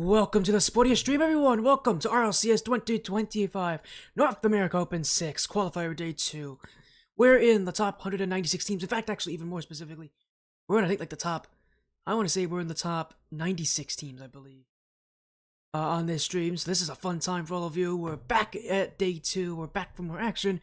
Welcome to the sportiest stream, everyone! Welcome to RLCS 2025 North America Open 6 Qualifier Day 2. We're in the top 196 teams. In fact, actually, even more specifically, we're in, I think, like the top, I want to say we're in the top 96 teams, I believe, on this stream. So this is a fun time for all of you. We're back at Day 2. We're back for more action.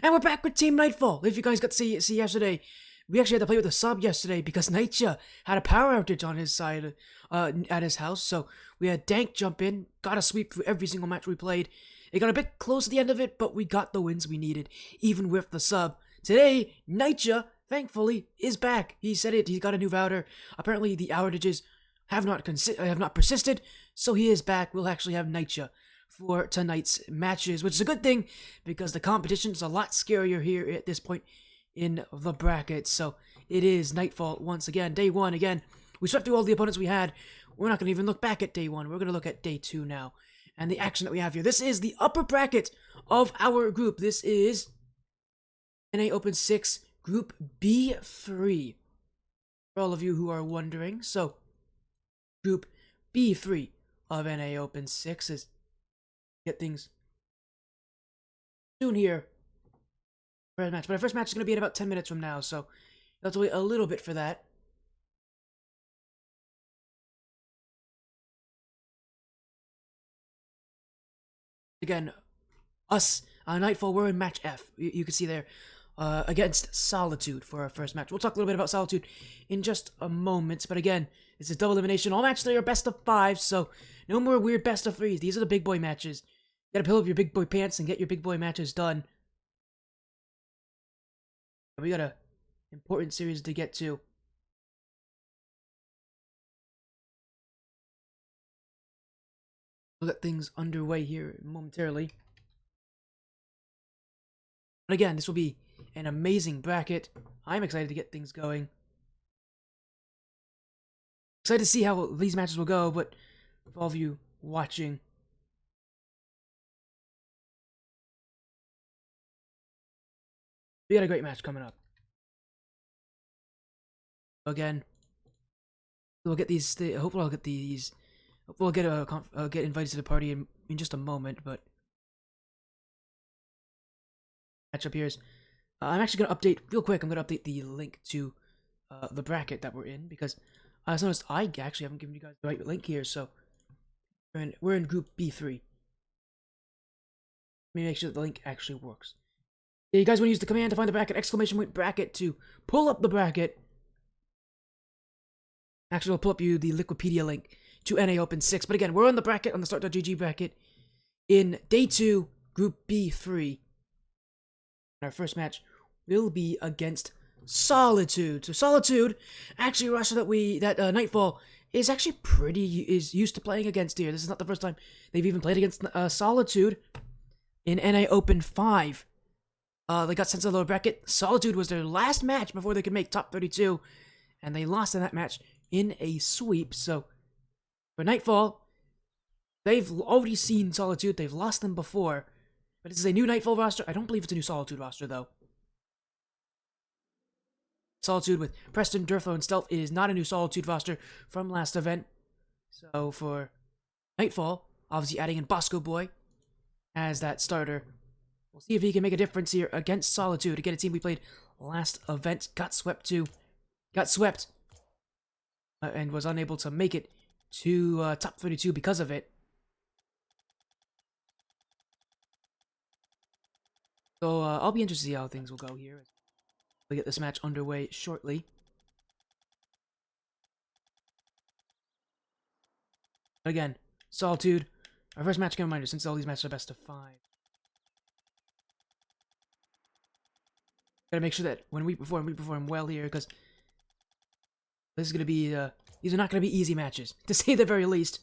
And we're back with Team NightFall. If you guys got to see yesterday, we actually had to play with a sub yesterday because Nightja had a power outage on his side at his house. So we had Dank jump in, got a sweep through every single match we played. It got a bit close at the end of it, but we got the wins we needed, even with the sub. Today, Nightja, thankfully, is back. He said it. He got a new router. Apparently, the outages have not persisted, so he is back. We'll actually have Nightja for tonight's matches, which is a good thing because the competition is a lot scarier here at this point in the bracket. So it is NightFall once again. Day 1 again. We swept through all the opponents we had. We're not going to even look back at Day 1. We're going to look at Day 2 now. And the action that we have here. This is the upper bracket of our group. This is NA Open 6 Group B3. For all of you who are wondering. So, Group B3 of NA Open 6 is get things soon here. Match. But our first match is going to be in about 10 minutes from now, so you'll have to wait a little bit for that. Again, us, NightFall, we're in match F. You can see there, against Solitude for our first match. We'll talk a little bit about Solitude in just a moment, but again, this is double elimination. All matches are best of 5, so no more weird best of 3s. These are the big boy matches. You gotta pull up your big boy pants and get your big boy matches done. We got a important series to get to. We'll get things underway here momentarily. But again, this will be an amazing bracket. I'm excited to get things going. Excited to see how these matches will go, but for all of you watching, we got a great match coming up. Again, we'll get these. Hopefully, I'll get these. Hopefully, I'll get invited to the party in just a moment. But matchup here is. I'm actually gonna update real quick. I'm gonna update the link to the bracket that we're in because I noticed I actually haven't given you guys the right link here. So we're in Group B3. Let me make sure that the link actually works. Yeah, you guys want to use the command to find the bracket, ! bracket to pull up the bracket. Actually, I'll pull up you the Wikipedia link to NA Open 6. But again, we're on the bracket, on the start.gg bracket in Day 2, Group B3. And our first match will be against Solitude. So Solitude, actually a roster that NightFall is actually is used to playing against here. This is not the first time they've even played against Solitude in NA Open 5. They got sent to the lower bracket. Solitude was their last match before they could make top 32, and they lost in that match in a sweep. So for NightFall, they've already seen Solitude. They've lost them before, but this is a new NightFall roster. I don't believe it's a new Solitude roster though. Solitude with Preston, Durflo, and Stealth. It is not a new Solitude roster from last event. So for NightFall, obviously adding in Bosco Boy as that starter. We'll see if he can make a difference here against Solitude. Again, a team we played last event. Got swept. And was unable to make it to top 32 because of it. So I'll be interested to see how things will go here. We'll get this match underway shortly. But again, Solitude. Our first match, reminder, since all these matches are best of 5. Gotta make sure that when we perform well here, because this is gonna be, these are not gonna be easy matches, to say the very least.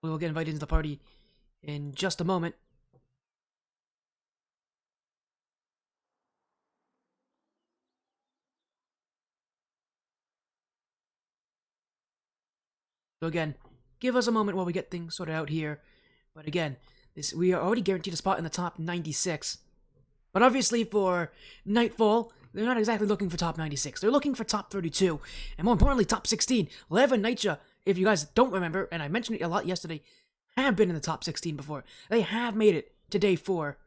We will get invited into the party in just a moment. So again, give us a moment while we get things sorted out here. But again, we are already guaranteed a spot in the top 96. But obviously for NightFall, they're not exactly looking for top 96. They're looking for top 32. And more importantly, top 16. Lev and Nightja if you guys don't remember, and I mentioned it a lot yesterday, have been in the top 16 before. They have made it to day 4.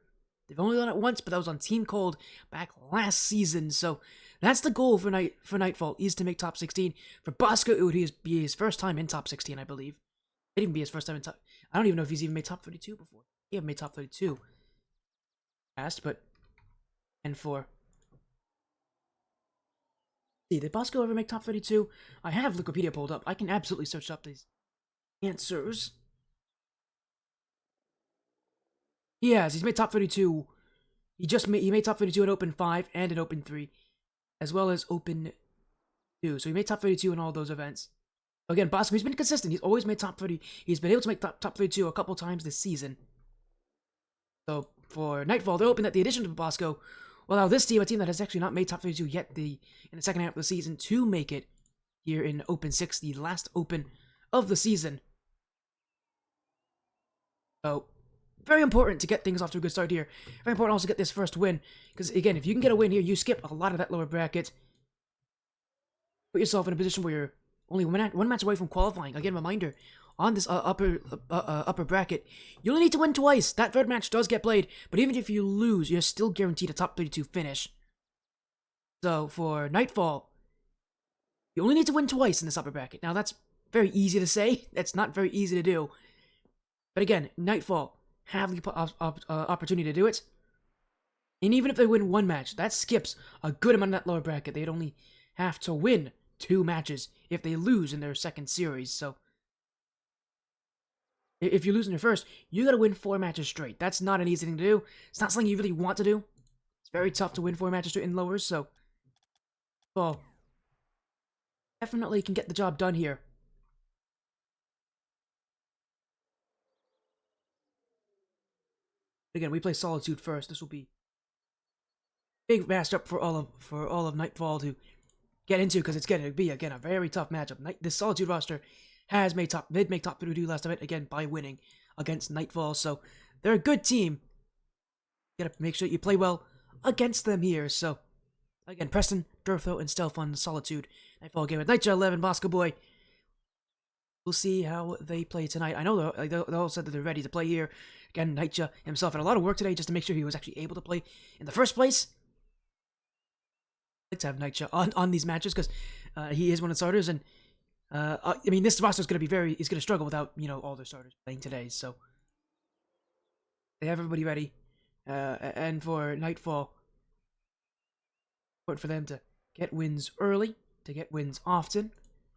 They've only done it once, but that was on Team Cold back last season. So that's the goal for NightFall, is to make top 16. For Bosco, it would be his first time in top 16, I believe. It'd even be his first time in top. I don't even know if he's even made top 32 before. He haven't made top 32 past, but and for. See, did Bosco ever make top 32? I have Wikipedia pulled up. I can absolutely search up these answers. He has. He's made top 32. He made top 32 in Open 5 and in Open 3, as well as Open 2. So he made top 32 in all those events. Again, Bosco, he's been consistent. He's always made top 30. He's been able to make top 32 a couple times this season. So for NightFall, they're hoping that the addition of Bosco will allow this team, a team that has actually not made top 32 yet, in the second half of the season, to make it here in Open 6, the last Open of the season. So very important to get things off to a good start here. Very important also to get this first win, because again, if you can get a win here, you skip a lot of that lower bracket. Put yourself in a position where you're only one match away from qualifying. Again, reminder, on this upper bracket, you only need to win twice. That third match does get played, but even if you lose, you're still guaranteed a top 32 finish. So for NightFall, you only need to win twice in this upper bracket. Now that's very easy to say. That's not very easy to do. But again, NightFall have the opportunity to do it. And even if they win one match, that skips a good amount of that lower bracket. They'd only have to win 2 matches if they lose in their second series. So if you lose in your first, you gotta win 4 matches straight. That's not an easy thing to do. It's not something you really want to do. It's very tough to win 4 matches straight in lowers, so well, definitely can get the job done here. Again, we play Solitude first. This will be a big matchup for all of NightFall to get into, because it's going to be again a very tough matchup. This Solitude roster did make top 32 last event again by winning against NightFall, so they're a good team. You gotta make sure you play well against them here. So again, Preston, Durtho, and Stealth on Solitude. NightFall game with Nightja, 11, Bosco Boy. We'll see how they play tonight. I know they all said that they're ready to play here. Again, Nightja himself had a lot of work today just to make sure he was actually able to play in the first place. I'd like to have Nightja on these matches, because he is one of the starters, and I mean, this roster is going to struggle without, all their starters playing today. So they have everybody ready, and for NightFall, important for them to get wins early, to get wins often,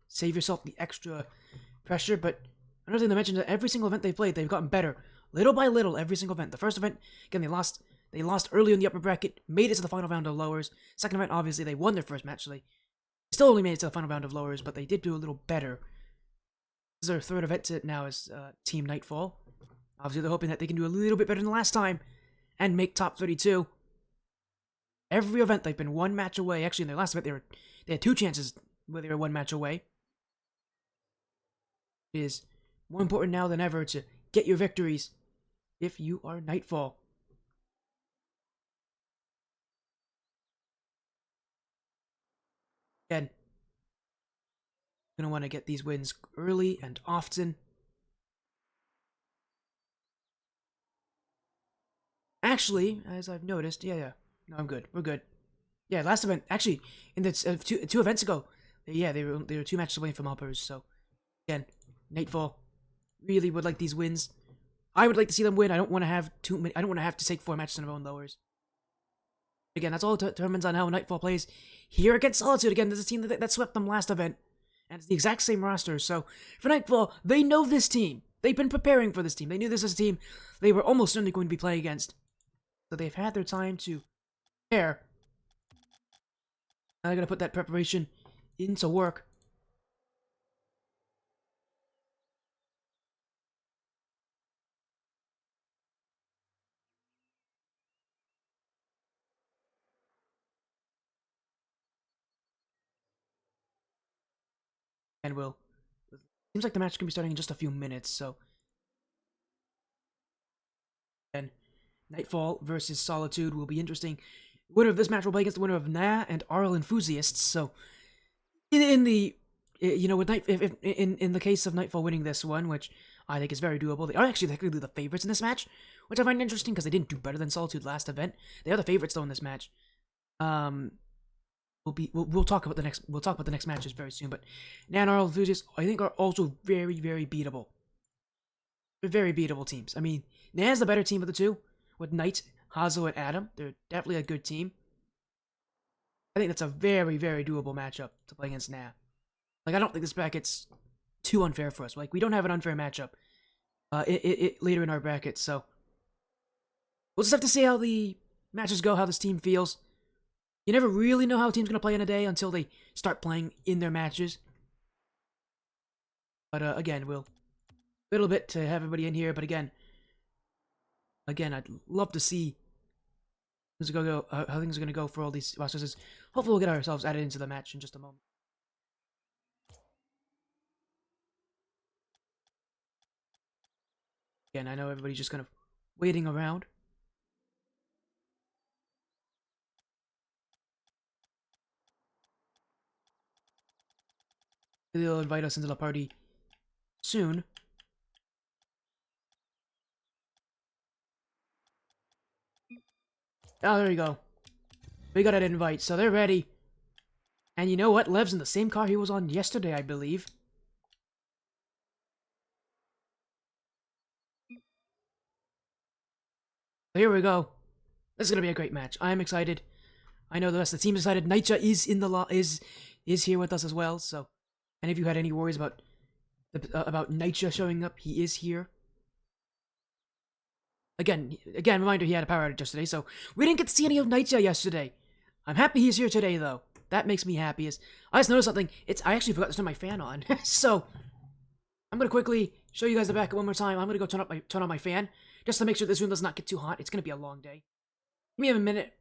save yourself the extra pressure. But another thing to mention, that every single event they played, they've gotten better, little by little, every single event. The first event, again, they lost early in the upper bracket, made it to the final round of lowers. Second event, obviously, they won their first match, so they still only made it to the final round of lowers, but they did do a little better. This is their third event now as Team NightFall. Obviously, they're hoping that they can do a little bit better than the last time and make top 32. Every event, they've been 1 match away. Actually, in their last event, they had 2 chances where they were 1 match away. It is more important now than ever to get your victories if you are NightFall. Again, you're going to want to get these wins early and often. Actually, as I've noticed, no, I'm good. We're good. Yeah, last event, actually, in the two events ago, they were 2 matches away from uppers. So again, NightFall really would like these wins. I would like to see them win. I don't want to have too many. I don't want to have to take 4 matches in a row in lowers. Again, that's all determines on how NightFall plays here against Solitude. Again, there's a team that swept them last event, and it's the exact same roster. So for NightFall, they know this team. They've been preparing for this team. They knew this was a team they were almost certainly going to be playing against. So they've had their time to prepare. Now they're going to put that preparation into work. And seems like the match can be starting in just a few minutes, so. And NightFall versus Solitude will be interesting. The winner of this match will play against the winner of Na and RL Enthusiasts, so in the you know, with if in the case of NightFall winning this one, which I think is very doable, they are actually technically the favorites in this match, which I find interesting because they didn't do better than Solitude last event. They are the favorites though in this match. We'll talk about the next matches very soon, but Nan and RLCS I think are also very beatable. They're very beatable teams. I mean, Nan's the better team of the two with Knight, Hazo, and Adam. They're definitely a good team. I think that's a very doable matchup to play against Nan. Like, I don't think this bracket's too unfair for us. Like, we don't have an unfair matchup later in our bracket, so we'll just have to see how the matches go, how this team feels. You never really know how a team's going to play in a day until they start playing in their matches. But again, we'll a little bit to have everybody in here. But again, I'd love to see how things are going to go for all these rosters. Hopefully we'll get ourselves added into the match in just a moment. Again, I know everybody's just kind of waiting around. They'll invite us into the party soon. Oh, there you go. We got an invite, so they're ready. And you know what? Lev's in the same car he was on yesterday, I believe. So here we go. This is gonna be a great match. I'm excited. I know the rest of the team is excited. Nightja is in the is here with us as well. So, any of you had any worries about Nightja showing up? He is here. Again, reminder, he had a power outage yesterday, so we didn't get to see any of Nightja yesterday. I'm happy he's here today, though. That makes me happy. I just noticed something. I actually forgot to turn my fan on, so I'm gonna quickly show you guys the back one more time. I'm gonna go turn on my fan just to make sure this room does not get too hot. It's gonna be a long day. Give me a minute.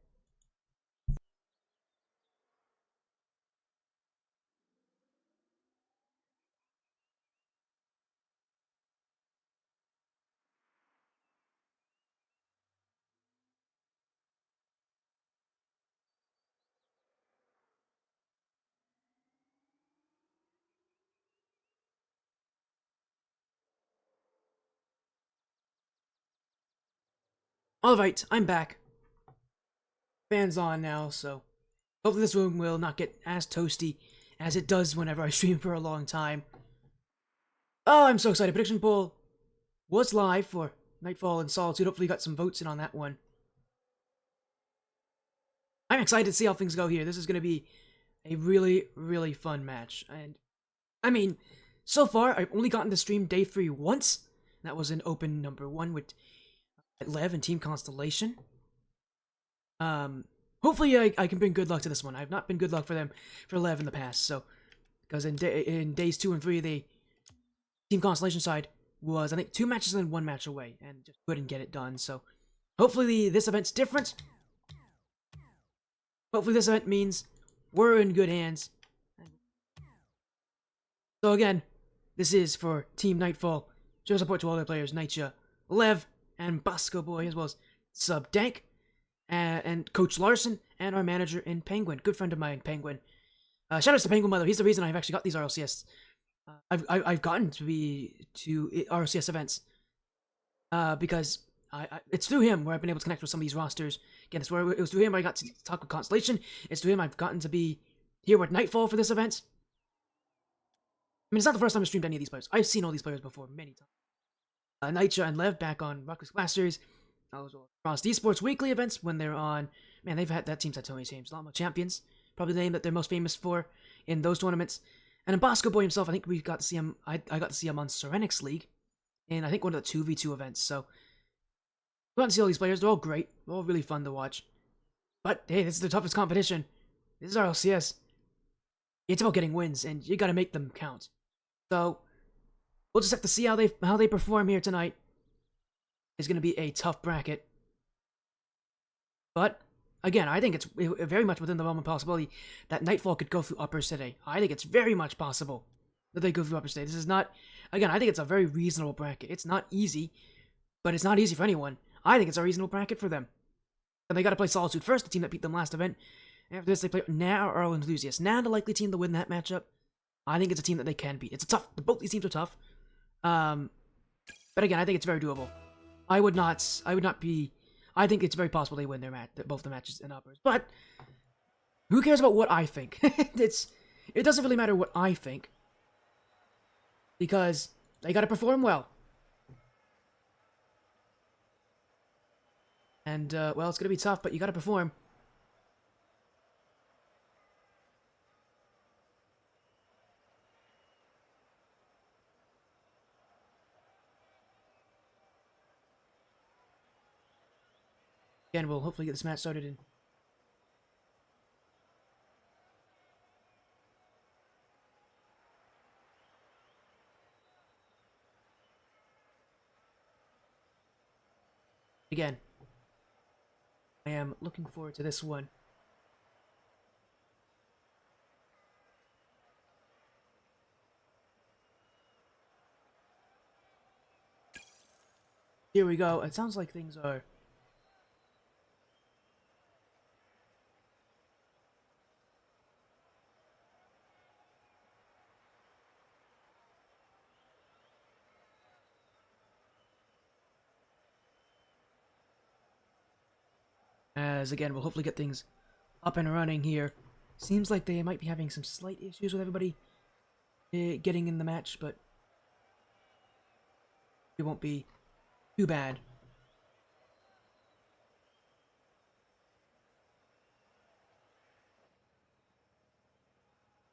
Alright, I'm back. Fan's on now, so hopefully this room will not get as toasty as it does whenever I stream for a long time. Oh, I'm so excited. Prediction poll was live for NightFall and Solitude. Hopefully you got some votes in on that one. I'm excited to see how things go here. This is going to be a really fun match. And, I mean, so far, I've only gotten to stream day 3 once. That was in open number 1 with Lev and Team Constellation. Hopefully I can bring good luck to this one. I've not been good luck for Lev in the past, so because in days 2 and 3, the Team Constellation side was, I think, 2 matches and 1 match away, and just couldn't get it done. So hopefully this event's different. Hopefully this event means we're in good hands. So again, this is for Team NightFall. Show support to all their players: Nightja, Lev, and Bosco Boy, as well as Sub Dank, and Coach Larson, and our manager in Penguin. Good friend of mine, Penguin. Shout out to Penguin, mother. He's the reason I've actually got these RLCS. I've gotten to RLCS events. Because it's through him where I've been able to connect with some of these rosters. Again, it was through him where I got to talk with Constellation. It's through him I've gotten to be here with NightFall for this event. I mean, it's not the first time I've streamed any of these players. I've seen all these players before many times. Nightja and Lev back on Rockets Blasters. Frost Esports weekly events when they're on. Man, that team's had so many teams. Llama Champions, probably the name that they're most famous for in those tournaments. And in Bosco Boy himself, I think we got to see him. I got to see him on Serenix League, in I think one of the 2v2 events. So we got to see all these players. They're all great. They're all really fun to watch. But hey, this is the toughest competition. This is RLCS. It's about getting wins, and you got to make them count. So we'll just have to see how they perform here tonight. It's going to be a tough bracket. But again, I think it's very much within the realm of possibility that NightFall could go through uppers today. I think it's very much possible that they go through uppers today. This is not, again, I think it's a very reasonable bracket. It's not easy, but it's not easy for anyone. I think it's a reasonable bracket for them. And they got to play Solitude first, the team that beat them last event. After this, they play now RLCS. Now the likely team to win that matchup. I think it's a team that they can beat. It's a tough. Both these teams are tough. But again, I think it's very doable. I would not be. I think it's very possible they win their match, both the matches and uppers. But who cares about what I think? It doesn't really matter what I think because they got to perform well. And well, it's gonna be tough, but you got to perform. Again, we'll hopefully get this match started in. Again, I am looking forward to this one. Here we go. It sounds like things are. As again, we'll hopefully get things up and running here. Seems like they might be having some slight issues with everybody getting in the match, but it won't be too bad.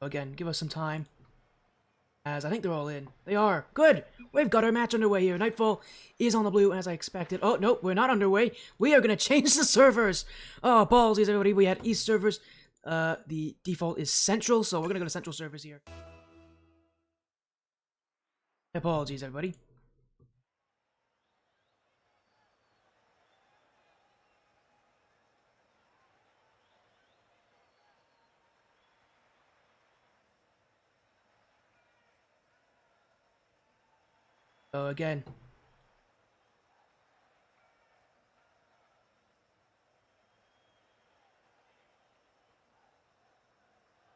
Again, give us some time. As I think they're all in. They are. Good! We've got our match underway here. NightFall is on the blue, as I expected. Oh, no, we're not underway. We are going to change the servers. Oh, ballsies, everybody. We had East servers. The default is Central, so we're going to go to Central servers here. Apologies, everybody. So again,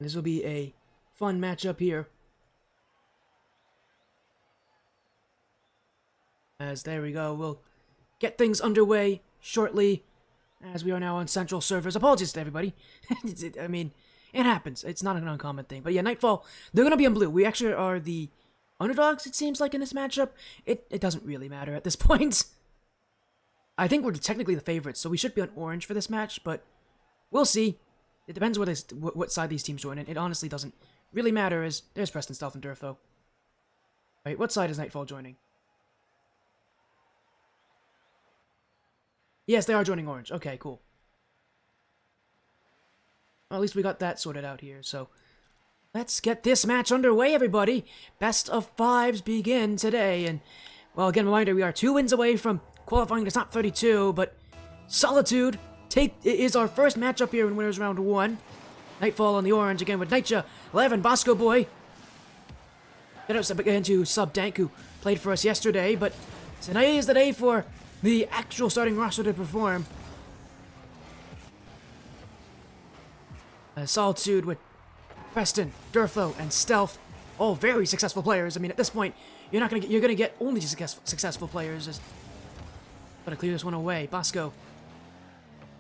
this will be a fun matchup here. As there we go, we'll get things underway shortly, as we are now on Central servers. Apologies to everybody. I mean, it happens. It's not an uncommon thing. But yeah, NightFall, they're going to be on blue. We actually are the underdogs, it seems like, in this matchup. It doesn't really matter at this point. I think we're technically the favorites, so we should be on orange for this match, but we'll see. It depends what side these teams join in. It honestly doesn't really matter, as there's Preston, Stealth, and Durfo. Wait, what side is NightFall joining? Yes, they are joining orange. Okay, cool. Well, at least we got that sorted out here, so let's get this match underway, everybody. Best of fives begin today, and, well, again, reminder, we are 2 wins away from qualifying to top 32, but Solitude is our first matchup here in Winners Round 1. NightFall on the orange, again with Nightja, 11, Bosco Boy. Shout out again to Sub Dank, who played for us yesterday, but tonight is the day for the actual starting roster to perform. Solitude with Preston, Durfo, and Stealth, all very successful players. I mean, at this point, you're gonna get only successful players. Gotta clear this one away. Bosco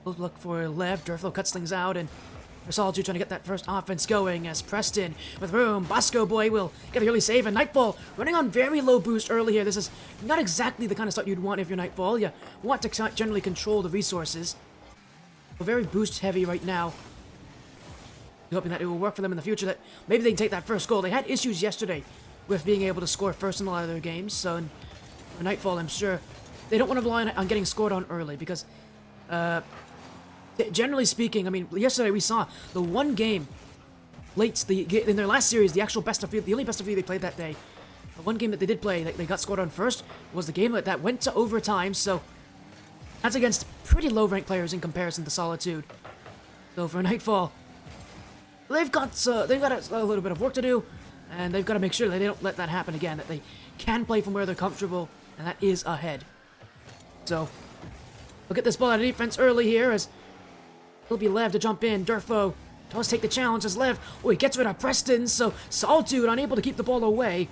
will look for Lev. Durfo cuts things out, and for Solitude trying to get that first offense going as Preston with room. Bosco Boy will get the early save, and NightFall running on very low boost early here. This is not exactly the kind of start you'd want if you're NightFall. You want to generally control the resources. We're very boost heavy right now. Hoping that it will work for them in the future, that maybe they can take that first goal. They had issues yesterday with being able to score first in a lot of their games, so for NightFall, I'm sure they don't want to rely on getting scored on early, because generally speaking, I mean, yesterday we saw the one game late in their last series, the actual best of three, the only best of three they played that day. The one game that they did play, that they got scored on first, was the game that went to overtime, so that's against pretty low-ranked players in comparison to Solitude. So for NightFall, they've got a little bit of work to do, and they've got to make sure that they don't let that happen again, that they can play from where they're comfortable, and that is ahead. So, we'll get this ball out of defense early here, as it'll be Lev to jump in. Durfo Let's take the challenge as Lev. Oh, he gets rid of Preston, so Solitude unable to keep the ball away.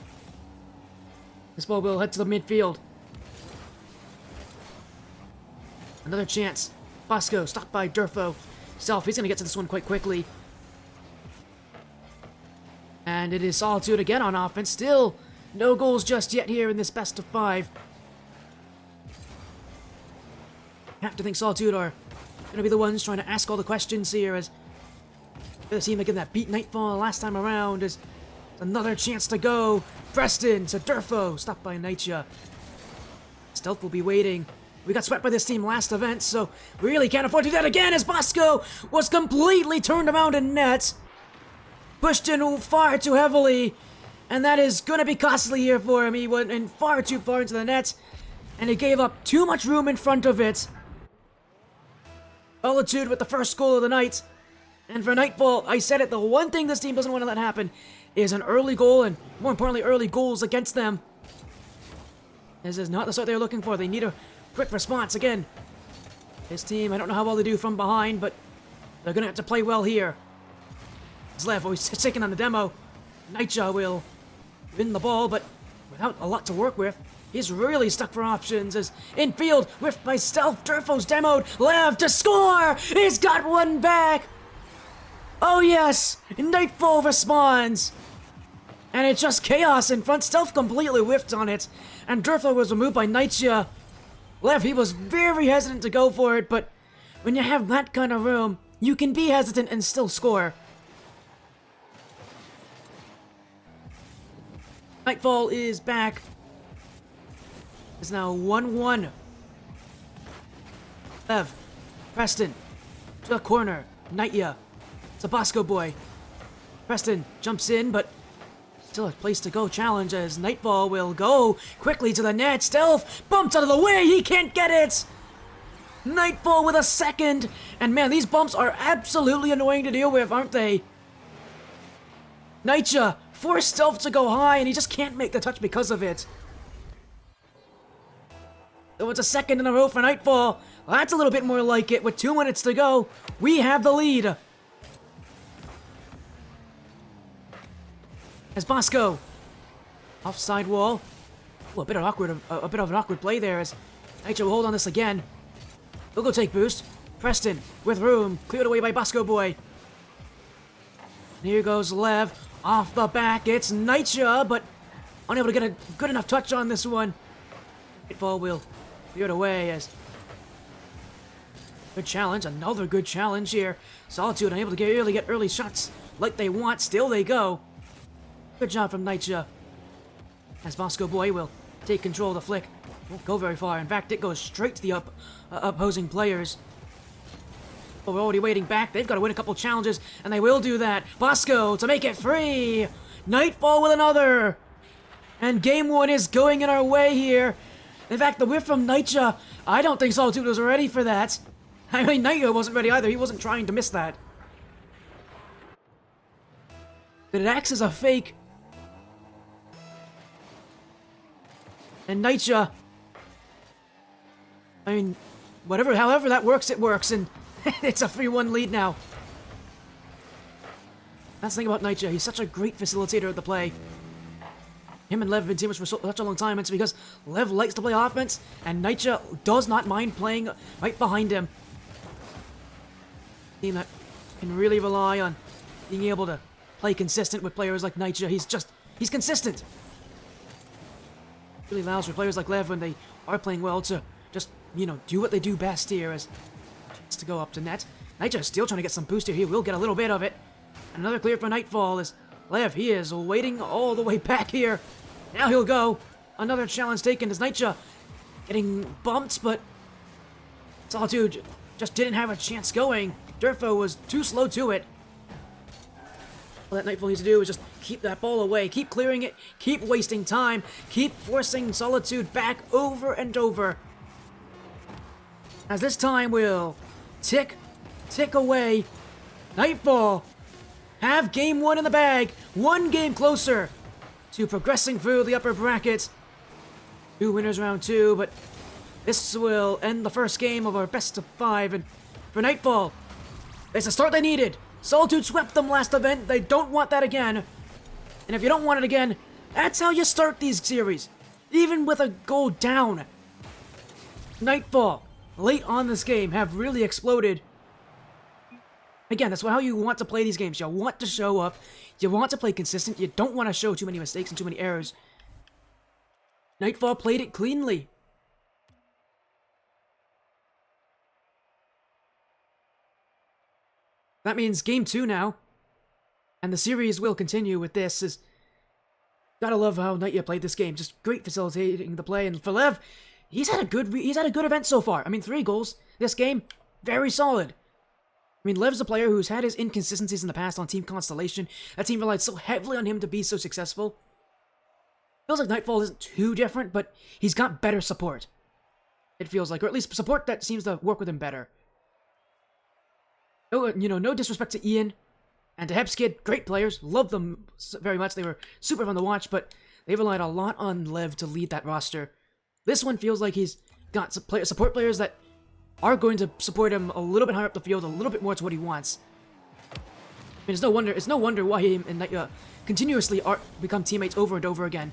This ball will head to the midfield. Another chance. Bosco stopped by Durfo. Self, he's going to get to this one quite quickly. And it is Solitude again on offense. Still no goals just yet here in this best of 5. I have to think Solitude are going to be the ones trying to ask all the questions here, as the team again that beat NightFall last time around. Is another chance to go. Preston to Durfo, stopped by Nightja. Stealth will be waiting. We got swept by this team last event, so we really can't afford to do that again, as Bosco was completely turned around in net. Pushed in far too heavily, and that is going to be costly here for him. He went in far too far into the net, and he gave up too much room in front of it. Solitude with the first goal of the night. And for NightFall, I said it, the one thing this team doesn't want to let happen is an early goal, and more importantly, early goals against them. This is not the sort they're looking for. They need a quick response. Again, this team, I don't know how well they do from behind, but they're going to have to play well here. Zlev, he's taking on the demo. Nightja will win the ball, but without a lot to work with. He's really stuck for options as infield, whiffed by Stealth. Durfo's demoed. Lev to score! He's got one back! Oh yes! NightFall responds! And it's just chaos in front. Stealth completely whiffed on it. And Durfo was removed by Nightja. Lev, he was very hesitant to go for it, but when you have that kind of room, you can be hesitant and still score. NightFall is back. It's now 1-1. Lev, Preston, to the corner. Nightja. It's a Bosco boy. Preston jumps in, but still a place to go. Challenge as NightFall will go quickly to the net. Stealth bumped out of the way. He can't get it. NightFall with a second. And man, these bumps are absolutely annoying to deal with, aren't they? Nightja forced Stealth to go high, and he just can't make the touch because of it. So it's a second in a row for NightFall. Well, that's a little bit more like it. With 2 minutes to go, we have the lead. As Bosco, offside wall. Ooh, a bit of an awkward play there. As Nightja will hold on this again. He'll go take boost. Preston with room, cleared away by Bosco boy. And here goes Lev off the back. It's Nightja, but unable to get a good enough touch on this one. NightFall will clear it away as good challenge. Another good challenge here. Solitude unable to get early shots like they want. Still they go. Good job from Nightja. As Bosco boy will take control of the flick. Won't go very far. In fact, it goes straight to the opposing players. But we're already waiting back. They've got to win a couple challenges, and they will do that. Bosco to make it free. NightFall with another. And game 1 is going in our way here. In fact, the whiff from Nightja, I don't think Solitude was ready for that. I mean, Nightja wasn't ready either. He wasn't trying to miss that. But it acts as a fake. And Nightja, I mean, however that works, it works, and it's a 3-1 lead now. That's the thing about Nightja, he's such a great facilitator of the play. Him and Lev have been teammates for such a long time, and it's because Lev likes to play offense, and Nightja does not mind playing right behind him. A team that can really rely on being able to play consistent with players like Nightja. He's consistent. Really allows for players like Lev, when they are playing well, to just, do what they do best here, as chance to go up to net. Nightja still trying to get some boost here. He will get a little bit of it. Another clear for NightFall as Lev, he is waiting all the way back here. Now he'll go. Another challenge taken as Nightja getting bumped, but Solitude just didn't have a chance going. Durfo was too slow to it. All that NightFall needs to do is just keep that ball away, keep clearing it, keep wasting time, keep forcing Solitude back over and over. As this time will tick away. NightFall have game 1 in the bag, 1 game closer to progressing through the upper bracket. 2 winners round 2, but this will end the first game of our best of 5, and for NightFall, it's the start they needed Solitude swept them last event. They don't want that again. And if you don't want it again, that's how you start these series. Even with a goal down. NightFall, late on this game, have really exploded. Again, that's how you want to play these games. You want to show up. You want to play consistent. You don't want to show too many mistakes and too many errors. NightFall played it cleanly. That means game 2 now. And the series will continue with this. Gotta love how Nightya played this game. Just great facilitating the play. And for Lev, he's had a good event so far. I mean, 3 goals this game. Very solid. I mean, Lev's a player who's had his inconsistencies in the past on Team Constellation. That team relied so heavily on him to be so successful. Feels like NightFall isn't too different, but he's got better support. It feels like, or at least support that seems to work with him better. No, no disrespect to Ian and to Hepskid, great players, love them very much. They were super fun to watch, but they relied a lot on Lev to lead that roster. This one feels like he's got support players that are going to support him a little bit higher up the field, a little bit more to what he wants. I mean, it's no wonder why he and Nightya continuously become teammates over and over again.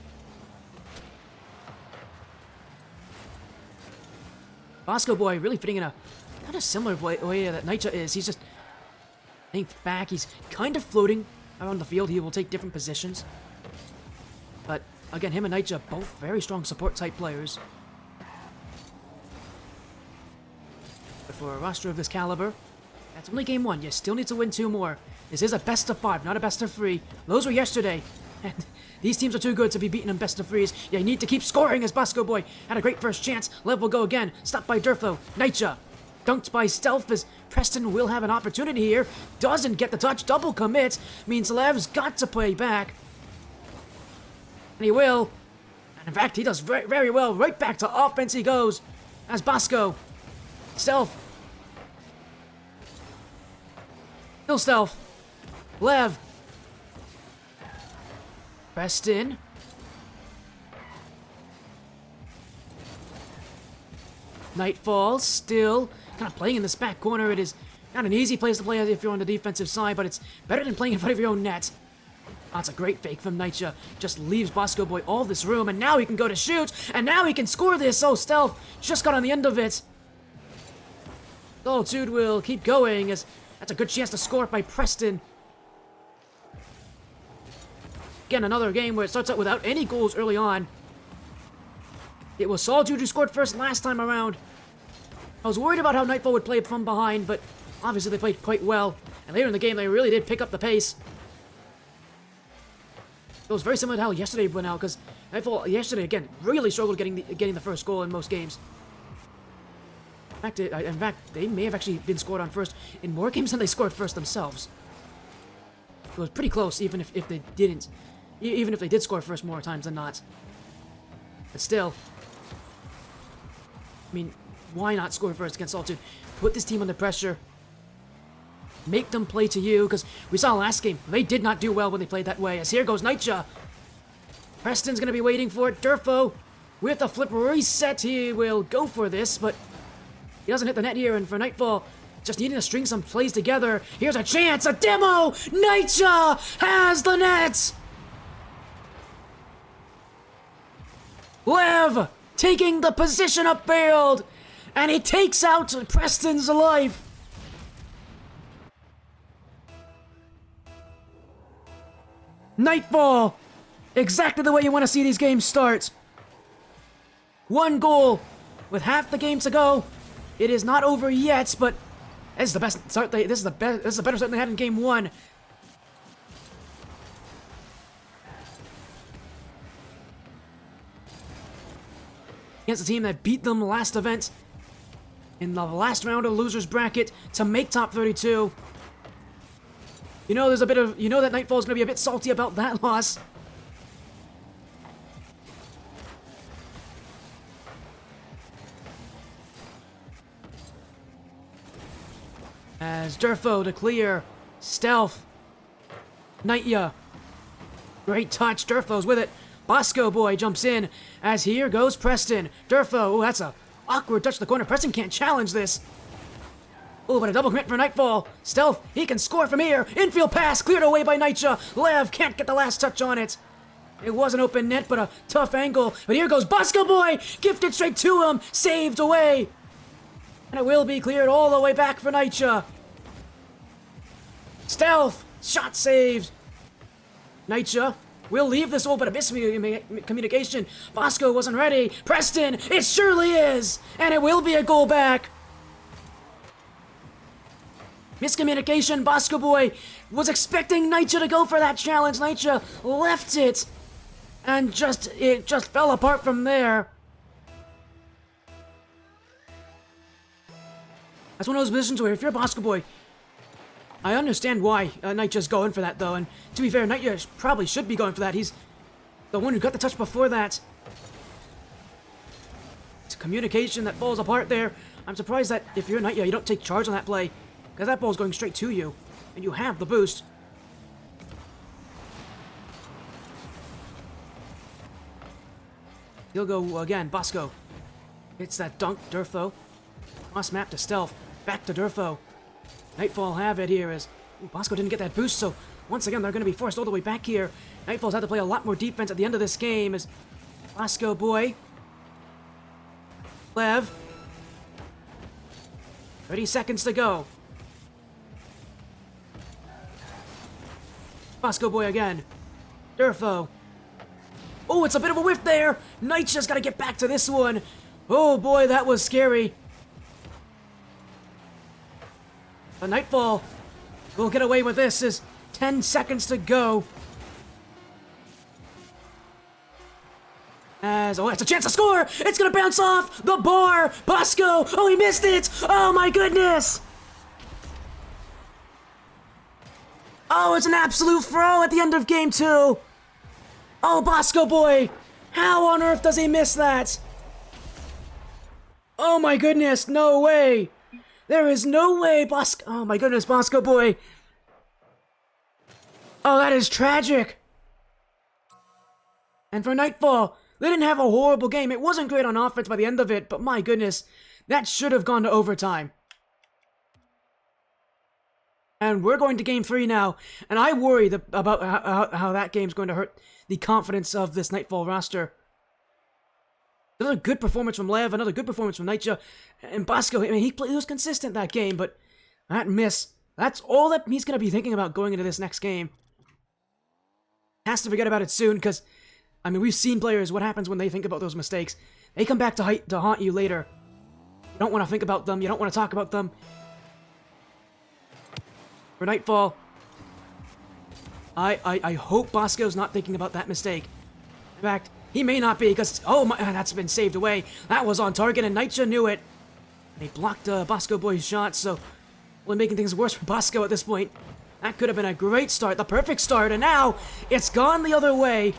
Bosco Boy really fitting in a kind of similar way that Nightya is. He's just linked back. He's kind of floating around the field. He will take different positions. But again, him and Nightya, both very strong support type players. But for a roster of this caliber, that's only game 1. You still need to win 2 more. This is a best of 5, not a best of 3. Those were yesterday. And these teams are too good to be beaten in best of 3s. You need to keep scoring as Bosco Boy had a great first chance. Lev will go again. Stopped by Durflo. Nightya dunked by Stealth as Preston will have an opportunity here. Doesn't get the touch. Double commit. Means Lev's got to play back. And he will. And in fact, he does very, very well. Right back to offense he goes. As Bosco. Stealth. Still Stealth. Lev. Preston. NightFall still kind of playing in this back corner. It is not an easy place to play if you're on the defensive side, but it's better than playing in front of your own net. Oh, that's a great fake from Nightya. Just leaves Bosco Boy all this room, and now he can go to shoot, and now he can score this. Oh, Stealth just got on the end of it. Solitude will keep going as that's a good chance to score by Preston. Again, another game where it starts out without any goals early on. It was Solitude who scored first last time around. I was worried about how NightFall would play from behind, but obviously they played quite well. And later in the game, they really did pick up the pace. It was very similar to how yesterday went out, because NightFall yesterday, again, really struggled getting the first goal in most games. In fact, they may have actually been scored on first in more games than they scored first themselves. It was pretty close, even if they didn't. Even if they did score first more times than not. But still, I mean, why not score first against Solitude? Put this team under pressure. Make them play to you, because we saw last game, they did not do well when they played that way. As here goes Nightya. Preston's going to be waiting for it. Durfo with the flip reset. He will go for this, but he doesn't hit the net here. And for NightFall, just needing to string some plays together. Here's a chance, a demo! Nightya has the net! Lev taking the position upfield, and he takes out Preston's life. NightFall, exactly the way you want to see these games start. 1 goal with half the game to go. It is not over yet, but this is the best start. This is the better start they had in game 1. Against a team that beat them last event in the last round of losers bracket to make top 32. You know, that NightFall is going to be a bit salty about that loss. As Durfo to clear. Stealth. Nightya. Great touch. Durfo's with it. Bosco Boy jumps in, as here goes Preston. Durfo, oh, that's a awkward touch to the corner. Preston can't challenge this. Oh, but a double commit for NightFall. Stealth, he can score from here. Infield pass, cleared away by Nitya. Lev can't get the last touch on it. It was an open net, but a tough angle. But here goes Bosco Boy, gifted straight to him, saved away. And it will be cleared all the way back for Nitya. Stealth, shot saved. Nitya will leave this all but a miscommunication. Bosco wasn't ready. Preston, it surely is. And it will be a goal back. Miscommunication, Bosco Boy was expecting Nitya to go for that challenge. Nitya left it. And it just fell apart from there. That's one of those positions where if you're Bosco Boy, I understand why Nitya's going for that though, and to be fair, Nitya probably should be going for that. He's the one who got the touch before that. It's communication that falls apart there. I'm surprised that if you're Nitya, you don't take charge on that play, because that ball's going straight to you, and you have the boost. He'll go again, Bosco. It's that dunk, Durfo. Cross map to Stealth, back to Durfo. NightFall have it here as Bosco didn't get that boost, so once again they're going to be forced all the way back here. NightFall's had to play a lot more defense at the end of this game as Bosco Boy. Lev. 30 seconds to go. Bosco Boy again. Durfo. Oh, it's a bit of a whiff there. Knight's just got to get back to this one. Oh boy, that was scary. But NightFall will get away with this as 10 seconds to go. It's a chance to score! It's gonna bounce off the bar! Bosco! Oh, he missed it! Oh my goodness! Oh, it's an absolute throw at the end of game 2! Oh, Bosco Boy! How on earth does he miss that? Oh my goodness, no way! There is no way, Bosco. Oh my goodness, Bosco Boy. Oh, that is tragic. And for NightFall, they didn't have a horrible game. It wasn't great on offense by the end of it, but my goodness, that should have gone to overtime. And we're going to game 3 now, and I worry about how that game's going to hurt the confidence of this NightFall roster. Another good performance from Lev, another good performance from Nitya, and Bosco. I mean, he was consistent that game, but that miss, that's all that he's going to be thinking about going into this next game. Has to forget about it soon, because, I mean, we've seen players, what happens when they think about those mistakes. They come back to haunt you later. You don't want to think about them, you don't want to talk about them. For NightFall, I hope Bosco's not thinking about that mistake. In fact, he may not be, because, oh my, that's been saved away. That was on target, and Nitya knew it. They blocked Bosco Boy's shot, so we're making things worse for Bosco at this point. That could have been a great start, the perfect start, and now it's gone the other way.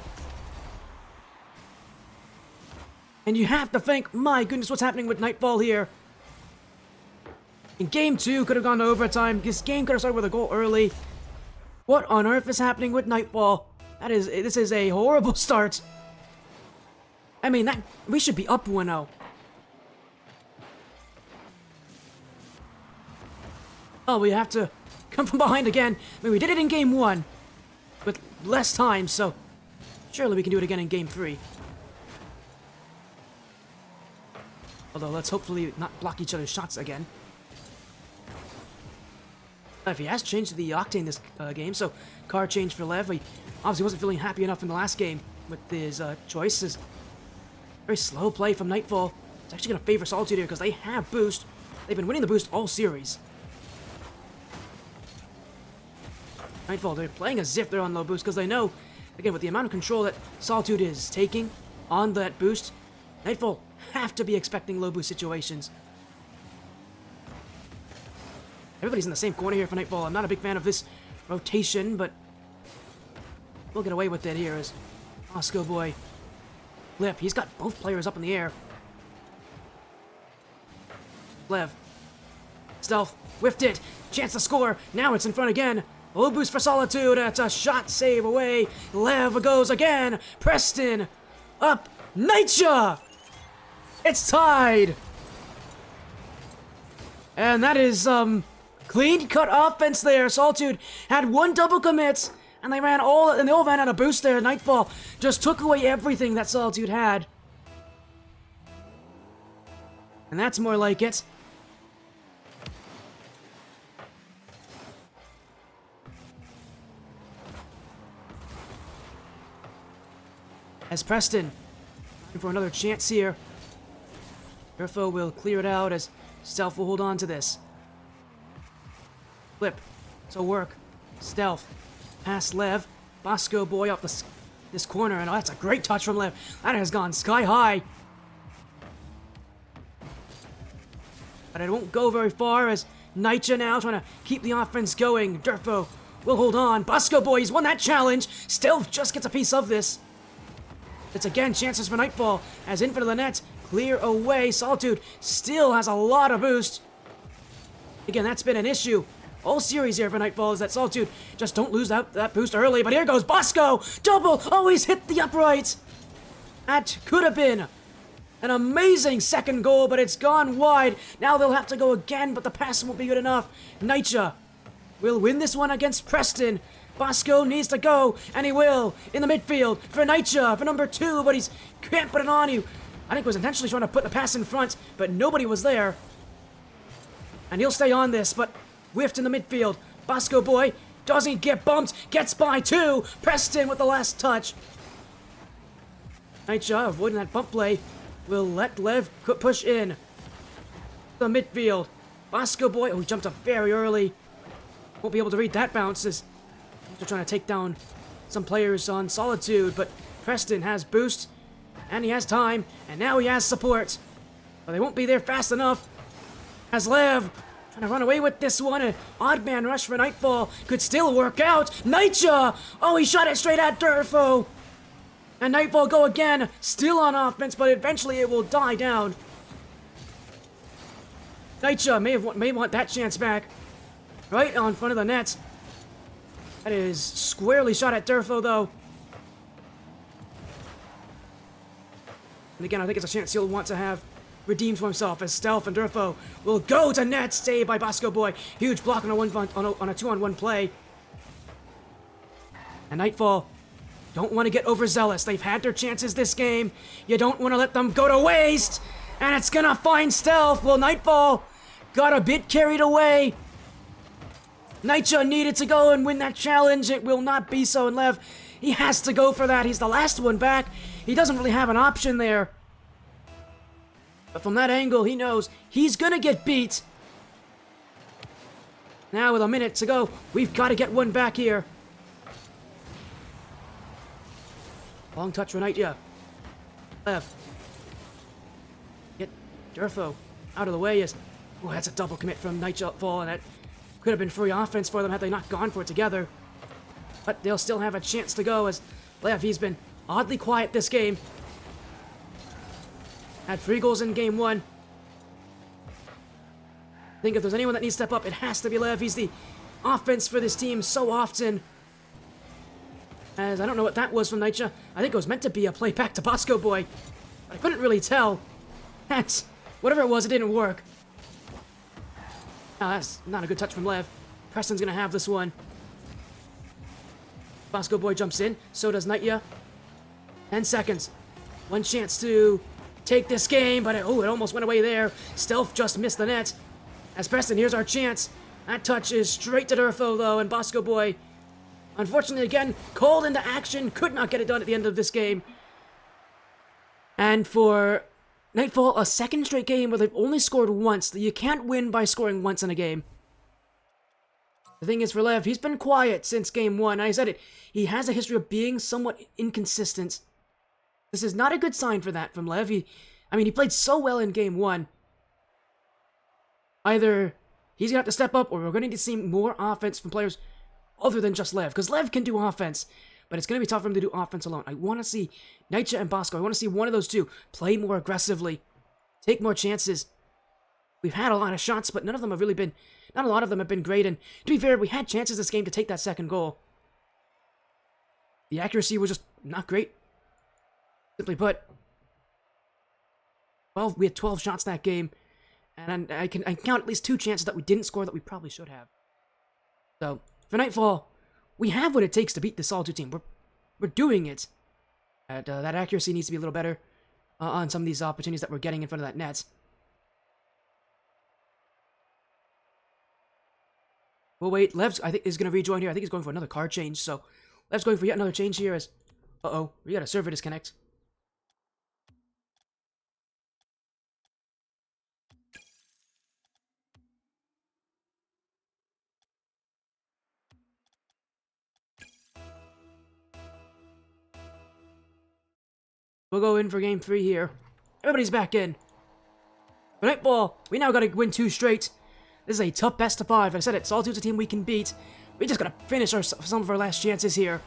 And you have to think, my goodness, what's happening with NightFall here? In game 2, could have gone to overtime. This game could have started with a goal early. What on earth is happening with NightFall? This is a horrible start. I mean, we should be up 1-0. Oh, we have to come from behind again. I mean, we did it in game 1 with less time, so surely we can do it again in game 3. Although, let's hopefully not block each other's shots again. If he has changed the octane this game, so car change for Lev. He obviously wasn't feeling happy enough in the last game with his choices. Very slow play from NightFall. It's actually going to favor Solitude here because they have boost. They've been winning the boost all series. NightFall, they're playing as if they're on low boost because they know, again, with the amount of control that Solitude is taking on that boost, NightFall have to be expecting low boost situations. Everybody's in the same corner here for NightFall. I'm not a big fan of this rotation, but we'll get away with it here as Bosco Boy. Flip, he's got both players up in the air. Lev. Stealth, whiffed it. Chance to score. Now it's in front again. Low boost for Solitude. It's a shot save away. Lev goes again. Preston. Up. Nitya! It's tied! And that is, clean cut offense there. Solitude had one double commit, and they all ran out of boost there. NightFall just took away everything that Solitude had. And that's more like it. As Preston, looking for another chance here. Durfo will clear it out as Stealth will hold on to this. Flip. So work. Stealth. Pass Lev. Bosco boy up this corner. And that's a great touch from Lev. That has gone sky high. But it won't go very far as Nitya now trying to keep the offense going. Durfo will hold on. Bosco boy, he's won that challenge. Stealth just gets a piece of this. It's again chances for NightFall as in front of the net. Clear away. Solitude still has a lot of boost. Again, that's been an issue all series here for NightFall, is that Solitude just don't lose that boost early. But here goes Bosco. Double. Oh, he's hit the upright. That could have been an amazing second goal, but it's gone wide. Now they'll have to go again, but the pass won't be good enough. Nitya will win this one against Preston. Bosco needs to go, and he will, in the midfield, for Nitya, for number 2, but he can't put it on you. I think he was intentionally trying to put the pass in front, but nobody was there. And he'll stay on this, but whiffed in the midfield. Bosco boy doesn't get bumped, gets by 2. Preston with the last touch. Nitya, avoiding that bump play, will let Lev push in. The midfield. Bosco boy, oh, he jumped up very early. Won't be able to read that bounce as they're trying to take down some players on Solitude, but Preston has boost, and he has time, and now he has support. But they won't be there fast enough. As Lev trying to run away with this one, an odd man rush for NightFall could still work out. Nitya! Oh, he shot it straight at Durfo. And NightFall go again, still on offense, but eventually it will die down. Nitya may want that chance back. Right on front of the net. That is squarely shot at Durfo, though. And again, I think it's a chance he'll want to have redeemed for himself as Stealth and Durfo will go to net. Saved by Bosco boy. Huge block on a 2-on-1 play. And NightFall don't want to get overzealous. They've had their chances this game. You don't want to let them go to waste. And it's gonna find Stealth. Well, NightFall got a bit carried away. Nitya needed to go and win that challenge. It will not be so, and Lev, he has to go for that. He's the last one back. He doesn't really have an option there. But from that angle, he knows he's gonna get beat. Now with a minute to go, we've got to get one back here. Long touch for Nitya. Lev. Get Durfo out of the way. Oh, that's a double commit from NightFall, and that could have been free offense for them had they not gone for it together. But they'll still have a chance to go as Lev, he's been oddly quiet this game. Had 3 goals in game 1. I think if there's anyone that needs to step up, it has to be Lev. He's the offense for this team so often. As I don't know what that was from Nitya. I think it was meant to be a play back to Bosco boy. But I couldn't really tell. That's whatever it was, it didn't work. Oh, that's not a good touch from Lev. Preston's gonna have this one. Bosco boy jumps in. So does Nitya. 10 seconds. One chance to take this game, but it almost went away there. Stealth just missed the net. As Preston, here's our chance. That touch is straight to Durfo, though, and Bosco boy, unfortunately, again, called into action. Could not get it done at the end of this game. And for NightFall, a second straight game where they've only scored once. You can't win by scoring once in a game. The thing is for Lev, he's been quiet since game 1. I said it, he has a history of being somewhat inconsistent. This is not a good sign for that from Lev. He played so well in game 1. Either he's going to have to step up or we're going to need to see more offense from players other than just Lev. Because Lev can do offense, but it's going to be tough for him to do offense alone. I want to see Nitya and Bosco. I want to see one of those two play more aggressively, take more chances. We've had a lot of shots, but none of them have really been, not a lot of them have been great. And to be fair, we had chances this game to take that second goal. The accuracy was just not great. Simply put, well, we had 12 shots that game, And I can count at least 2 chances that we didn't score that we probably should have. So, for NightFall, we have what it takes to beat the Solitude team. We're doing it. And, that accuracy needs to be a little better on some of these opportunities that we're getting in front of that net. Well, wait, Lev's, I think, is going to rejoin here. I think he's going for another card change, so Lev's going for yet another change here as... Uh-oh, we got a server disconnect. We'll go in for game 3 here. Everybody's back in. For NightFall, we now gotta win 2 straight. This is a tough best of 5. Like I said it, Solitude's a team we can beat. We just gotta finish some of our last chances here.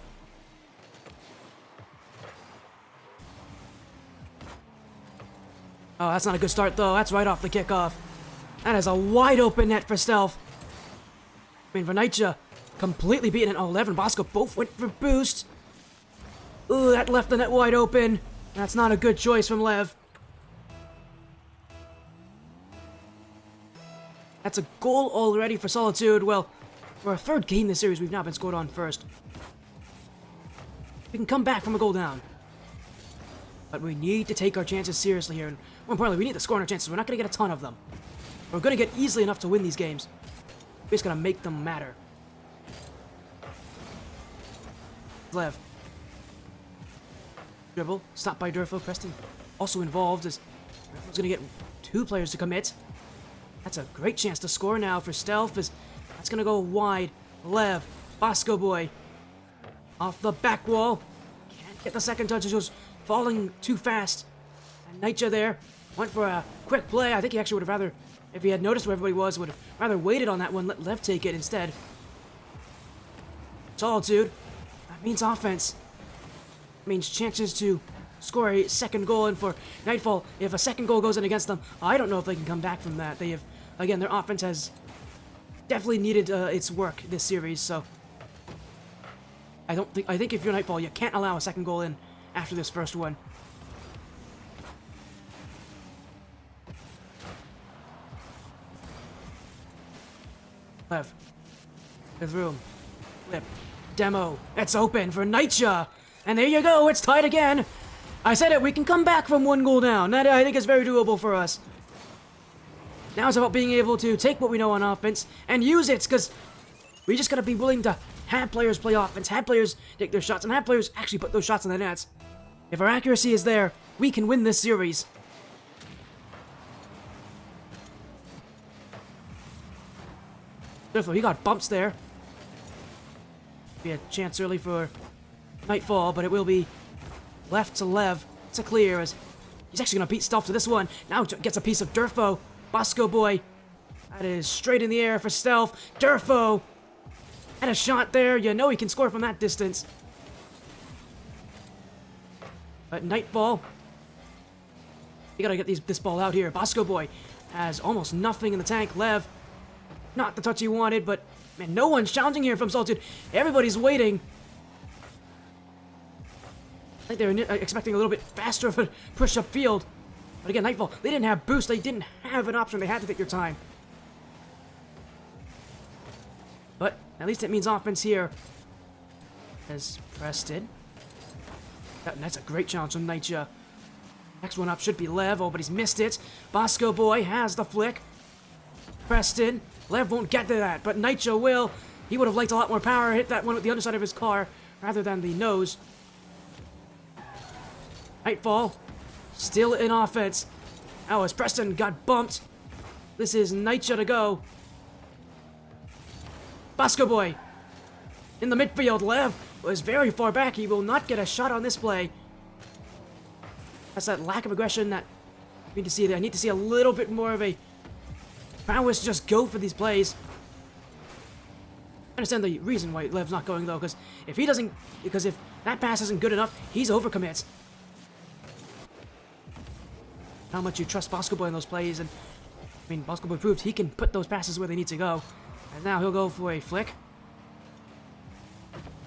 Oh, that's not a good start though. That's right off the kickoff. That is a wide open net for Stealth. I mean, for Nightja, completely beaten at 11. Bosco both went for boost. Ooh, that left the net wide open. That's not a good choice from Lev. That's a goal already for Solitude. Well, for our 3rd game this series, we've now been scored on first. We can come back from a goal down. But we need to take our chances seriously here. And more importantly, we need to score on our chances. We're not going to get a ton of them. We're going to get easily enough to win these games. We're just going to make them matter. Lev. Dribble, stopped by Durfo. Preston also involved as Durfo's gonna get 2 players to commit. That's a great chance to score now for Stealth as that's gonna go wide. Lev, Bosco Boy, off the back wall. Can't get the second touch as he was falling too fast. And Nightja there went for a quick play. I think he actually would have rather, if he had noticed where everybody was, would have rather waited on that one, let Lev take it instead. Solitude, that means offense. Means chances to score a second goal, and for NightFall, if a second goal goes in against them, I don't know if they can come back from that. They have, again, their offense has definitely needed its work this series, so I think if you're NightFall, you can't allow a second goal in after this first one. Lev, the room, flip, demo, it's open for Nightja. And there you go, it's tied again. I said it, we can come back from 1 goal down. That, I think, is very doable for us. Now it's about being able to take what we know on offense and use it, because we just gotta be willing to have players play offense, have players take their shots, and have players actually put those shots in the nets. If our accuracy is there, we can win this series. Therefore, he got bumps there. Be a chance early for NightFall, but it will be left to Lev to clear as he's actually going to beat Stealth to this one. Now gets a piece of Durfo. Bosco Boy. That is straight in the air for Stealth. Durfo had a shot there. You know he can score from that distance. But NightFall, you got to get this ball out here. Bosco Boy has almost nothing in the tank. Lev, not the touch he wanted, but man, no one's challenging here from Solitude. Everybody's waiting. I think they were expecting a little bit faster of a push up field. But again, NightFall, they didn't have boost. They didn't have an option. They had to take their time. But at least it means offense here. As Preston. That's a great challenge from Nightja. Next one up should be Lev. Oh, but he's missed it. Bosco Boy has the flick. Preston. Lev won't get to that, but Nightja will. He would have liked a lot more power. Hit that one with the underside of his car rather than the nose. NightFall, still in offense. Oh, as Preston got bumped. This is Nightja to go. Bosco Boy in the midfield. Lev was very far back. He will not get a shot on this play. That's that lack of aggression that we need to see there. I need to see a little bit more of a prowess to just go for these plays. I understand the reason why Lev's not going though, because if that pass isn't good enough, he's overcommits. How much you trust Bosco Boy in those plays, and I mean, Bosco Boy proved he can put those passes where they need to go. And now he'll go for a flick.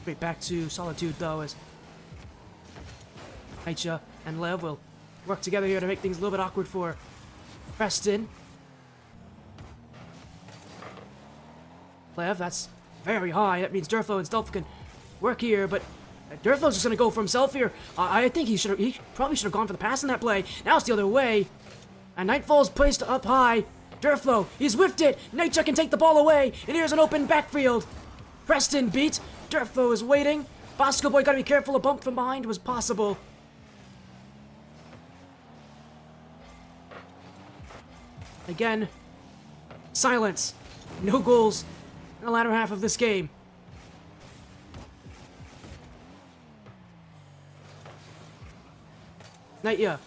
Straight back to Solitude though, as Nightja and Lev will work together here to make things a little bit awkward for Preston. Lev, that's very high. That means Durflo and Stealth can work here, but Durflo's just gonna go for himself here. I think he probably should have gone for the pass in that play. Now it's the other way. And NightFall's placed up high. Durflo, he's whiffed it. Nightja can take the ball away, and here's an open backfield. Preston beat. Durflo is waiting. Bosco Boy gotta be careful. A bump from behind was possible. Again, silence. No goals in the latter half of this game. Nightja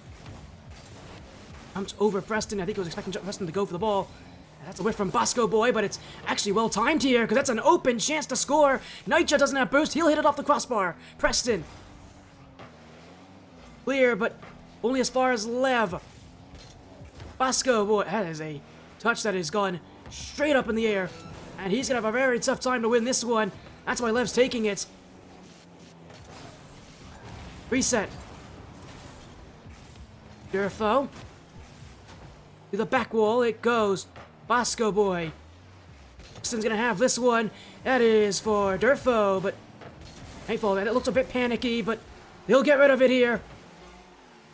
comes over Preston. I think he was expecting Preston to go for the ball. And that's a whiff from Bosco Boy, but it's actually well timed here because that's an open chance to score. Nightja doesn't have boost. He'll hit it off the crossbar. Preston. Clear, but only as far as Lev. Bosco Boy, that is a touch that has gone straight up in the air. And he's going to have a very tough time to win this one. That's why Lev's taking it. Reset. Durflo. To the back wall it goes. Bosco Boy. Preston's going to have this one. That is for Durflo, but NightFall, man, it looks a bit panicky, but they'll get rid of it here.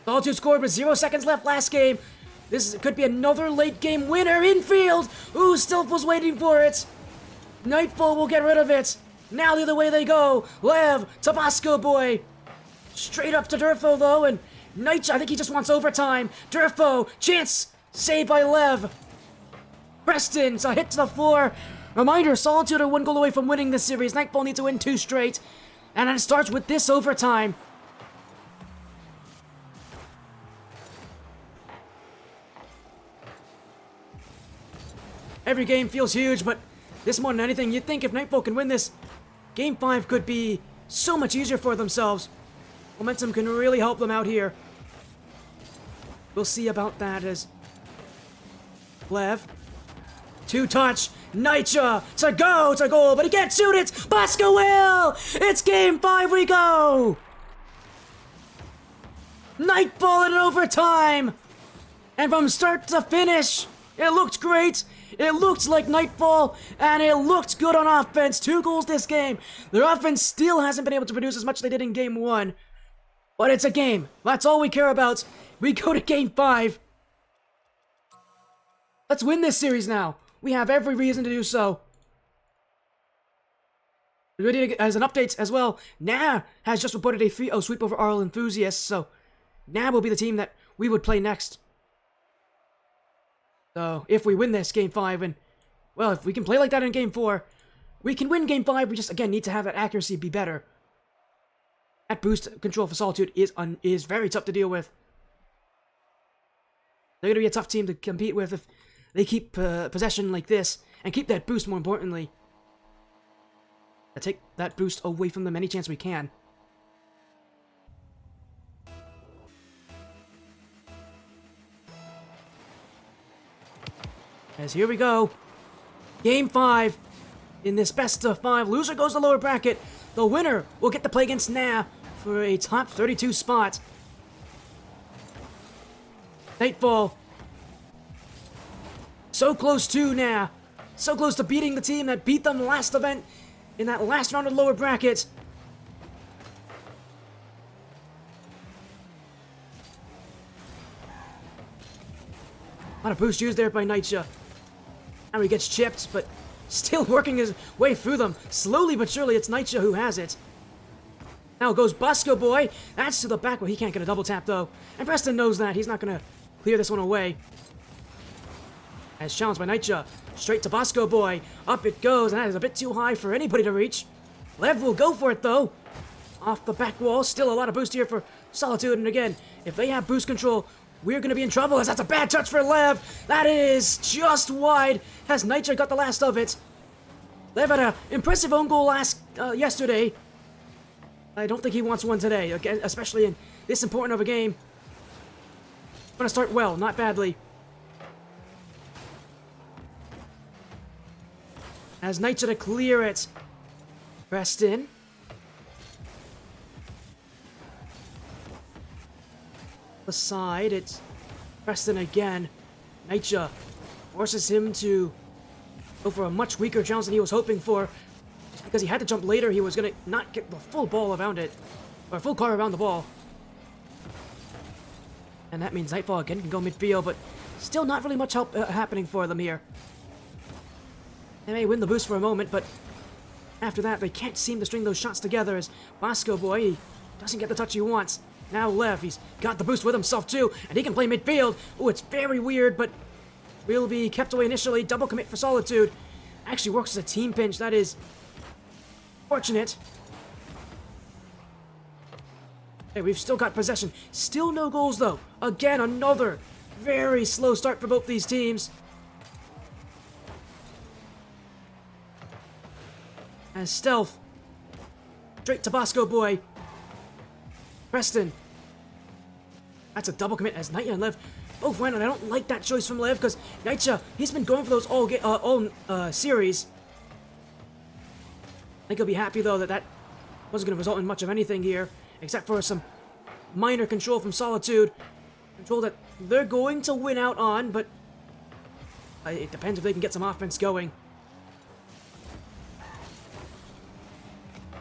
Solitude scored with 0 seconds left last game. This could be another late game winner. Infield! Ooh, Stealth was waiting for it. NightFall will get rid of it. Now the other way they go. Lev to Bosco Boy. Straight up to Durflo though, and Nightja, I think he just wants overtime. Durflo, chance, saved by Lev. Preston, it's a hit to the floor. Reminder, Solitude are 1 goal away from winning this series. NightFall needs to win 2 straight. And it starts with this overtime. Every game feels huge, but this more than anything, you'd think if NightFall can win this, Game 5 could be so much easier for themselves. Momentum can really help them out here. We'll see about that as Lev. 2-touch. Nightja to go to goal, but he can't shoot it. Bosco will. It's Game 5. We go. NightFall in overtime, and from start to finish, it looked great. It looked like NightFall, and it looked good on offense. 2 goals this game. Their offense still hasn't been able to produce as much as they did in Game 1. But it's a game. That's all we care about. We go to Game 5. Let's win this series now. We have every reason to do so. Ready to, as an update as well, Na has just reported a 3-0 sweep over RL Enthusiasts, so Na will be the team that we would play next. So, if we win this Game 5, and, well, if we can play like that in Game 4, we can win Game 5, we just, again, need to have that accuracy be better. That boost control for Solitude is very tough to deal with. They're going to be a tough team to compete with if they keep possession like this, and keep that boost more importantly. Take that boost away from them any chance we can. As here we go. Game 5. In this best of 5, loser goes to lower bracket. The winner will get to play against Na for a top 32 spot. NightFall. So close to Na. So close to beating the team that beat them last event in that last round of lower bracket. A lot of boost used there by Nightja. Now he gets chipped, but still working his way through them. Slowly but surely, it's Nightja who has it. Now goes Bosco Boy. That's to the back, but he can't get a double tap, though. And Preston knows that. He's not going to clear this one away. As challenged by Nightja. Straight to Bosco Boy. Up it goes, and that is a bit too high for anybody to reach. Lev will go for it, though. Off the back wall. Still a lot of boost here for Solitude. And again, if they have boost control, we're going to be in trouble, as that's a bad touch for Lev. That is just wide. Has Nightja got the last of it. Lev had an impressive own goal yesterday. I don't think he wants one today, again, especially in this important of a game. Going to start well, not badly. As Nightja to clear it. Preston. The side, it's Preston again. Nightja forces him to go for a much weaker challenge than he was hoping for. Just because he had to jump later, he was going to not get the full ball around it. Or full car around the ball. And that means NightFall again can go midfield, but still not really much help happening for them here. They may win the boost for a moment, but after that, they can't seem to string those shots together as Bosco Boy, he doesn't get the touch he wants. Now Lev, he's got the boost with himself too, and he can play midfield. Oh, it's very weird, but will be kept away initially. Double commit for Solitude. Actually works as a team pinch. That is fortunate. Okay, we've still got possession. Still no goals though. Again, another very slow start for both these teams. As Stealth, straight to Bosco Boy. Preston. That's a double commit as Nightya and Lev both went, and I don't like that choice from Lev because Nightya, he's been going for those all series. I think he'll be happy though that wasn't going to result in much of anything here, except for some minor control from Solitude. Control that they're going to win out on, but it depends if they can get some offense going.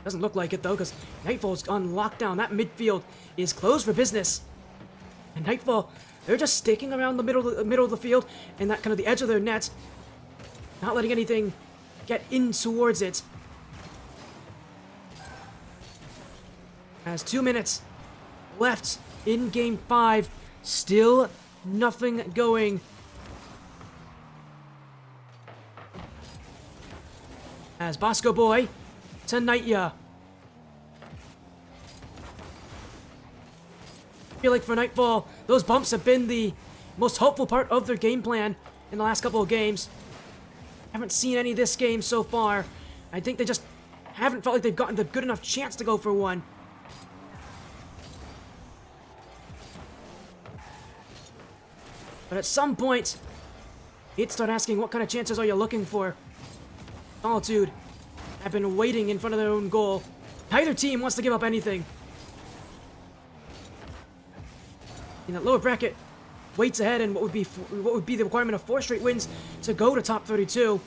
Doesn't look like it though, because NightFall's on lockdown. That midfield is closed for business. And NightFall, they're just sticking around the middle of the field and that kind of the edge of their net, not letting anything get in towards it. As 2 minutes left in Game 5, still nothing going. As Bosco Boy to Nightya. I feel like for NightFall, those bumps have been the most hopeful part of their game plan in the last couple of games. Haven't seen any this game so far. I think they just haven't felt like they've gotten the good enough chance to go for one. But at some point, you'd start asking, what kind of chances are you looking for? Solitude have been waiting in front of their own goal. Neither team wants to give up anything. In that lower bracket, waits ahead, and what would be the requirement of 4 straight wins to go to top 32.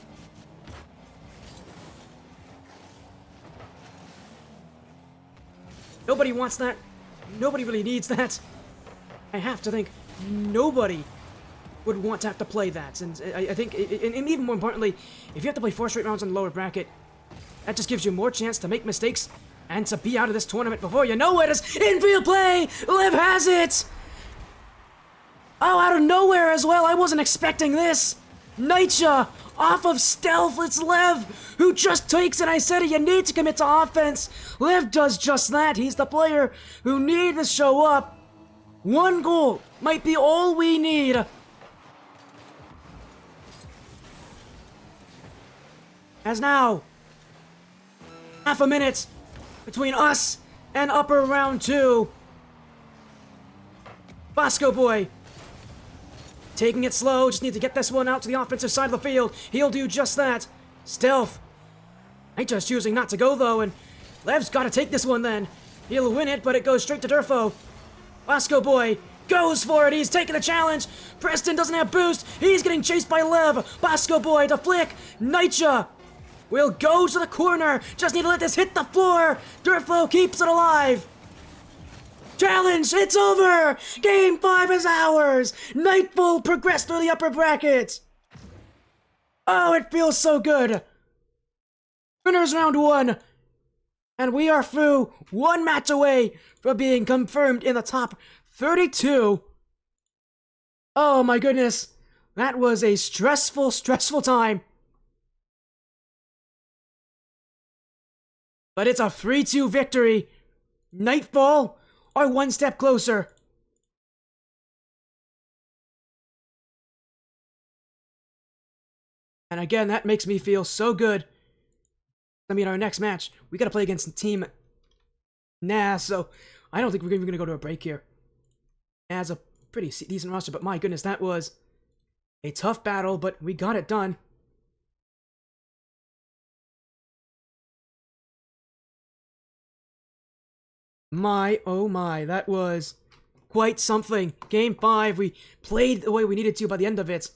Nobody wants that. Nobody really needs that. I have to think nobody would want to have to play that, and I think, and even more importantly, if you have to play 4 straight rounds in the lower bracket, that just gives you more chance to make mistakes and to be out of this tournament before you know it. As infield play, Lev has it. Oh, out of nowhere as well. I wasn't expecting this. Nightya off of Stealth. It's Lev who just takes it. I said it, you need to commit to offense. Lev does just that. He's the player who needed to show up. 1 goal might be all we need. As now, half a minute between us and upper round 2. Bosco Boy taking it slow, just need to get this one out to the offensive side of the field. He'll do just that. Stealth. Nightya's choosing not to go though, and Lev's got to take this one then. He'll win it, but it goes straight to Durfo. Bosco Boy goes for it. He's taking the challenge. Preston doesn't have boost. He's getting chased by Lev. Bosco Boy to flick. Nightya will go to the corner. Just need to let this hit the floor. Durfo keeps it alive. Challenge, it's over! Game 5 is ours! NightFall progressed through the upper bracket! Oh, it feels so good! Winners round 1! And we are through 1 match away from being confirmed in the top 32. Oh my goodness. That was a stressful time. But it's a 3-2 victory. NightFall are 1 step closer. And again, that makes me feel so good. I mean, our next match, we gotta play against Team Naz, so I don't think we're even gonna go to a break here. Naz a pretty decent roster, but my goodness, that was a tough battle, but we got it done. My, oh my, that was quite something. Game 5, we played the way we needed to by the end of it.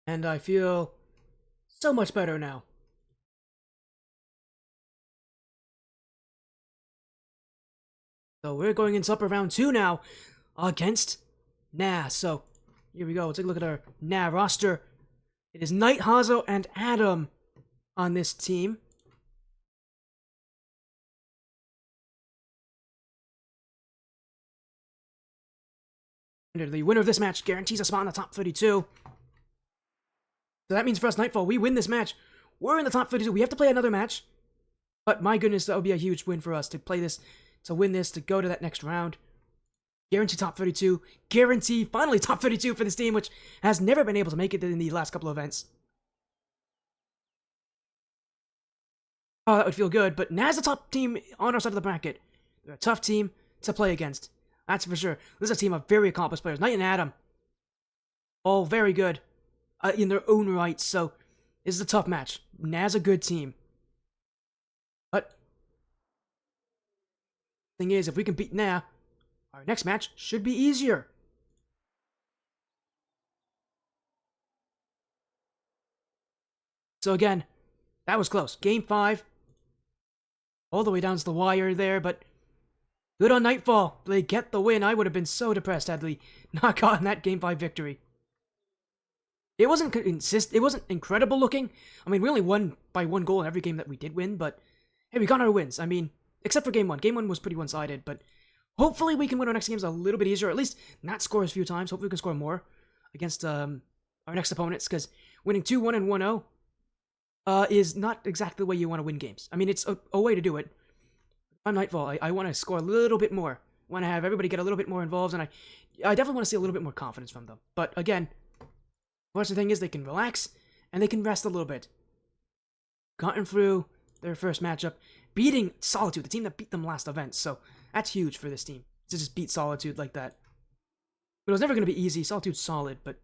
And I feel so much better now. So we're going into upper round 2 now against Nah. So here we go. Let's take a look at our Nah roster. It is Knight, Hazo, and Adam on this team. And the winner of this match guarantees a spot in the top 32. So that means for us, NightFall, we win this match. We're in the top 32. We have to play another match. But my goodness, that would be a huge win for us to play this, to win this, to go to that next round. Guarantee top 32. Guarantee finally top 32 for this team, which has never been able to make it in the last couple of events. Oh, that would feel good. But Naz the top team on our side of the bracket. They're a tough team to play against. That's for sure. This is a team of very accomplished players. Knight and Adam. All very good in their own right. So this is a tough match. Naz a good team. But thing is, if we can beat Nah, our next match should be easier. So again, that was close. Game 5. All the way down to the wire there, but good on NightFall. They get the win. I would have been so depressed had they not gotten that Game 5 victory. It wasn't incredible looking. I mean, we only won by 1 goal in every game that we did win, but hey, we got our wins. I mean, except for Game 1. Game 1 was pretty one-sided, but hopefully we can win our next games a little bit easier, or at least not score as few times. Hopefully we can score more against our next opponents, because winning 2-1 and 1-0 is not exactly the way you want to win games. I mean, it's a way to do it. On NightFall, I want to score a little bit more. I want to have everybody get a little bit more involved, and I definitely want to see a little bit more confidence from them. But again, the thing is they can relax, and they can rest a little bit. Gotten through their first matchup, beating Solitude, the team that beat them last event, so that's huge for this team, to just beat Solitude like that. But it was never going to be easy. Solitude's solid, but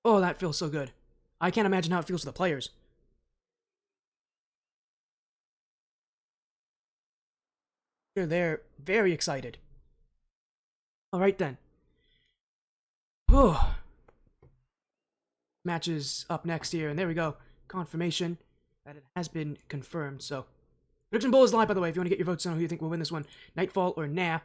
oh, that feels so good. I can't imagine how it feels for the players. They're very excited. Alright then. Whew. Matches up next here, and there we go. Confirmation that it has been confirmed, so. Prediction Bowl is live, by the way, if you want to get your votes on who you think will win this one. NightFall or Nah.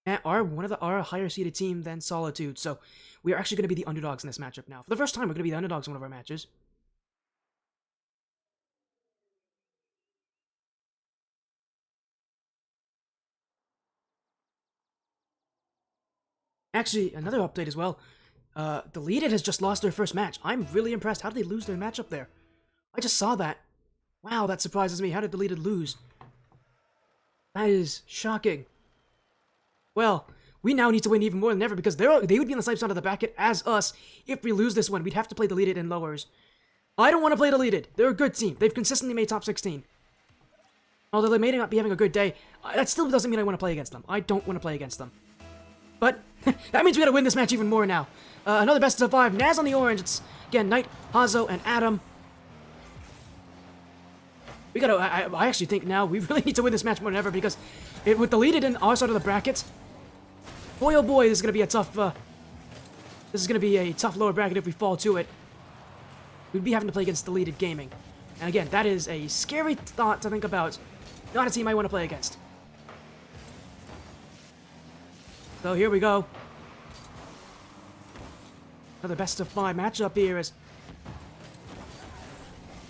Nah are a higher seeded team than Solitude, so we are actually going to be the underdogs in this matchup now. For the first time, we're going to be the underdogs in one of our matches. Actually, another update as well. Deleted has just lost their first match. I'm really impressed. How did they lose their match up there? I just saw that. Wow, that surprises me. How did Deleted lose? That is shocking. Well, we now need to win even more than ever, because they would be on the same side of the bracket as us. If we lose this one, we'd have to play Deleted in lowers. I don't want to play Deleted. They're a good team. They've consistently made top 16. Although they may not be having a good day, that still doesn't mean I want to play against them. I don't want to play against them. But that means we gotta win this match even more now. Another best of 5. Naz on the orange. It's, again, Knight, Hazo, and Adam. We gotta, I actually think now we really need to win this match more than ever, because with Deleted in our side of the bracket, boy oh boy, this is gonna be a tough, lower bracket if we fall to it. We'd be having to play against Deleted Gaming. And again, that is a scary thought to think about. Not a team I want to play against. So here we go. Another best of 5 matchup here is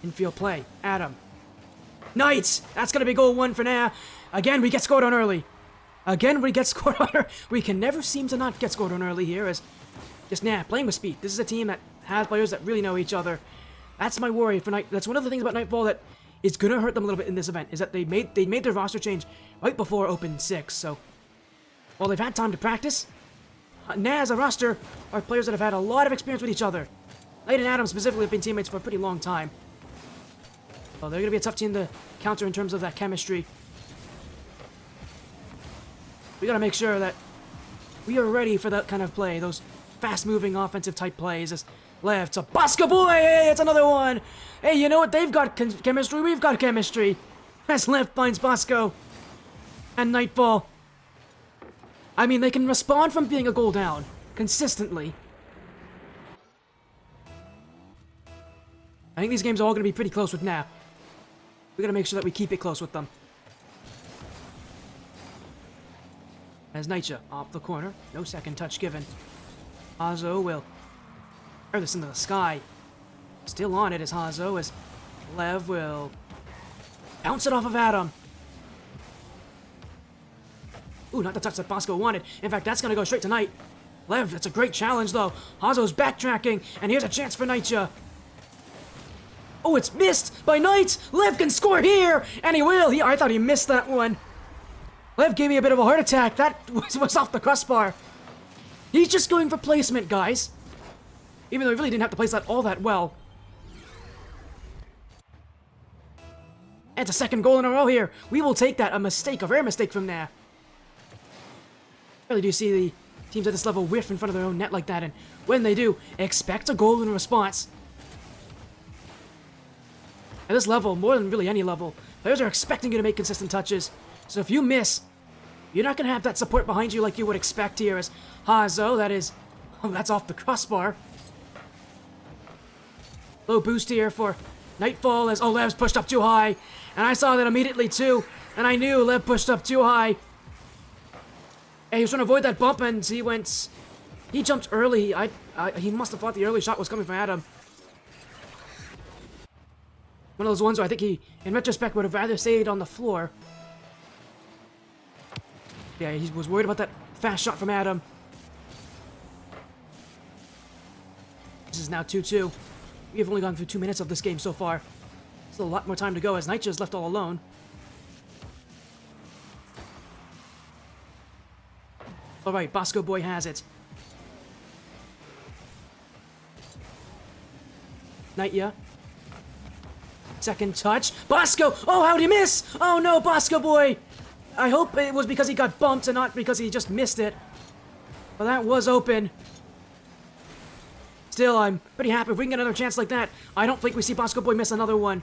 infield play. Adam. Knights! That's gonna be goal 1 for now. Again, we get scored on early. Again, we get scored on early. We can never seem to not get scored on early here, as just playing with speed. This is a team that has players that really know each other. That's my worry for Night. That's one of the things about NightFall that is gonna hurt them a little bit in this event, is that they made their roster change right before Open 6, so while they've had time to practice, Naz, a roster, are players that have had a lot of experience with each other. Knight and Adam specifically have been teammates for a pretty long time. Well, they're going to be a tough team to counter in terms of that chemistry. We got to make sure that we are ready for that kind of play, those fast-moving offensive type plays. As left to Bosco boy, hey, it's another one. Hey, you know what? They've got chemistry, we've got chemistry. As left finds Bosco. And NightFall. I mean, they can respond from being a goal down consistently. I think these games are all going to be pretty close with now. We got to make sure that we keep it close with them. As Nightja off the corner. No second touch given. Hazo will throw this into the sky. Still on it as Hazo, as Lev will bounce it off of Adam. Ooh, not the touch that Bosco wanted. In fact, that's going to go straight to Knight. Lev, that's a great challenge, though. Hazo's backtracking, and here's a chance for Nightja. Oh, it's missed by Knight! Lev can score here! And he will! I thought he missed that one. Lev gave me a bit of a heart attack. That was off the crossbar. He's just going for placement, guys. Even though he really didn't have to place that all that well. And it's a second goal in a row here. We will take that. A mistake, a rare mistake from there. Really do see the teams at this level whiff in front of their own net like that, and when they do, expect a goal in response. At this level, more than really any level, players are expecting you to make consistent touches. So if you miss, you're not going to have that support behind you like you would expect here as Hazo, that's off the crossbar. Low boost here for NightFall as Lev's pushed up too high. And I saw that immediately too, and I knew Lev pushed up too high. And he was trying to avoid that bump, and he jumped early. He must have thought the early shot was coming from Adam. One of those ones where I think he, in retrospect, would have rather stayed on the floor. Yeah, he was worried about that fast shot from Adam. This is now 2-2. We have only gone through 2 minutes of this game so far. Still a lot more time to go as Nightja's left all alone. Alright, Bosco Boy has it. Nightja. Second touch. Bosco! Oh, how'd he miss? Oh no, Bosco Boy! I hope it was because he got bumped and not because he just missed it. But that was open. Still, I'm pretty happy if we can get another chance like that. I don't think we see Bosco Boy miss another one.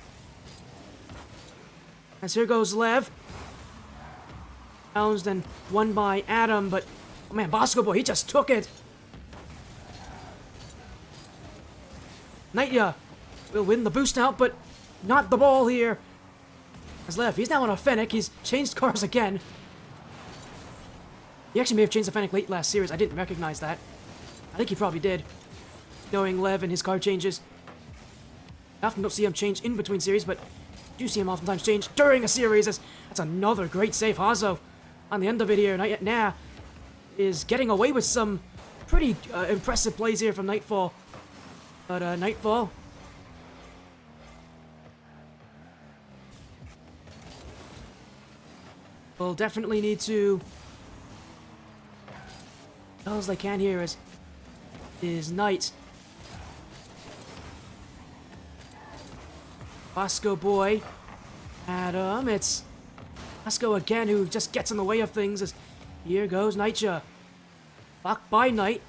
As here goes Lev. Bounced and won by Adam, but oh man, Bosco Boy, he just took it. Nightja will win the boost out, but not the ball here. As Lev, he's now on a Fennec. He's changed cars again. He actually may have changed the Fennec late last series. I didn't recognize that. I think he probably did, knowing Lev and his car changes. I often don't see him change in between series, but I do see him oftentimes change during a series. That's another great save. Hazo on the end of it here. Nightja is getting away with some pretty impressive plays here from NightFall. But NightFall will definitely need to all they can here is Knight. Bosco Boy. Adam, it's Bosco again who just gets in the way of things as here goes Nightja. Blocked by Knight.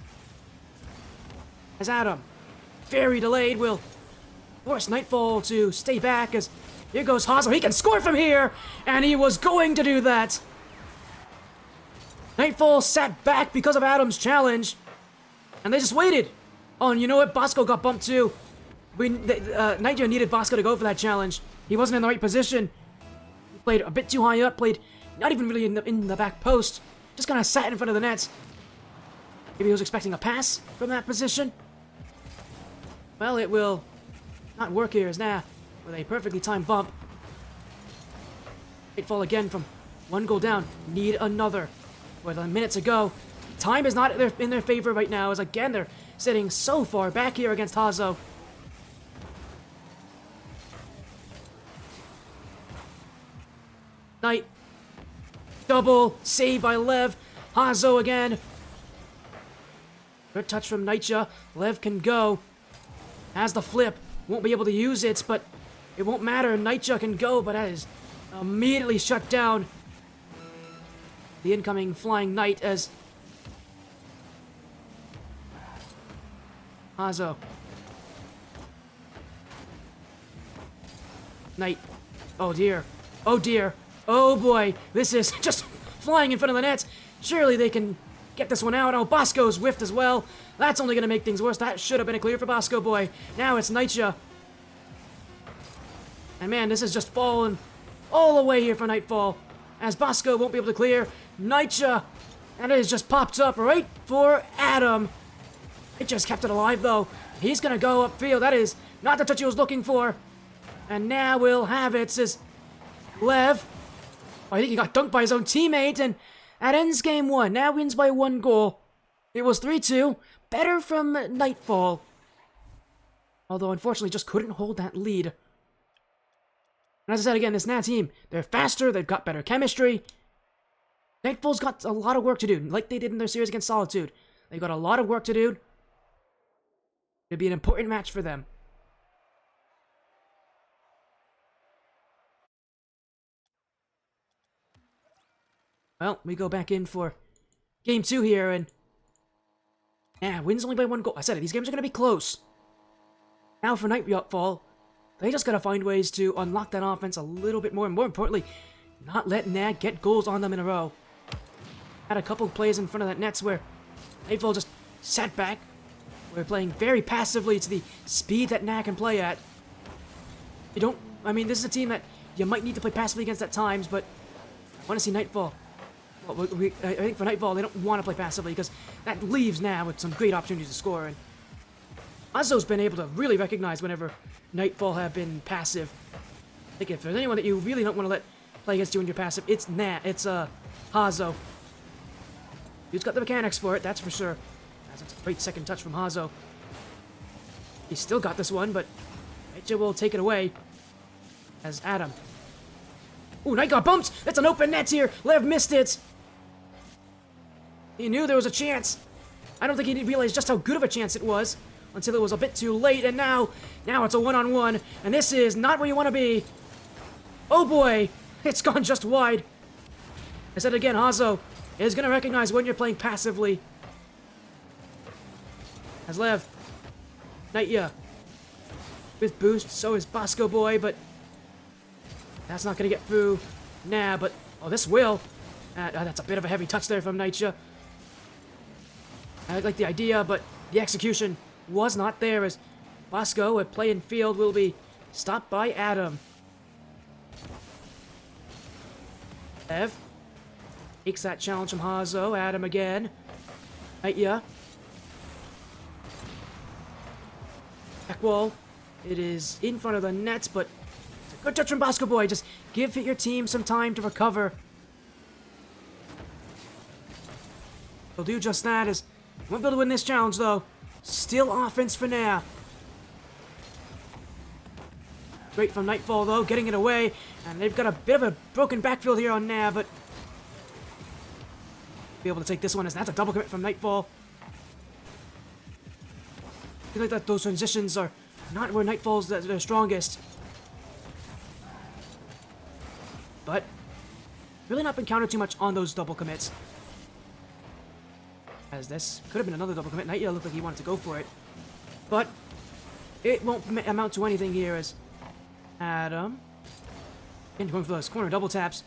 As Adam, very delayed, will force NightFall to stay back as here goes Hazo. He can score from here, and he was going to do that. NightFall sat back because of Adam's challenge, and they just waited. Oh, and you know what? Bosco got bumped too. Nightja needed Bosco to go for that challenge. He wasn't in the right position. He played a bit too high up, played not even really in the back post. Just kind of sat in front of the nets. Maybe he was expecting a pass from that position. Well, it will not work here as now with a perfectly timed bump. NightFall again from one goal down. Need another. With a minute to go. Time is not in their favor right now as again they're sitting so far back here against Hazo. Knight. Double. Save by Lev. Hazo again. Good touch from Nightja. Lev can go. Has the flip. Won't be able to use it, but it won't matter. Nightja can go, but that is immediately shut down. The incoming flying Knight as Hazo. Knight. Oh dear. Oh dear. Oh boy. This is just flying in front of the nets. Surely they can get this one out. Oh, Bosco's whiffed as well. That's only going to make things worse. That should have been a clear for Bosco Boy. Now it's Nightja. And man, this is just falling all the way here for NightFall. As Bosco won't be able to clear Nitya. And it has just popped up right for Adam. It just kept it alive though. He's gonna go upfield. That is not the touch he was looking for. And now we'll have it, says Lev. Oh, I think he got dunked by his own teammate, and that ends game 1. Now wins by 1 goal. It was 3-2. Better from NightFall. Although, unfortunately, just couldn't hold that lead. And as I said again, this NA team, they're faster, they've got better chemistry. NightFall's got a lot of work to do, like they did in their series against Solitude. They've got a lot of work to do. It'll be an important match for them. Well, we go back in for game 2 here, and yeah, wins only by 1 goal. I said it, these games are going to be close. Now for NightFall, they just got to find ways to unlock that offense a little bit more, and more importantly, not let NAG get goals on them in a row. Had a couple plays in front of that nets where NightFall just sat back. We're playing very passively to the speed that NAG can play at. I mean, this is a team that you might need to play passively against at times, but I want to see NightFall. Well, I think for NightFall, they don't want to play passively because that leaves now with some great opportunities to score. And Hazo's been able to really recognize whenever NightFall have been passive. I think if there's anyone that you really don't want to let play against you when you're passive, it's Hazo. Dude's got the mechanics for it, that's for sure. That's a great second touch from Hazo. He's still got this one, but Nitya will take it away as Adam. Ooh, Knight got bumped! That's an open net here! Lev missed it! He knew there was a chance. I don't think he realized just how good of a chance it was until it was a bit too late, and now it's a one-on-one, and this is not where you want to be. Oh boy, it's gone just wide. I said it again, Hazo is going to recognize when you're playing passively. As Lev, Nitya with boost, so is Bosco Boy, but that's not going to get through. Nah, but oh, this will. That's a bit of a heavy touch there from Nitya. I like the idea, but the execution was not there as Bosco at play in field will be stopped by Adam. Ev takes that challenge from Hazo. Adam again. Nitya. Back wall. It is in front of the net, but it's a good touch from Bosco Boy. Just give your team some time to recover. They'll do just that as won't be able to win this challenge though. Still offense for now. Great from NightFall though, getting it away. And they've got a bit of a broken backfield here on NA, but be able to take this one as that's a double commit from NightFall. I feel like that those transitions are not where NightFall's their strongest. But really not been countered too much on those double commits. As this could have been another double commit. Nitya looked like he wanted to go for it. But it won't amount to anything here as Adam. And going for those corner double taps.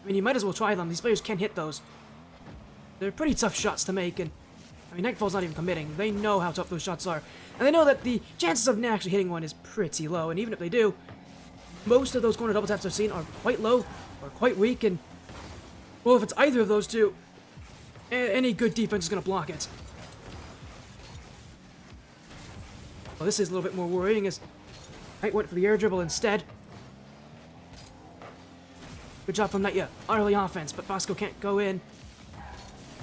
I mean, you might as well try them. These players can hit those. They're pretty tough shots to make. And I mean, NightFall's not even committing. They know how tough those shots are. And they know that the chances of actually hitting one is pretty low. And even if they do, most of those corner double taps I've seen are quite low or quite weak. And well, if it's either of those two, any good defense is going to block it. Well, this is a little bit more worrying as Knight went for the air dribble instead. Good job from Nitya. Early offense, but Bosco can't go in.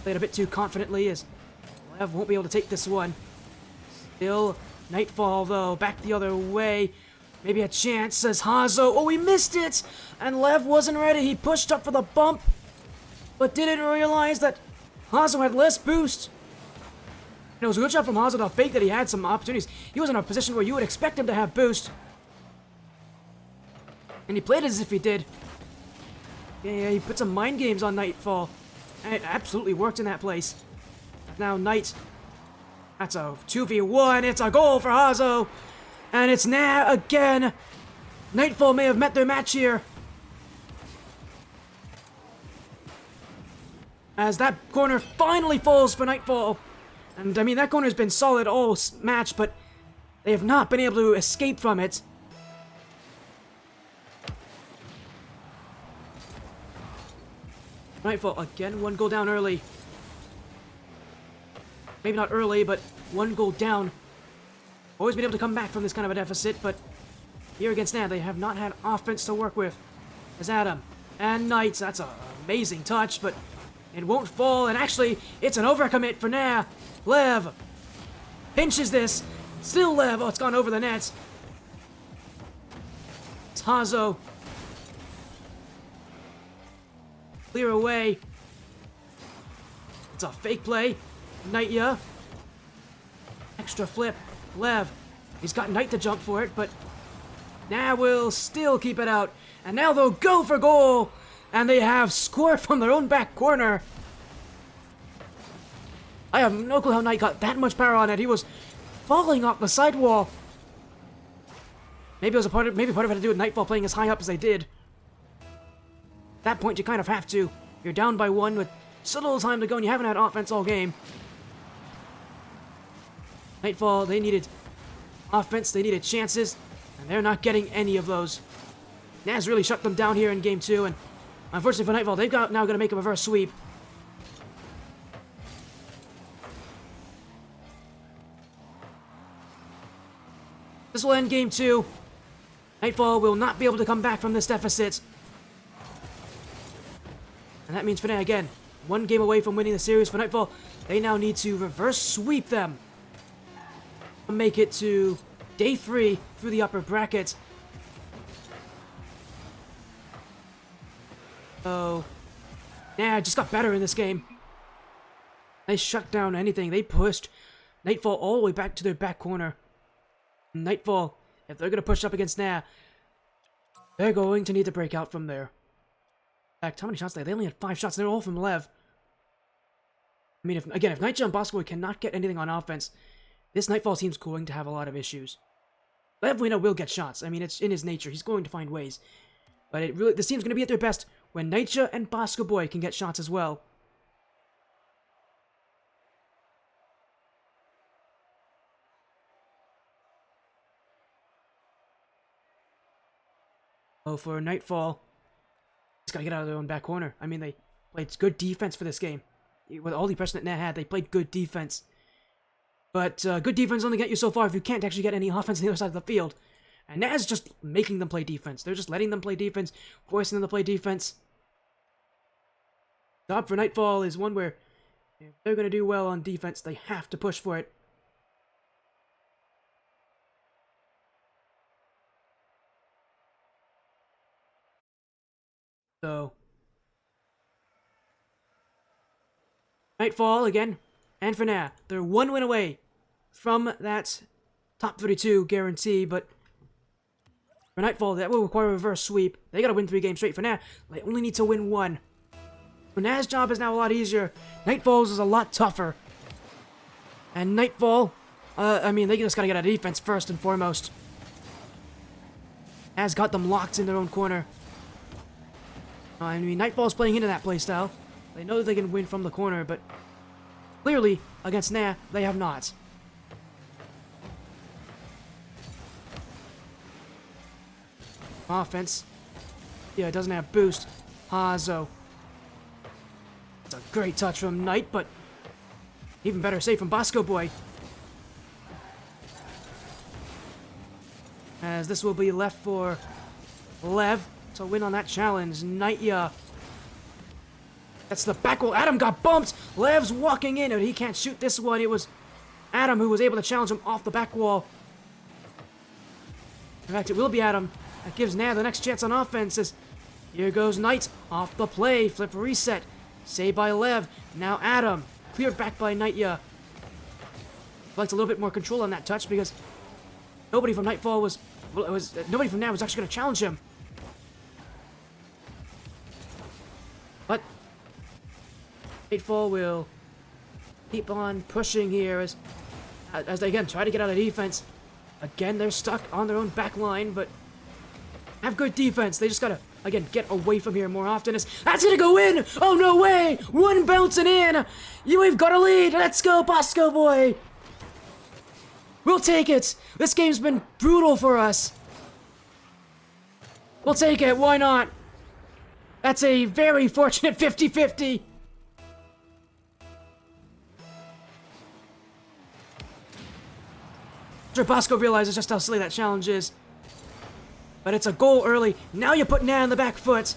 Played a bit too confidently as Lev won't be able to take this one. Still NightFall though, back the other way. Maybe a chance, says Hazo. Oh, he missed it! And Lev wasn't ready. He pushed up for the bump, but didn't realize that Hazo had less boost. And it was a good job from Hazo to fake that he had some opportunities. He was in a position where you would expect him to have boost. And he played as if he did. Yeah, he put some mind games on NightFall. And it absolutely worked in that place. Now Knight. That's a 2v1. It's a goal for Hazo. And it's now again. NightFall may have met their match here. As that corner finally falls for NightFall. And I mean, that corner's been solid all match, but they have not been able to escape from it. NightFall, again, 1 goal down early. Maybe not early, but 1 goal down. Always been able to come back from this kind of a deficit, but here against Nad, they have not had offense to work with. There's Adam and Knights. That's an amazing touch, but it won't fall, and actually, it's an overcommit for Nah. Lev pinches this. Still Lev. Oh, it's gone over the nets. It's Hazo. Clear away. It's a fake play. Nightya. Extra flip. Lev. He's got Knight to jump for it, but Nah will still keep it out. And now they'll go for goal. And they have scored from their own back corner. I have no clue how Knight got that much power on it. He was falling off the sidewall. Maybe part of it had to do with NightFall playing as high up as they did. At that point, you kind of have to. You're down by 1 with so little time to go, and you haven't had offense all game. NightFall, they needed offense, they needed chances, and they're not getting any of those. Naz really shut them down here in Game 2, and unfortunately for NightFall, they've now got to make a reverse sweep. This will end Game 2. NightFall will not be able to come back from this deficit. And that means for now, again, 1 game away from winning the series for NightFall. They now need to reverse sweep them. Make it to Day 3 through the upper bracket. So, yeah, just got better in this game. They shut down anything. They pushed NightFall all the way back to their back corner. NightFall, if they're going to push up against Nah, they're going to need to break out from there. In fact, how many shots did they? They only had 5 shots, and they're all from Lev. I mean, if Nightja and Bosco cannot get anything on offense, this NightFall team's going to have a lot of issues. Lev, we know, will get shots. I mean, it's in his nature. He's going to find ways. But this team's going to be at their best when Nightja and Bosco Boy can get shots as well. Oh, for NightFall, he's got to get out of their own back corner. I mean, they played good defense for this game. With all the pressure that Nah had, they played good defense. But good defense only get you so far if you can't actually get any offense on the other side of the field. And Nah's just making them play defense. They're just letting them play defense, forcing them to play defense. Job for NightFall is one where if they're going to do well on defense, they have to push for it. So, NightFall again, and for now, they're 1 win away from that top 32 guarantee, but for NightFall, that will require a reverse sweep. They gotta win 3 games straight. For now, they only need to win 1. For Nah's job is now a lot easier. NightFall's is a lot tougher. And NightFall, I mean, they just gotta get out of defense first and foremost. Has got them locked in their own corner. I mean, NightFall's playing into that playstyle. They know that they can win from the corner, but clearly, against Nah, they have not. Offense. Yeah, it doesn't have boost. Hazo. It's a great touch from Knight, but even better save from Bosco Boy. As this will be left for Lev to win on that challenge. Nightya. That's the back wall. Adam got bumped. Lev's walking in, and he can't shoot this one. It was Adam who was able to challenge him off the back wall. In fact, it will be Adam that gives Nah the next chance on offense. As here goes Knight off the play. Flip reset. Saved by Lev. Now Adam. Cleared back by Nightya. Likes a little bit more control on that touch because nobody from NightFall nobody from Nah was actually going to challenge him. But NightFall will keep on pushing here as they again try to get out of defense. Again, they're stuck on their own back line, but have good defense. They just gotta again get away from here more often. That's gonna go in. Oh no way! 1 bouncing in. We've got a lead. Let's go, Bosco Boy. We'll take it. This game's been brutal for us. We'll take it. Why not? That's a very fortunate 50-50. Sure, Bosco realizes just how silly that challenge is. But it's a goal early. Now you put Nah on the back foot.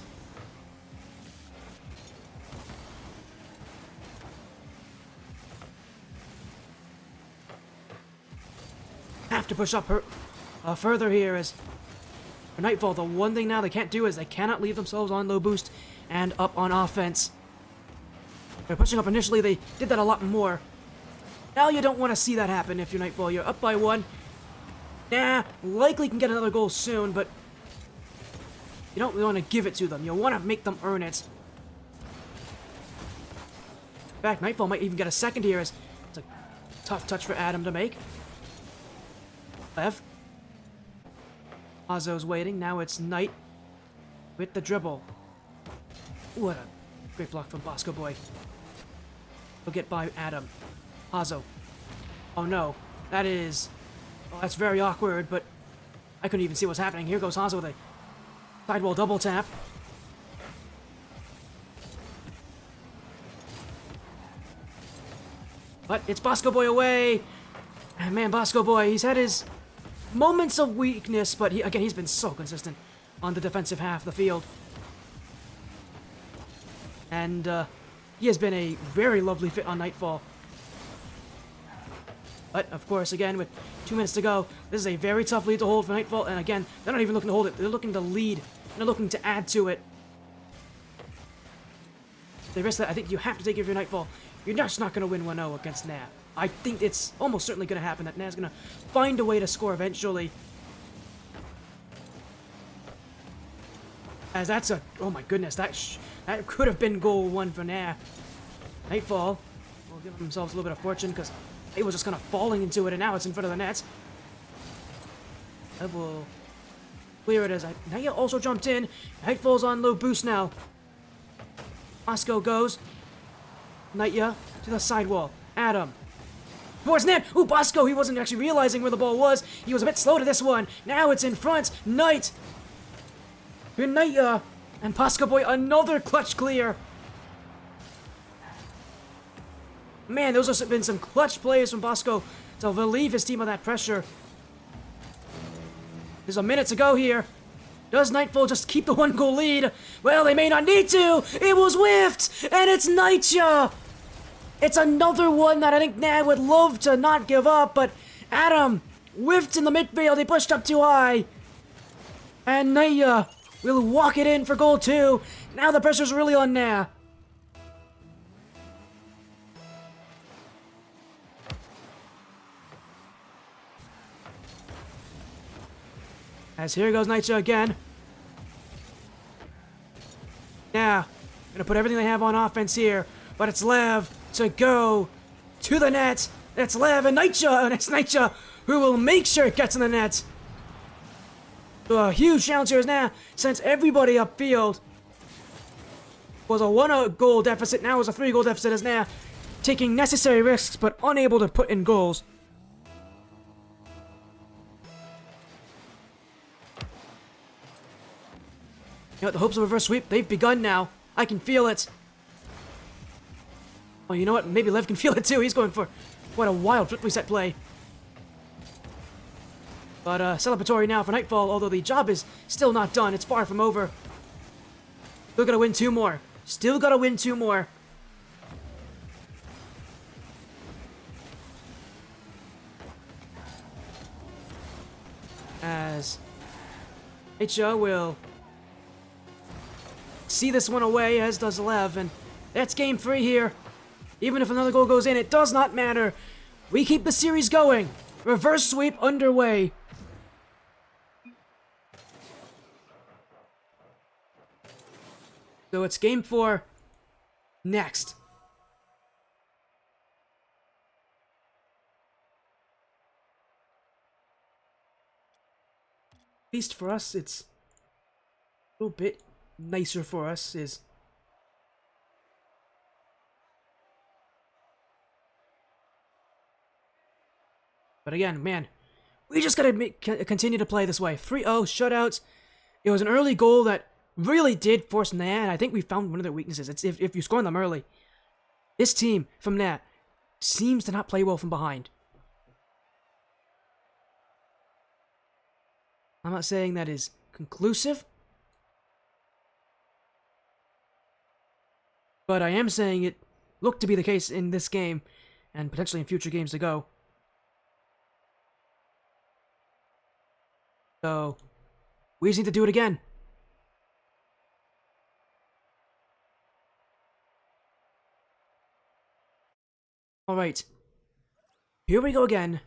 Have to push up her further here as for NightFall. The one thing now they can't do is they cannot leave themselves on low boost and up on offense. They're pushing up initially. They did that a lot more. Now you don't want to see that happen if you're NightFall. You're up by 1. Nah, likely can get another goal soon, but you don't really want to give it to them. You want to make them earn it. In fact, NightFall might even get a second here as it's a tough touch for Adam to make. Lev. Hazo's waiting. Now it's Knight with the dribble. What a great block from Bosco Boy. He'll get by Adam. Hazo. Oh no. That is... Oh, that's very awkward, but I couldn't even see what's happening. Here goes Hazo with a sidewall double tap. But it's Bosco Boy away. And man, Bosco Boy, he's had his moments of weakness, but he's been so consistent on the defensive half of the field. And he has been a very lovely fit on NightFall. But, of course, again, with 2 minutes to go, this is a very tough lead to hold for NightFall. And again, they're not even looking to hold it. They're looking to lead. They're looking to add to it. The risk that I think you have to take if you're NightFall. You're just not going to win 1-0 against Nah. I think it's almost certainly going to happen that Nah's going to find a way to score eventually. As that's a... Oh my goodness, that could have been goal 1 for Nah. NightFall will give themselves a little bit of fortune because they were just kind of falling into it, and now it's in front of the net. That will clear it as Naya also jumped in. NightFall's on low boost now. Bosco goes. Naya to the sidewall. Adam. Towards net. Ooh, Bosco, he wasn't actually realizing where the ball was. He was a bit slow to this one. Now it's in front. Knight. Naya. And Bosco Boy, another clutch clear. Man, those have been some clutch plays from Bosco to relieve his team of that pressure. There's a minute to go here. Does NightFall just keep the 1-goal lead? Well, they may not need to. It was whiffed, and it's Nightja. It's another one that I think Nah would love to not give up, but Adam whiffed in the midfield. He pushed up too high. And Naya will walk it in for goal 2. Now the pressure's really on Nah. As here goes Nightja again. Now, gonna put everything they have on offense here, but it's Lev to go to the net. It's Lev and Nightja, and it's Nightja who will make sure it gets in the net. A huge challenge here is Nah sends everybody upfield. Was a 1-goal deficit, now is a 3-goal deficit as Nah taking necessary risks but unable to put in goals. You know, the hopes of a reverse sweep, they've begun now. I can feel it. Oh, you know what? Maybe Lev can feel it too. He's going for quite a wild flip reset play. But celebratory now for NightFall, although the job is still not done. It's far from over. Still gotta win 2 more. Still gotta win 2 more. As Nightja will see this one away, as does Lev, and that's game 3 here. Even if another goal goes in, it does not matter. We keep the series going. Reverse sweep underway. So it's game 4 next. At least for us, it's a little bit nicer for us is but again, man, we just gotta continue to play this way. 3-0 shutouts. It was an early goal that really did force Nat, and I think we found one of their weaknesses. It's if you score on them early. This team from Nat seems to not play well from behind. I'm not saying that is conclusive, but I am saying it looked to be the case in this game, and potentially in future games to go. So, we just need to do it again. Alright. Here we go again.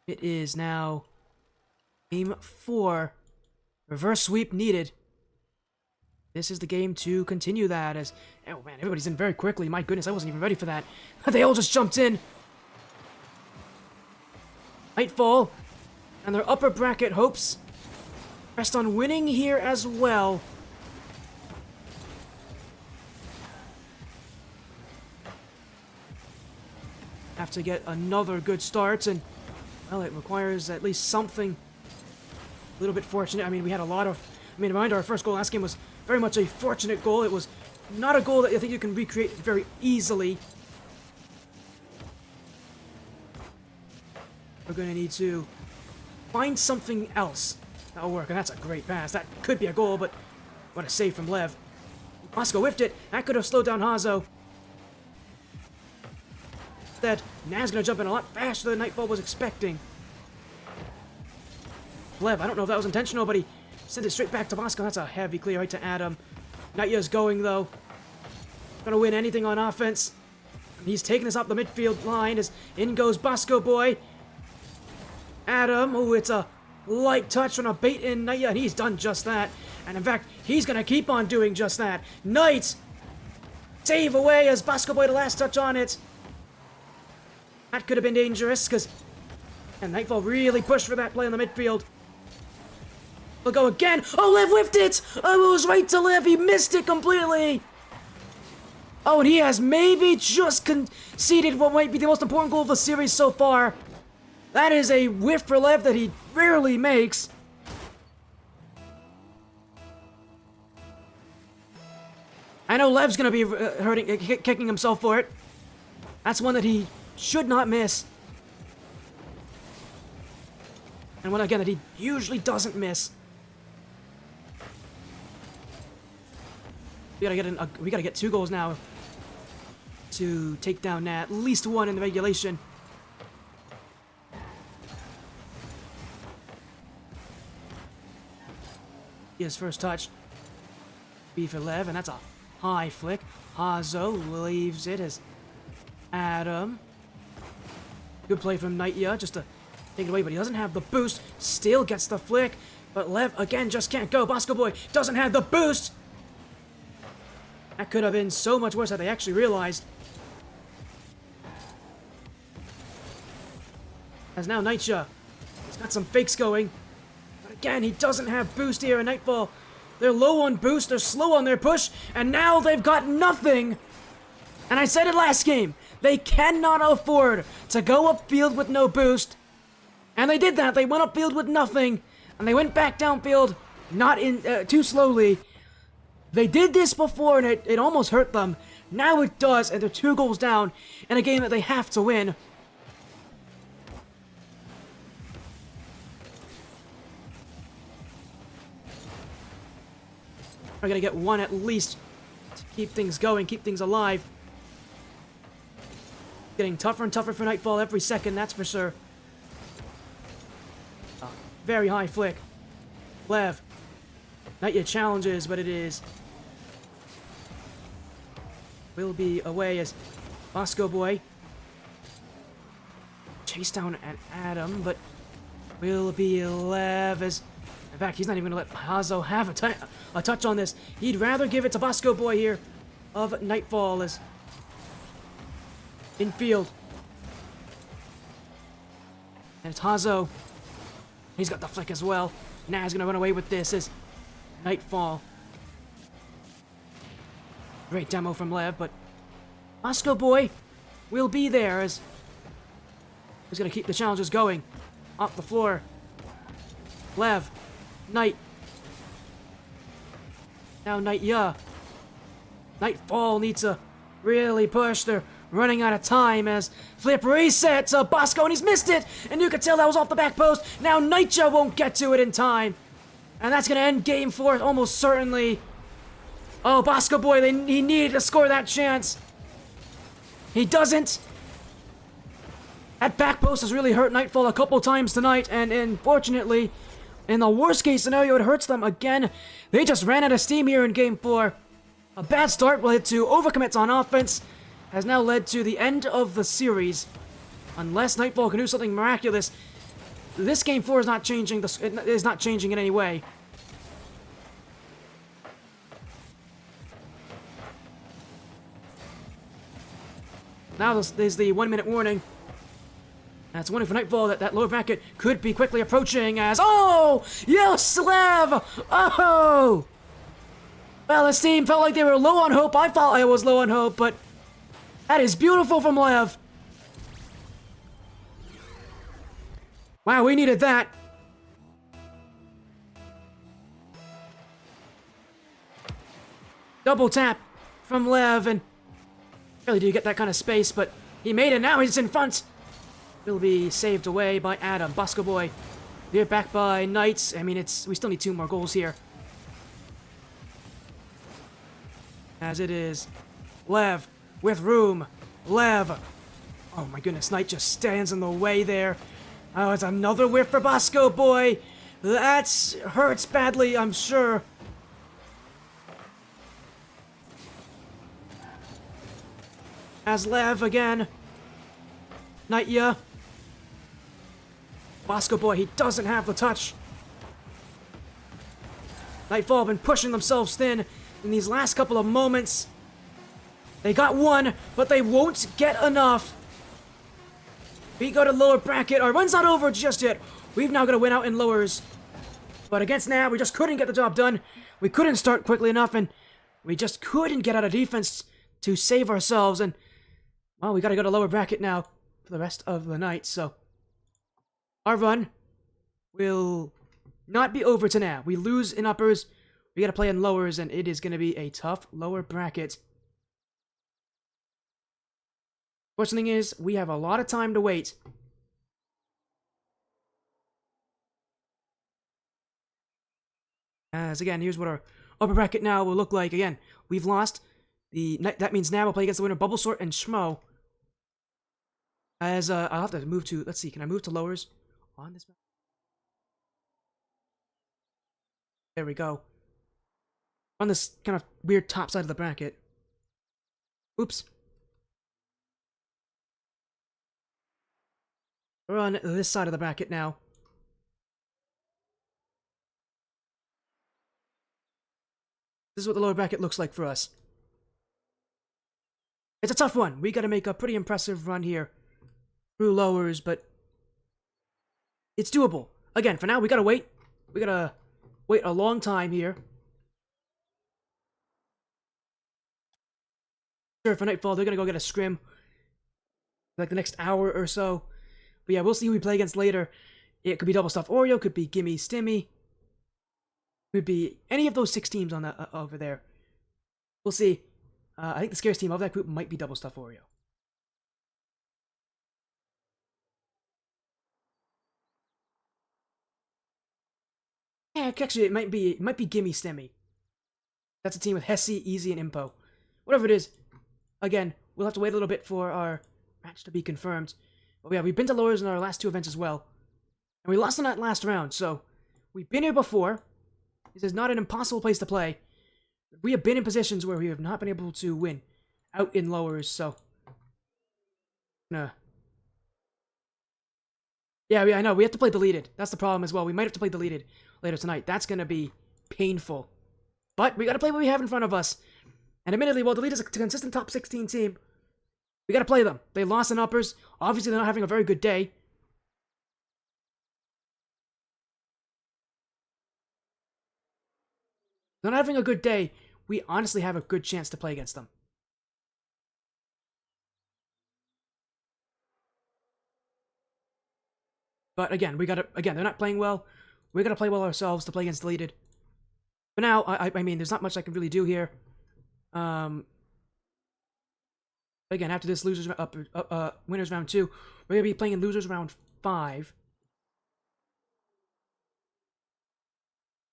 It is now game 4. Reverse sweep needed. This is the game to continue that as... Oh man, everybody's in very quickly. My goodness, I wasn't even ready for that. They all just jumped in. NightFall and their upper bracket hopes rest on winning here as well. Have to get another good start, and well, it requires at least something a little bit fortunate. I mean, we had a lot of... I mean, reminder, our first goal last game was very much a fortunate goal. It was not a goal that I think you can recreate very easily. We're going to need to find something else that'll work, and that's a great pass. That could be a goal, but what a save from Lev. Moscow whiffed it. That could have slowed down Hazo. Instead, Naz going to jump in a lot faster than NightFall was expecting. Lev, I don't know if that was intentional, but he sent it straight back to Moscow. That's a heavy clear right to Adam. Nightya's going, though. Gonna win anything on offense. He's taking this up the midfield line as in goes Bosco Boy. Adam, oh, it's a light touch on a bait in Nightya, and he's done just that. And in fact, he's gonna keep on doing just that. Knight! Save away as Bosco Boy the last touch on it. That could have been dangerous, because... And NightFall really pushed for that play in the midfield. We'll go again. Oh, Lev whiffed it! Oh, it was right to Lev. He missed it completely. Oh, and he has maybe just conceded what might be the most important goal of the series so far. That is a whiff for Lev that he rarely makes. I know Lev's going to be kicking himself for it. That's one that he should not miss. And one, again, that he usually doesn't miss. We gotta get 2 goals now to take down Nat. At least 1 in the regulation. His first touch. B for Lev, and that's a high flick. Hazo leaves it as Adam. Good play from Nightya, just to take it away, but he doesn't have the boost. Still gets the flick, but Lev, again, just can't go. Bosco Boy doesn't have the boost. That could have been so much worse that they actually realized. As now Nightya, he's got some fakes going. But again, he doesn't have boost here in NightFall. They're low on boost, they're slow on their push, and now they've got nothing. And I said it last game, they cannot afford to go upfield with no boost. And they did that, they went upfield with nothing, and they went back downfield, not in too slowly. They did this before, and it almost hurt them. Now it does, and they're 2 goals down in a game that they have to win. We're gonna get 1 at least to keep things going, keep things alive. Getting tougher and tougher for NightFall every second, that's for sure. Very high flick. Lev. Nightya challenges, but it is... will be away as Bosco Boy chase down at Adam, but will be Lev as... In fact, he's not even going to let Hazo have a touch on this. He'd rather give it to Bosco Boy here of NightFall as... infield. And it's Hazo. He's got the flick as well. Now he's going to run away with this as NightFall. Great demo from Lev, but Bosco Boy will be there as he's going to keep the challenges going. Off the floor. Lev Night. Now NightFall needs to really push. They're running out of time as Flip resets Bosco, and he's missed it! And you can tell that was off the back post. Now Nightja won't get to it in time. And that's gonna end game 4 almost certainly. Oh, Bosco boy, he needed to score that chance. He doesn't. That back post has really hurt NightFall a couple times tonight, and unfortunately, in the worst case scenario, it hurts them again. They just ran out of steam here in game 4. A bad start led to overcommits on offense, has now led to the end of the series. Unless NightFall can do something miraculous, this game 4 is not changing. Is not changing in any way. Now there's the 1-minute warning. That's warning for NightFall that lower bracket could be quickly approaching as... Oh! Yes, Lev! Oh! Well, this team felt like they were low on hope. I thought I was low on hope, but... That is beautiful from Lev. Wow, we needed that. Double tap from Lev, and... Really do get that kind of space, but he made it. Now he's in front. Will be saved away by Adam. Bosco boy. Here back by Knights. I mean, we still need 2 more goals here. As it is. Lev with room. Lev. Oh my goodness, Knight just stands in the way there. Oh, it's another whiff for Bosco boy. That hurts badly, I'm sure. As Lev again. Nightja. Bosco boy, he doesn't have the touch. NightFall have been pushing themselves thin in these last couple of moments. They got 1, but they won't get enough. We go to lower bracket. Our run's not over just yet. We've now got to win out in lowers. But against NAB, we just couldn't get the job done. We couldn't start quickly enough, and we just couldn't get out of defense to save ourselves. And, well, we got to go to lower bracket now for the rest of the night, so... Our run will not be over to now. We lose in uppers, we gotta play in lowers, and it is gonna be a tough lower bracket. Fortunate thing is, we have a lot of time to wait. As again, here's what our upper bracket now will look like. Again, we've lost. That means now we'll play against the winner, Bubble Sort and Schmo. As I'll have to move to, let's see, can I move to lowers? On this map. There we go. On this kind of weird top side of the bracket. Oops. We're on this side of the bracket now. This is what the lower bracket looks like for us. It's a tough one. We gotta make a pretty impressive run here through lowers, but it's doable. Again, for now, we gotta wait. We gotta wait a long time here. Sure, for NightFall, they're gonna go get a scrim. Like the next hour or so. But yeah, we'll see who we play against later. It could be Double Stuff Oreo, could be Gimmie, Stimmy. Could be any of those 6 teams on that over there. We'll see. I think the scariest team of that group might be Double Stuff Oreo. Yeah, actually, it might be Gimmie Stimmy. That's a team with Hesse, Easy, and Impo. Whatever it is, again, we'll have to wait a little bit for our match to be confirmed. But yeah, we've been to lowers in our last 2 events as well. And we lost in that last round, so we've been here before. This is not an impossible place to play. We have been in positions where we have not been able to win out in lowers, so... Yeah, I know, we have to play deleted. That's the problem as well. We might have to play deleted later tonight. That's gonna be painful. But we gotta play what we have in front of us. And admittedly, while Delete is a consistent top 16 team, we gotta play them. They lost in uppers. Obviously, they're not having a very good day. They're not having a good day. We honestly have a good chance to play against them. But again, they're not playing well. We're gonna play well ourselves to play against deleted. But now, I mean, there's not much I can really do here. Again, after this winners round 2, we're gonna be playing in losers round 5.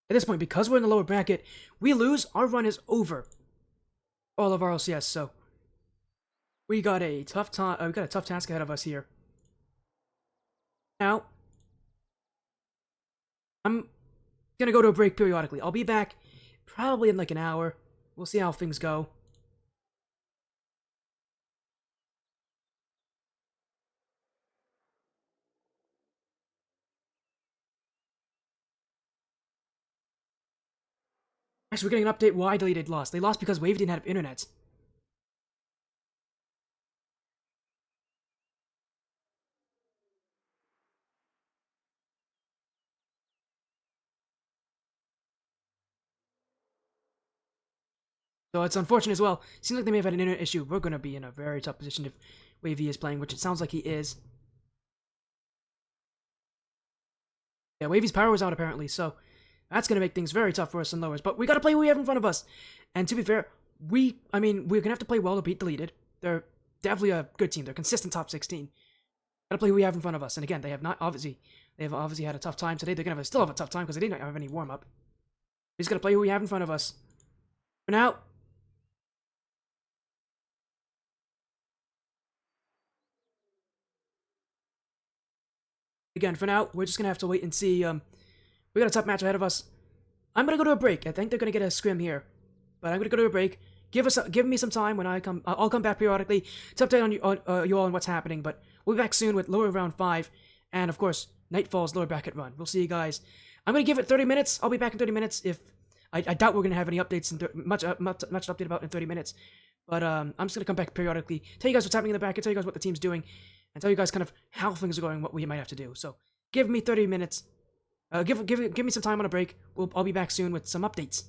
At this point, because we're in the lower bracket, we lose, our run is over. All of RLCS, so we got a tough time. We got a tough task ahead of us here. Now, I'm gonna go to a break periodically. I'll be back probably in like an hour. We'll see how things go. Actually, we're getting an update why deleted lost. They lost because Wave didn't have internet. So it's unfortunate as well. Seems like they may have had an internet issue. We're going to be in a very tough position if Wavy is playing, which it sounds like he is. Yeah, Wavy's power was out apparently, so that's going to make things very tough for us in lowers. But we got to play who we have in front of us. And to be fair, we're going to have to play well to beat deleted. They're definitely a good team. They're consistent top 16. Got to play who we have in front of us. And again, they have obviously had a tough time today. They're going to still have a tough time because they didn't have any warm-up. We just got to play who we have in front of us. For now, we're just going to have to wait and see. We got a tough match ahead of us. I'm going to go to a break. I think they're going to get a scrim here. But I'm going to go to a break. Give me some time when I come. I'll come back periodically to update on you all on what's happening. But we'll be back soon with lower round 5. And, of course, NightFall's lower bracket run. We'll see you guys. I'm going to give it 30 minutes. I'll be back in 30 minutes. If I doubt we're going to have any updates, much to update about in 30 minutes. But I'm just going to come back periodically, tell you guys what's happening in the bracket, tell you guys what the team's doing, and tell you guys kind of how things are going, what we might have to do. So give me 30 minutes. Give me some time on a break. I'll be back soon with some updates.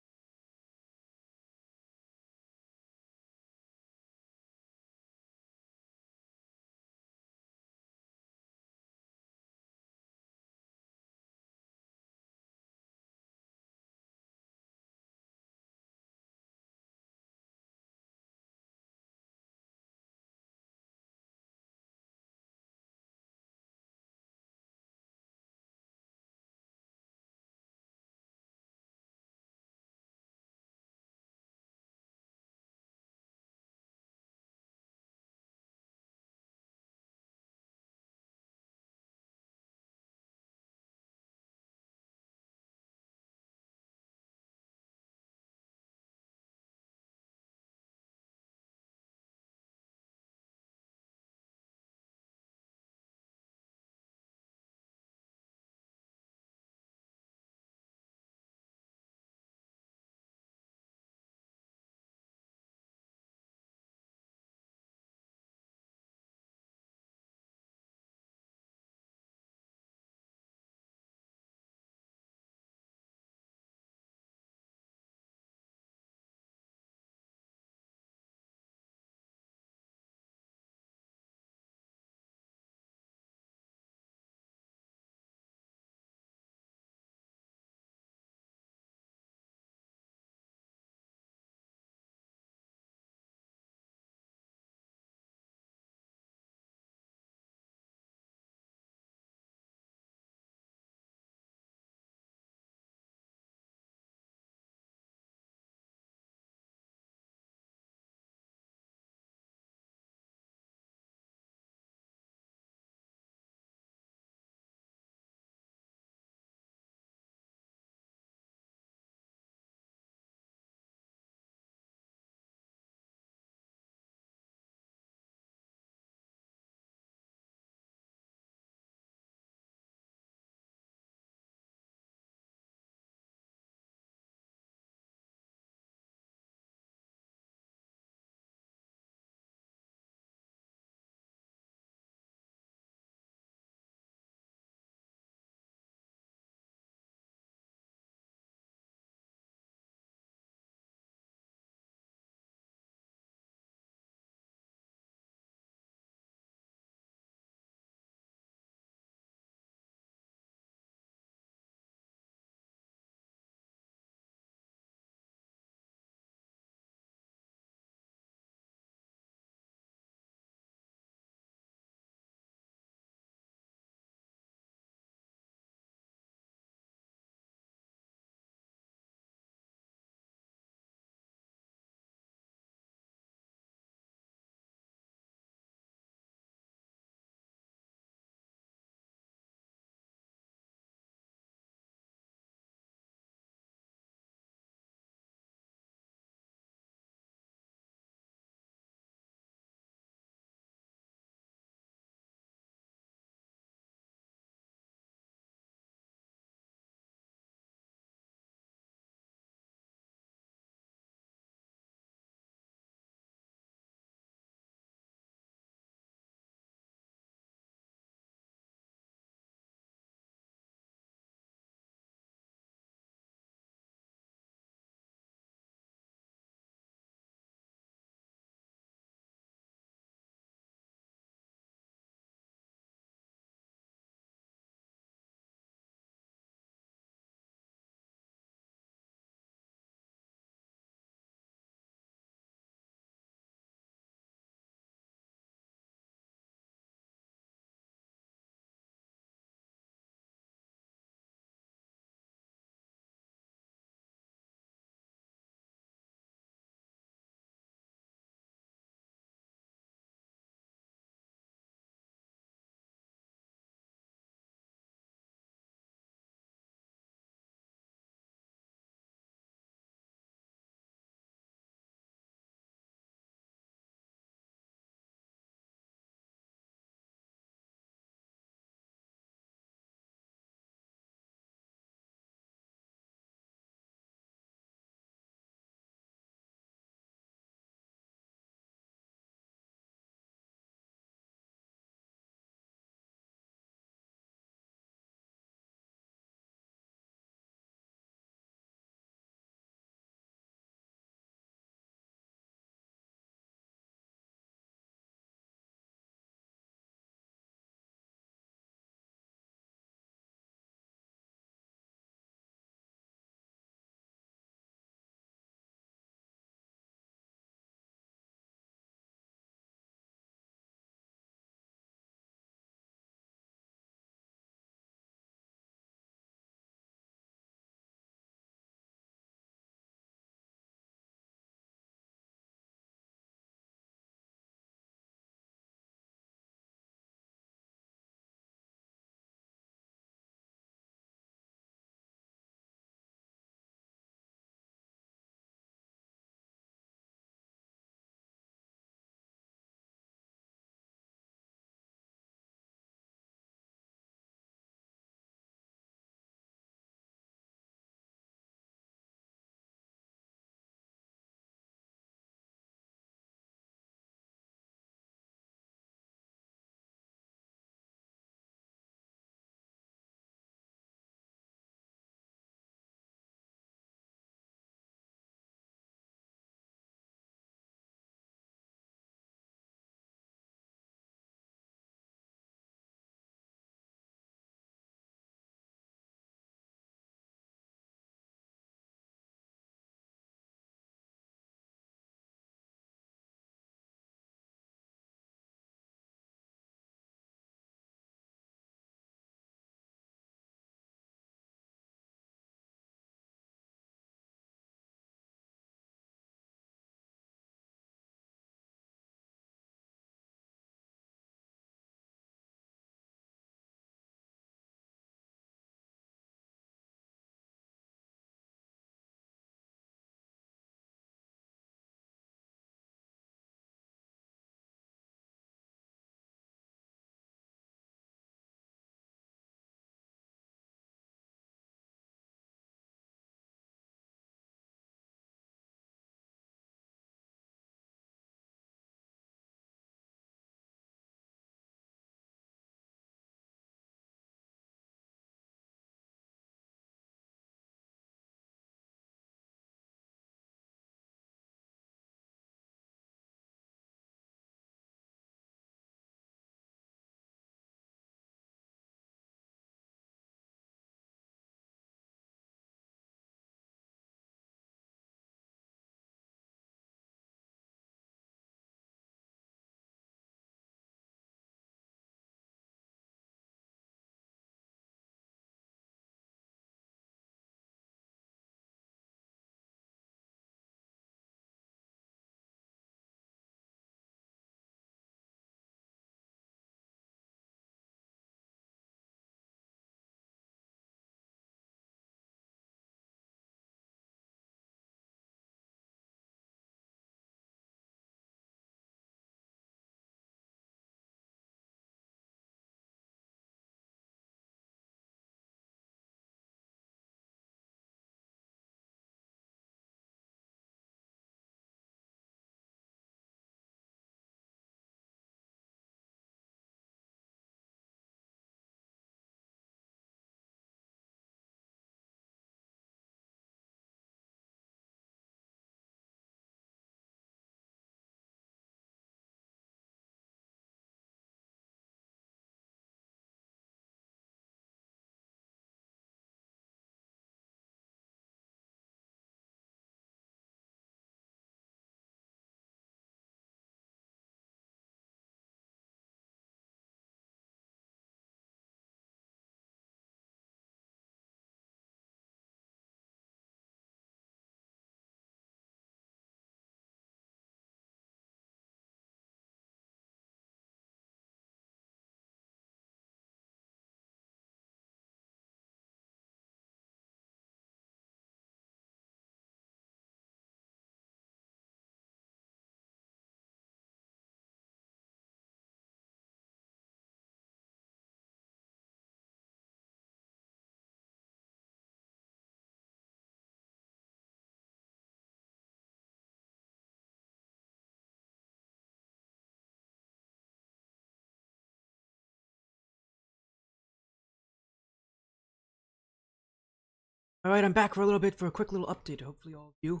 Alright, I'm back for a little bit for a quick little update. Hopefully all of you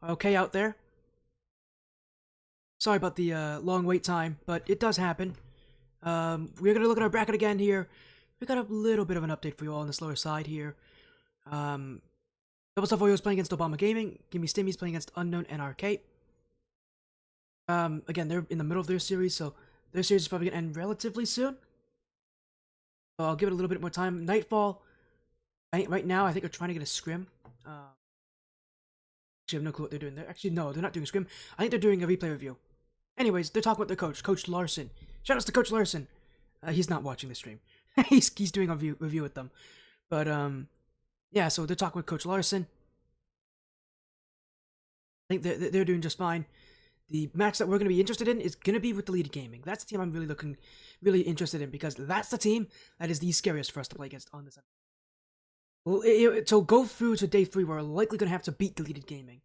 are okay out there. Sorry about the long wait time, but it does happen. We're gonna look at our bracket again here. We got a little bit of an update for you all on the slower side here. Double Stuff is playing against Obama Gaming. Gimmie Stimmy's playing against Unknown NRK. Again, they're in the middle of their series, so their series is probably gonna end relatively soon. So I'll give it a little bit more time. NightFall, right now, I think they're trying to get a scrim. Actually, I have no clue what they're doing. No, they're not doing a scrim. I think they're doing a replay review. Anyways, they're talking about their coach, Coach Larson. Shout outs to Coach Larson. He's not watching the stream. he's doing a review with them. But yeah. So they're talking with Coach Larson. I think they're doing just fine. The match that we're going to be interested in is going to be with Deleted Gaming. That's the team I'm really interested in, because that's the team that is the scariest for us to play against on this episode. Well, so go through to day 3, we're likely going to have to beat Deleted Gaming.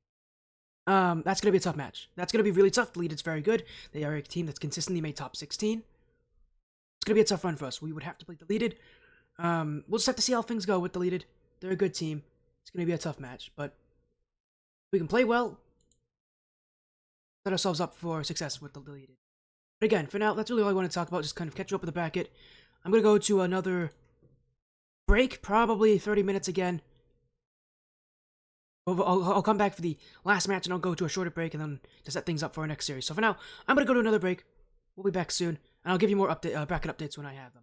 That's going to be a tough match. That's going to be really tough. Deleted's very good. They are a team that's consistently made top 16. It's going to be a tough run for us. We would have to play Deleted. We'll just have to see how things go with Deleted. They're a good team. It's going to be a tough match, but we can play well. Set ourselves up for success with the Deleted. But again, for now, that's really all I want to talk about. Just kind of catch you up with the bracket. I'm going to go to another break, probably 30 minutes again. I'll come back for the last match, and I'll go to a shorter break, and then to set things up for our next series. So for now, I'm going to go to another break. We'll be back soon, and I'll give you more bracket updates when I have them.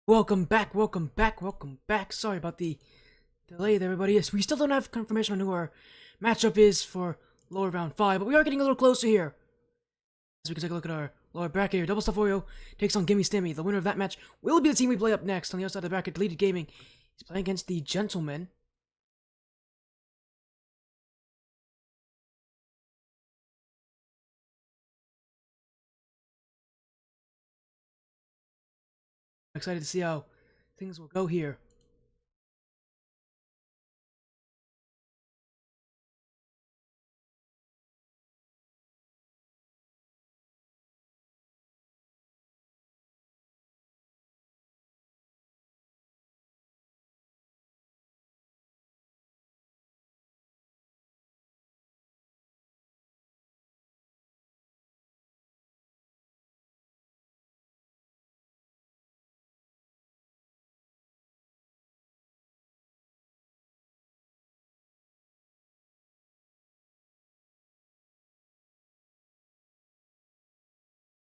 Welcome back, welcome back, welcome back. Sorry about the delay there, everybody. Yes, we still don't have confirmation on who our matchup is for lower round 5, but we are getting a little closer here. So we can take a look at our lower bracket here. Double Stuff Oreo takes on Gimmie Stimmy. The winner of that match will be the team we play up next. On the other side of the bracket, Deleted Gaming is playing against the Gentleman. I'm excited to see how things will go here.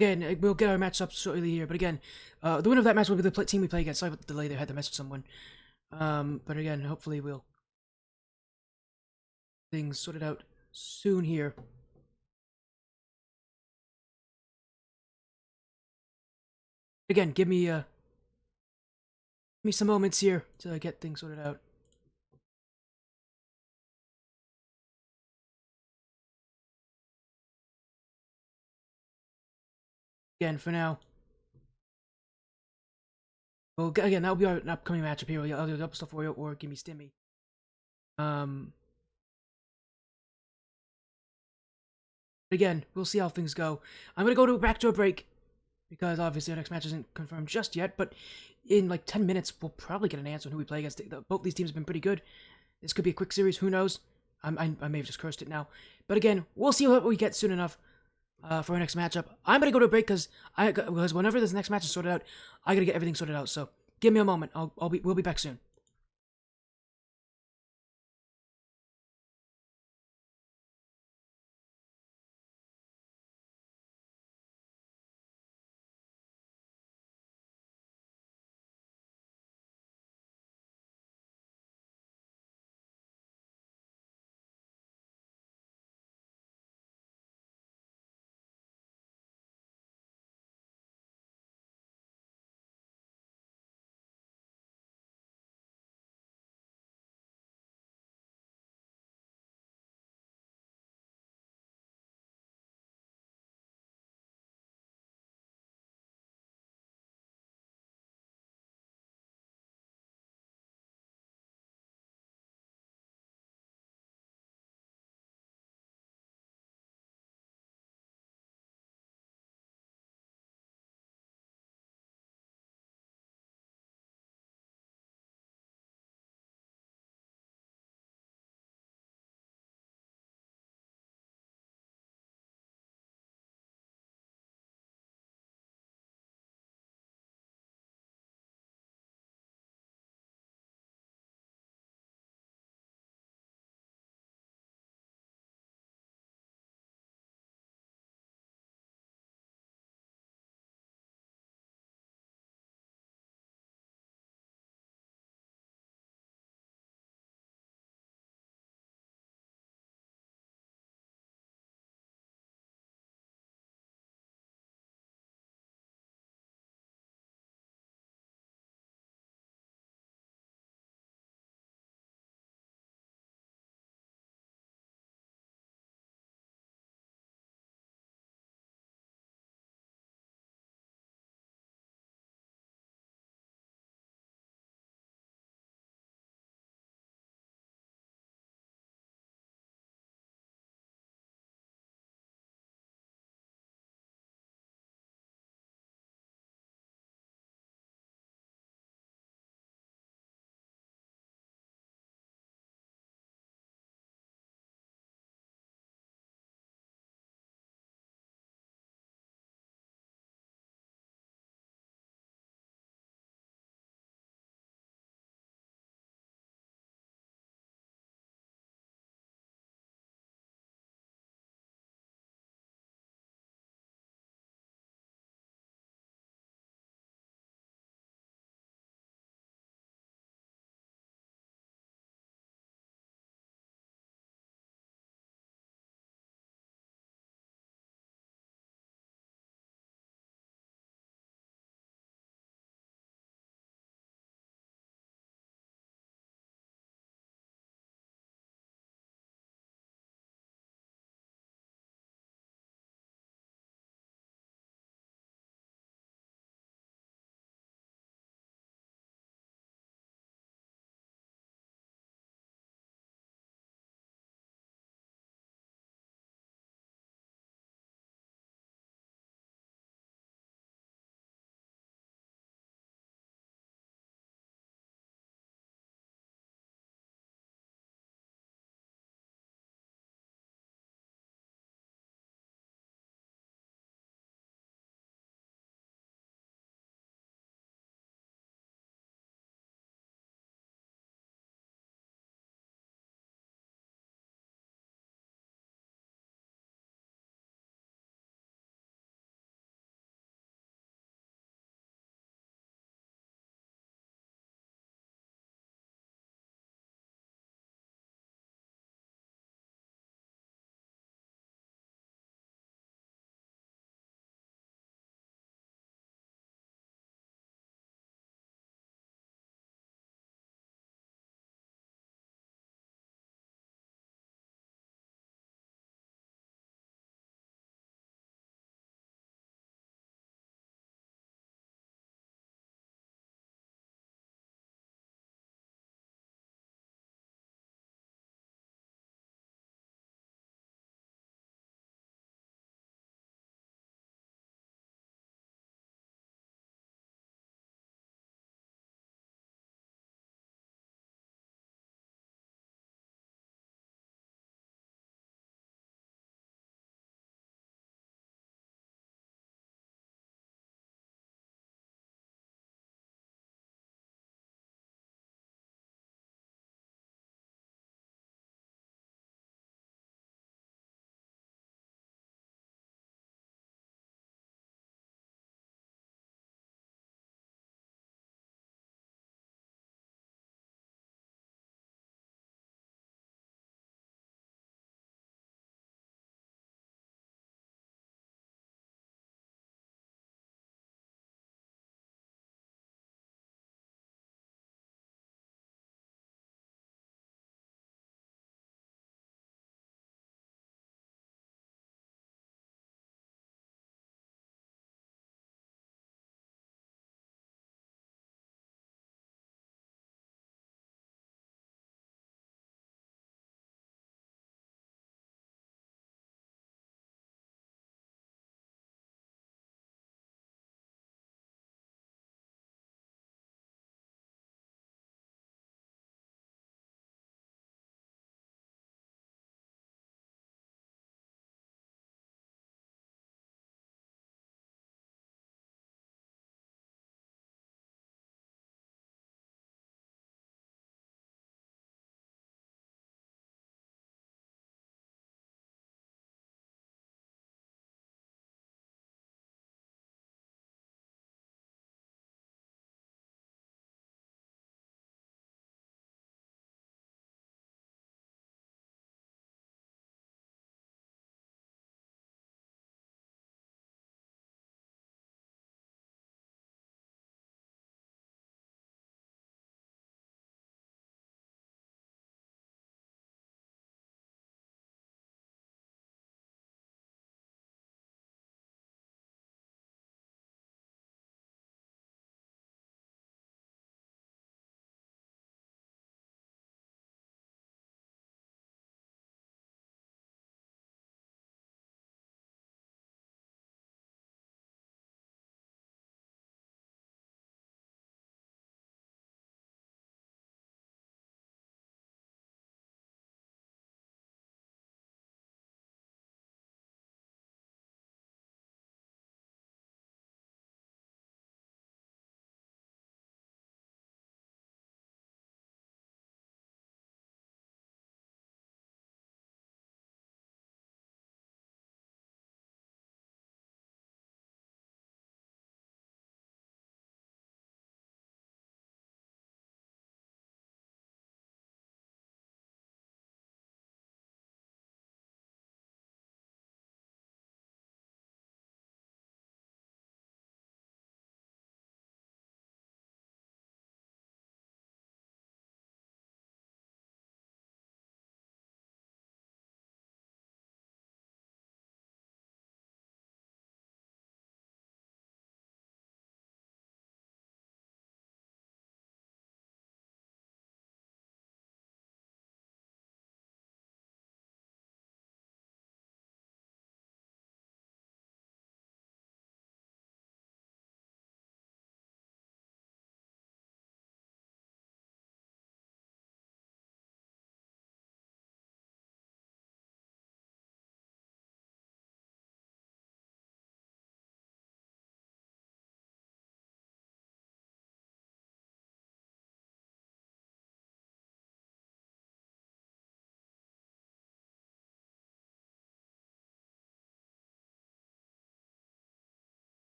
Again, we'll get our matchup shortly here, but again, the winner of that match will be the team we play against. Sorry about the delay there, I had to message someone. But again, hopefully we'll things sorted out soon here. Again, give me some moments here till I get things sorted out. Again, for now. Well, again, that'll be our upcoming matchup here. Either Double Stuff Oreo or Gimmie Stimmy. Again, we'll see how things go. I'm gonna go back to a break because obviously our next match isn't confirmed just yet. But in like 10 minutes, we'll probably get an answer on who we play against. Both these teams have been pretty good. This could be a quick series. Who knows? I may have just cursed it now. But again, we'll see what we get soon enough for our next matchup. I'm gonna go to a break because whenever this next match is sorted out, I gotta get everything sorted out. So give me a moment. We'll be back soon.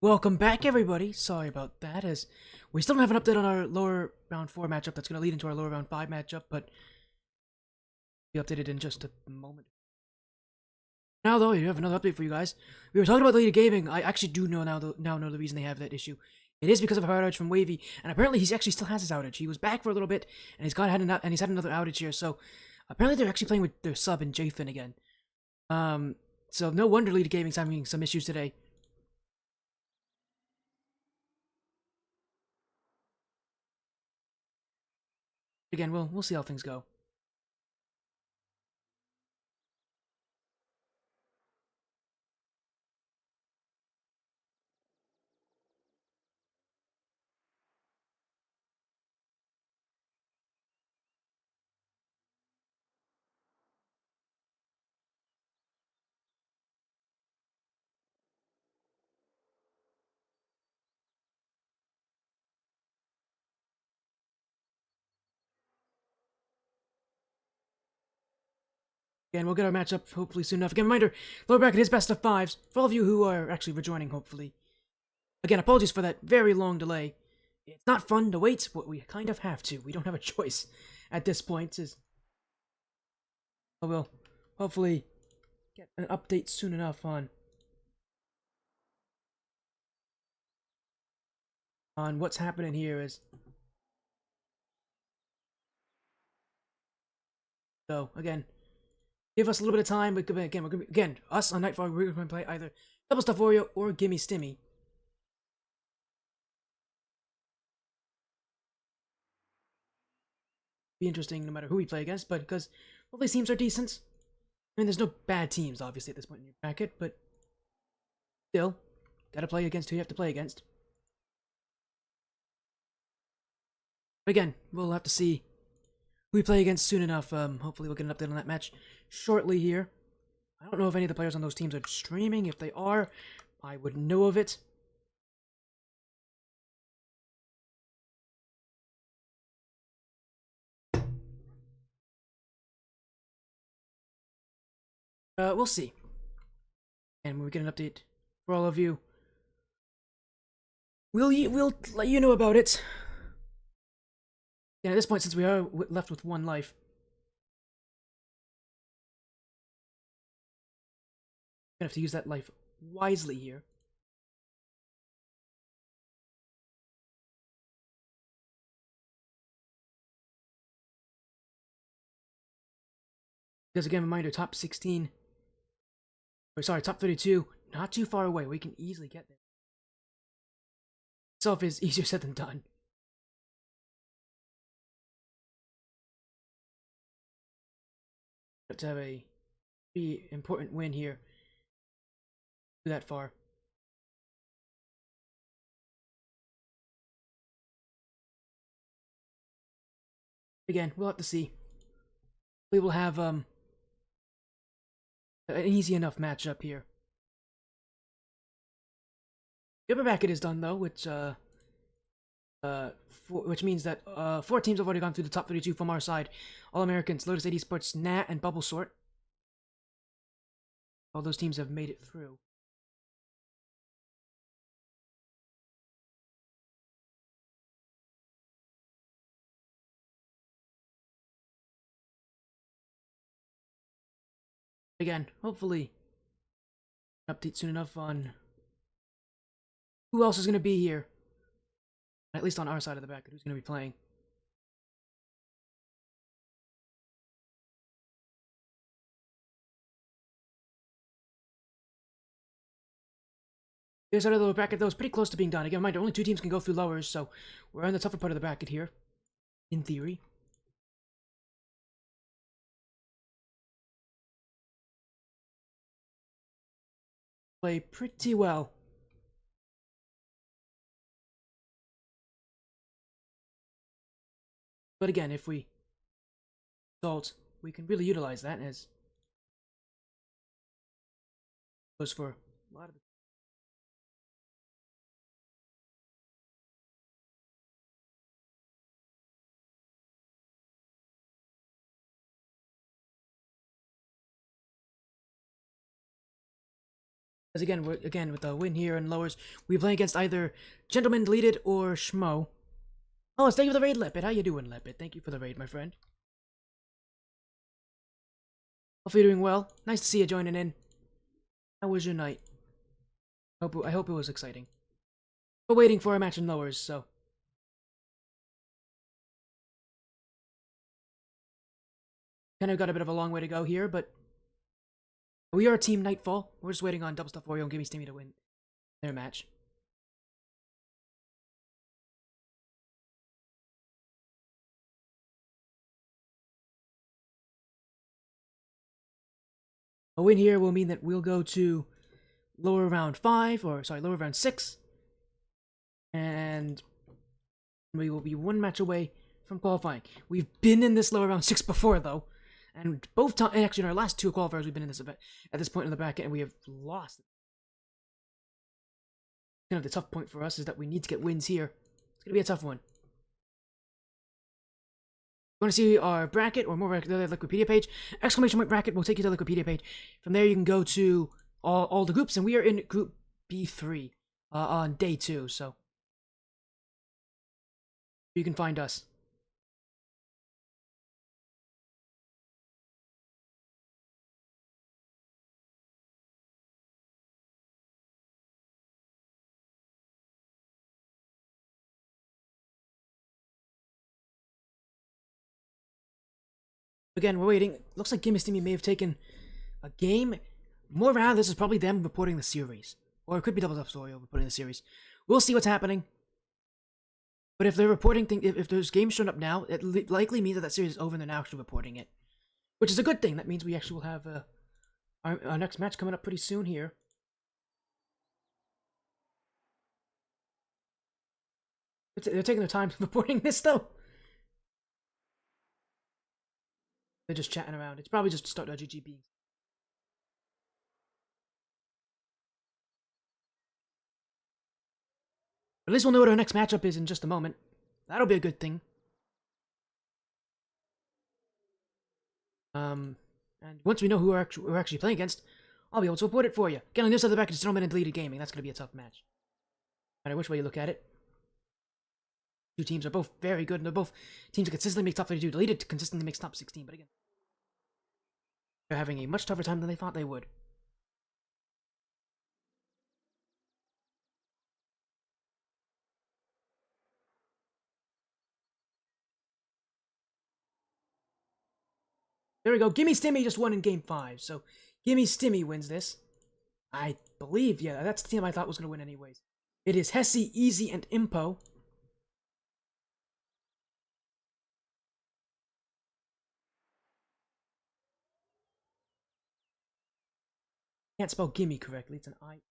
Welcome back, everybody. Sorry about that, as we still don't have an update on our lower round 4 matchup that's going to lead into our lower round 5 matchup, but be updated in just a moment. Now, though, we have another update for you guys. We were talking about deleted gaming. I actually do know now know the reason they have that issue. It is because of a power outage from Wavy, and apparently he actually still has his outage. He was back for a little bit, and he's had another outage here. So apparently they're actually playing with their sub and Jathan again. So no wonder deleted gaming's having some issues today. Again, we'll see how things go. Again, we'll get our matchup hopefully soon enough. Again, reminder, lower bracket is best of 5s. For all of you who are actually rejoining, hopefully. Again, apologies for that very long delay. It's not fun to wait, but we kind of have to. We don't have a choice at this point. We'll hopefully get an update soon enough on what's happening here. So again, give us a little bit of time. But again, us on NightFall, we're going to play either Double Stuff Oreo or Gimmie Stimmy. Be interesting no matter who we play against, but because all these teams are decent. I mean, there's no bad teams, obviously, at this point in your bracket, but still, gotta play against who you have to play against. But again, we'll have to see who we play against soon enough. Hopefully we'll get an update on that match shortly here. I don't know if any of the players on those teams are streaming. If they are, I would know of it. We'll see. And when we get an update for all of you, we'll let you know about it. And at this point, since we are left with one life, we're gonna have to use that life wisely here. Because again, reminder, top 16, or sorry, top 32, not too far away. We can easily get there. Itself is easier said than done. But to have a pretty important win here, that far. Again, we'll have to see. We will have an easy enough matchup here. The upper bracket is done though, which means that 4 teams have already gone through the top 32 from our side. All Americans, Lotus 80 Sports, Nat, and Bubble Sort. All those teams have made it through. Again, hopefully, update soon enough on who else is going to be here. At least on our side of the bracket, who's going to be playing. This side of the bracket, though, is pretty close to being done. Again, reminder, only 2 teams can go through lowers, so we're on the tougher part of the bracket here, in theory. Play pretty well. But again, if we salt, we can really utilize that as goes for a lot of it. Because again, again with the win here and lowers, we play against either Gentleman Deleted or Schmo. Oh, thank you for the raid, Lepid. How you doing, Lepid? Thank you for the raid, my friend. Hopefully you're doing well. Nice to see you joining in. How was your night? I hope it was exciting. We're waiting for a match in lowers, so. Kind of got a bit of a long way to go here, but we are Team NightFall. We're just waiting on Double Stuff Oreo and Gimmie Stimmy to win their match. A win here will mean that we'll go to lower round 5, or sorry, lower round 6. And we will be one match away from qualifying. We've been in this lower round 6 before, though. And both times, actually in our last 2 qualifiers, we've been in this event at this point in the bracket, and we have lost. Kind of the tough point for us is that we need to get wins here. It's going to be a tough one. You want to see our bracket or more the Wikipedia page? Exclamation point bracket will take you to the Wikipedia page. From there, you can go to all the groups, and we are in Group B3 on day 2, so you can find us. Again, we're waiting. Looks like Gimmie Stimmy may have taken a game. More around, this is probably them reporting the series. Or it could be Double Stuff Oreo reporting the series. We'll see what's happening. But if they're reporting things, if there's games showing up now, it likely means that that series is over and they're now actually reporting it. Which is a good thing. That means we actually will have our next match coming up pretty soon here. They're taking their time reporting this, though. They're just chatting around. It's probably just start GGB. At least we'll know what our next matchup is in just a moment. That'll be a good thing. And once we know who we're actually playing against, I'll be able to report it for you. Again, on this side of the bracket is Gentleman and Deleted Gaming. That's going to be a tough match. No matter which way you look at it. Two teams are both very good, and they're both teams that consistently make top 32. Deleted consistently makes top 16, but again, they're having a much tougher time than they thought they would. There we go. Gimmie Stimmy just won in Game 5, so Gimmie Stimmy wins this. I believe, yeah, that's the team I thought was going to win anyways. It is Hesse, Easy, and Impo. Can't spell Gimmie correctly. It's an I.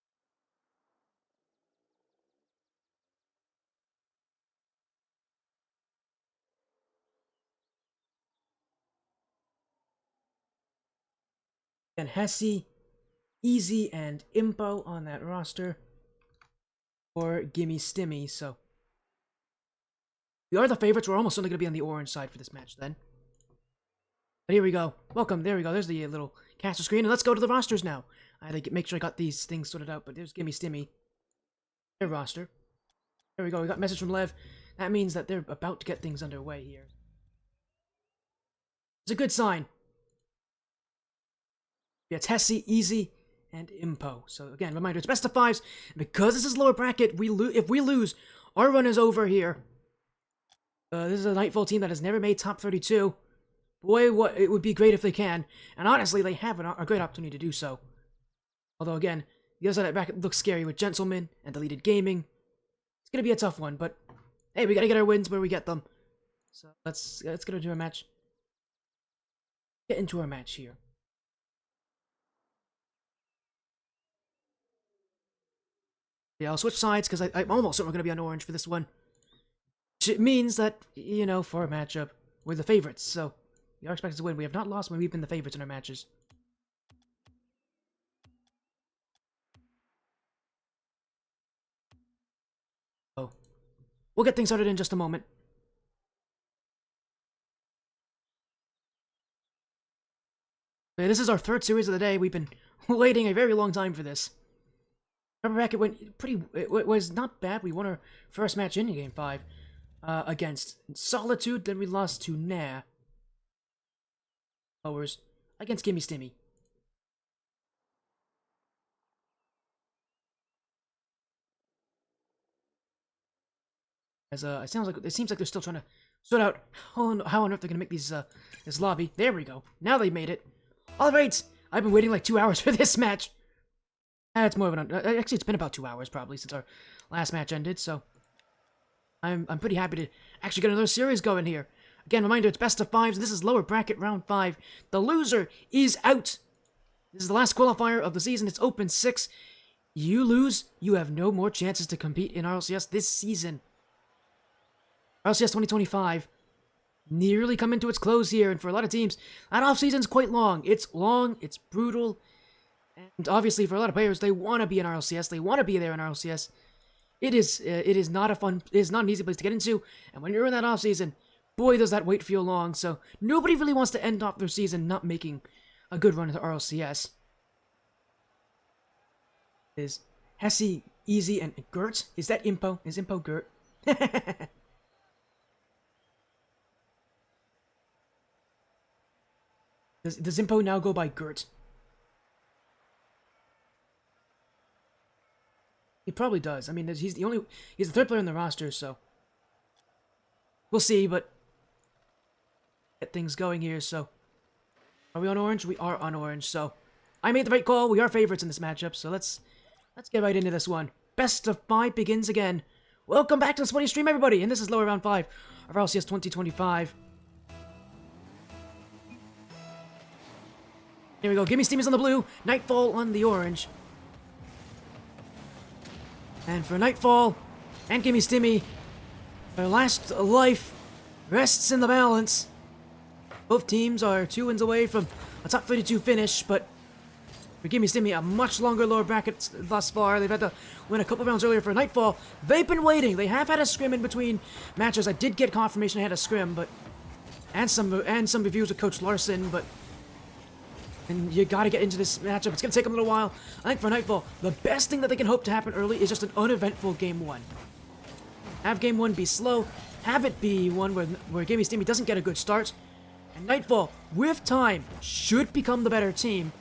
And Hesse, Easy, and Impo on that roster for Gimmie Stimmy, so we are the favorites. We're almost certainly going to be on the orange side for this match then. But here we go. Welcome. There we go. There's the little caster screen. And let's go to the rosters now. I had to make sure I got these things sorted out, but there's Gimmie Stimmy. Their roster. There we go. We got a message from Lev. That means that they're about to get things underway here. It's a good sign. Yeah, it's Hesse, Easy, and Impo. So again, reminder, it's best of 5s. Because this is lower bracket, if we lose, our run is over here. This is a NightFall team that has never made top 32. Boy, what it would be great if they can. And honestly, they have a great opportunity to do so. Although again, the other side of that bracket looks scary with Gentleman and Deleted Gaming. It's gonna be a tough one, but hey, we gotta get our wins where we get them. So let's get into our match. Get into our match here. Yeah, I'll switch sides because I'm almost certain we're gonna be on orange for this one. Which means that, you know, for a matchup, we're the favorites, so we are expected to win. We have not lost when we've been the favorites in our matches. Oh. We'll get things started in just a moment. Okay, this is our 3rd series of the day. We've been waiting a very long time for this. Rubber bracket went pretty. It was not bad. We won our first match in Game 5 against Solitude. Then we lost to Lowers against Gimmie Stimmy. As it seems like they're still trying to sort out how on earth they're gonna make these this lobby. There we go. Now they made it. All right. I've been waiting like 2 hours for this match. It's more of an actually it's been about 2 hours probably since our last match ended. So I'm pretty happy to actually get another series going here. Again, reminder, it's best of fives. This is lower bracket round 5. The loser is out. This is the last qualifier of the season. It's open 6. You lose, you have no more chances to compete in RLCS this season. RLCS 2025 nearly come into its close here, and for a lot of teams, that off-season's quite long. It's long, it's brutal, and obviously for a lot of players, they want to be in RLCS. They want to be there in RLCS. It is not an easy place to get into, and when you're in that off-season, boy, does that wait feel long. So nobody really wants to end off their season not making a good run into RLCS. Is Hesse, Easy, and Gert? Is that Impo? Is Impo Gert? Does Impo now go by Gert? He probably does. I mean, he's the third player on the roster, so we'll see. But get things going here. So are we on orange? We are on orange. So I made the right call. We are favorites in this matchup. So let's get right into this one. Best of 5 begins again. Welcome back to the Splitty stream, everybody. And this is lower round 5 of RLCS 2025. Here we go. Gimmie Stimmy's on the blue. NightFall on the orange. And for NightFall and Gimmie Stimmy, their last life rests in the balance. Both teams are 2 wins away from a top 32 finish, but for Gimmie Stimmy, a much longer lower bracket thus far. They've had to win a couple rounds earlier for NightFall. They've been waiting. They have had a scrim in between matches. I did get confirmation they had a scrim, but and some reviews with Coach Larson, but and you gotta get into this matchup. It's gonna take them a little while. I think for NightFall, the best thing that they can hope to happen early is just an uneventful Game 1. Have Game 1 be slow. Have it be one where Gimmie Stimmy doesn't get a good start. And NightFall, with time, should become the better team.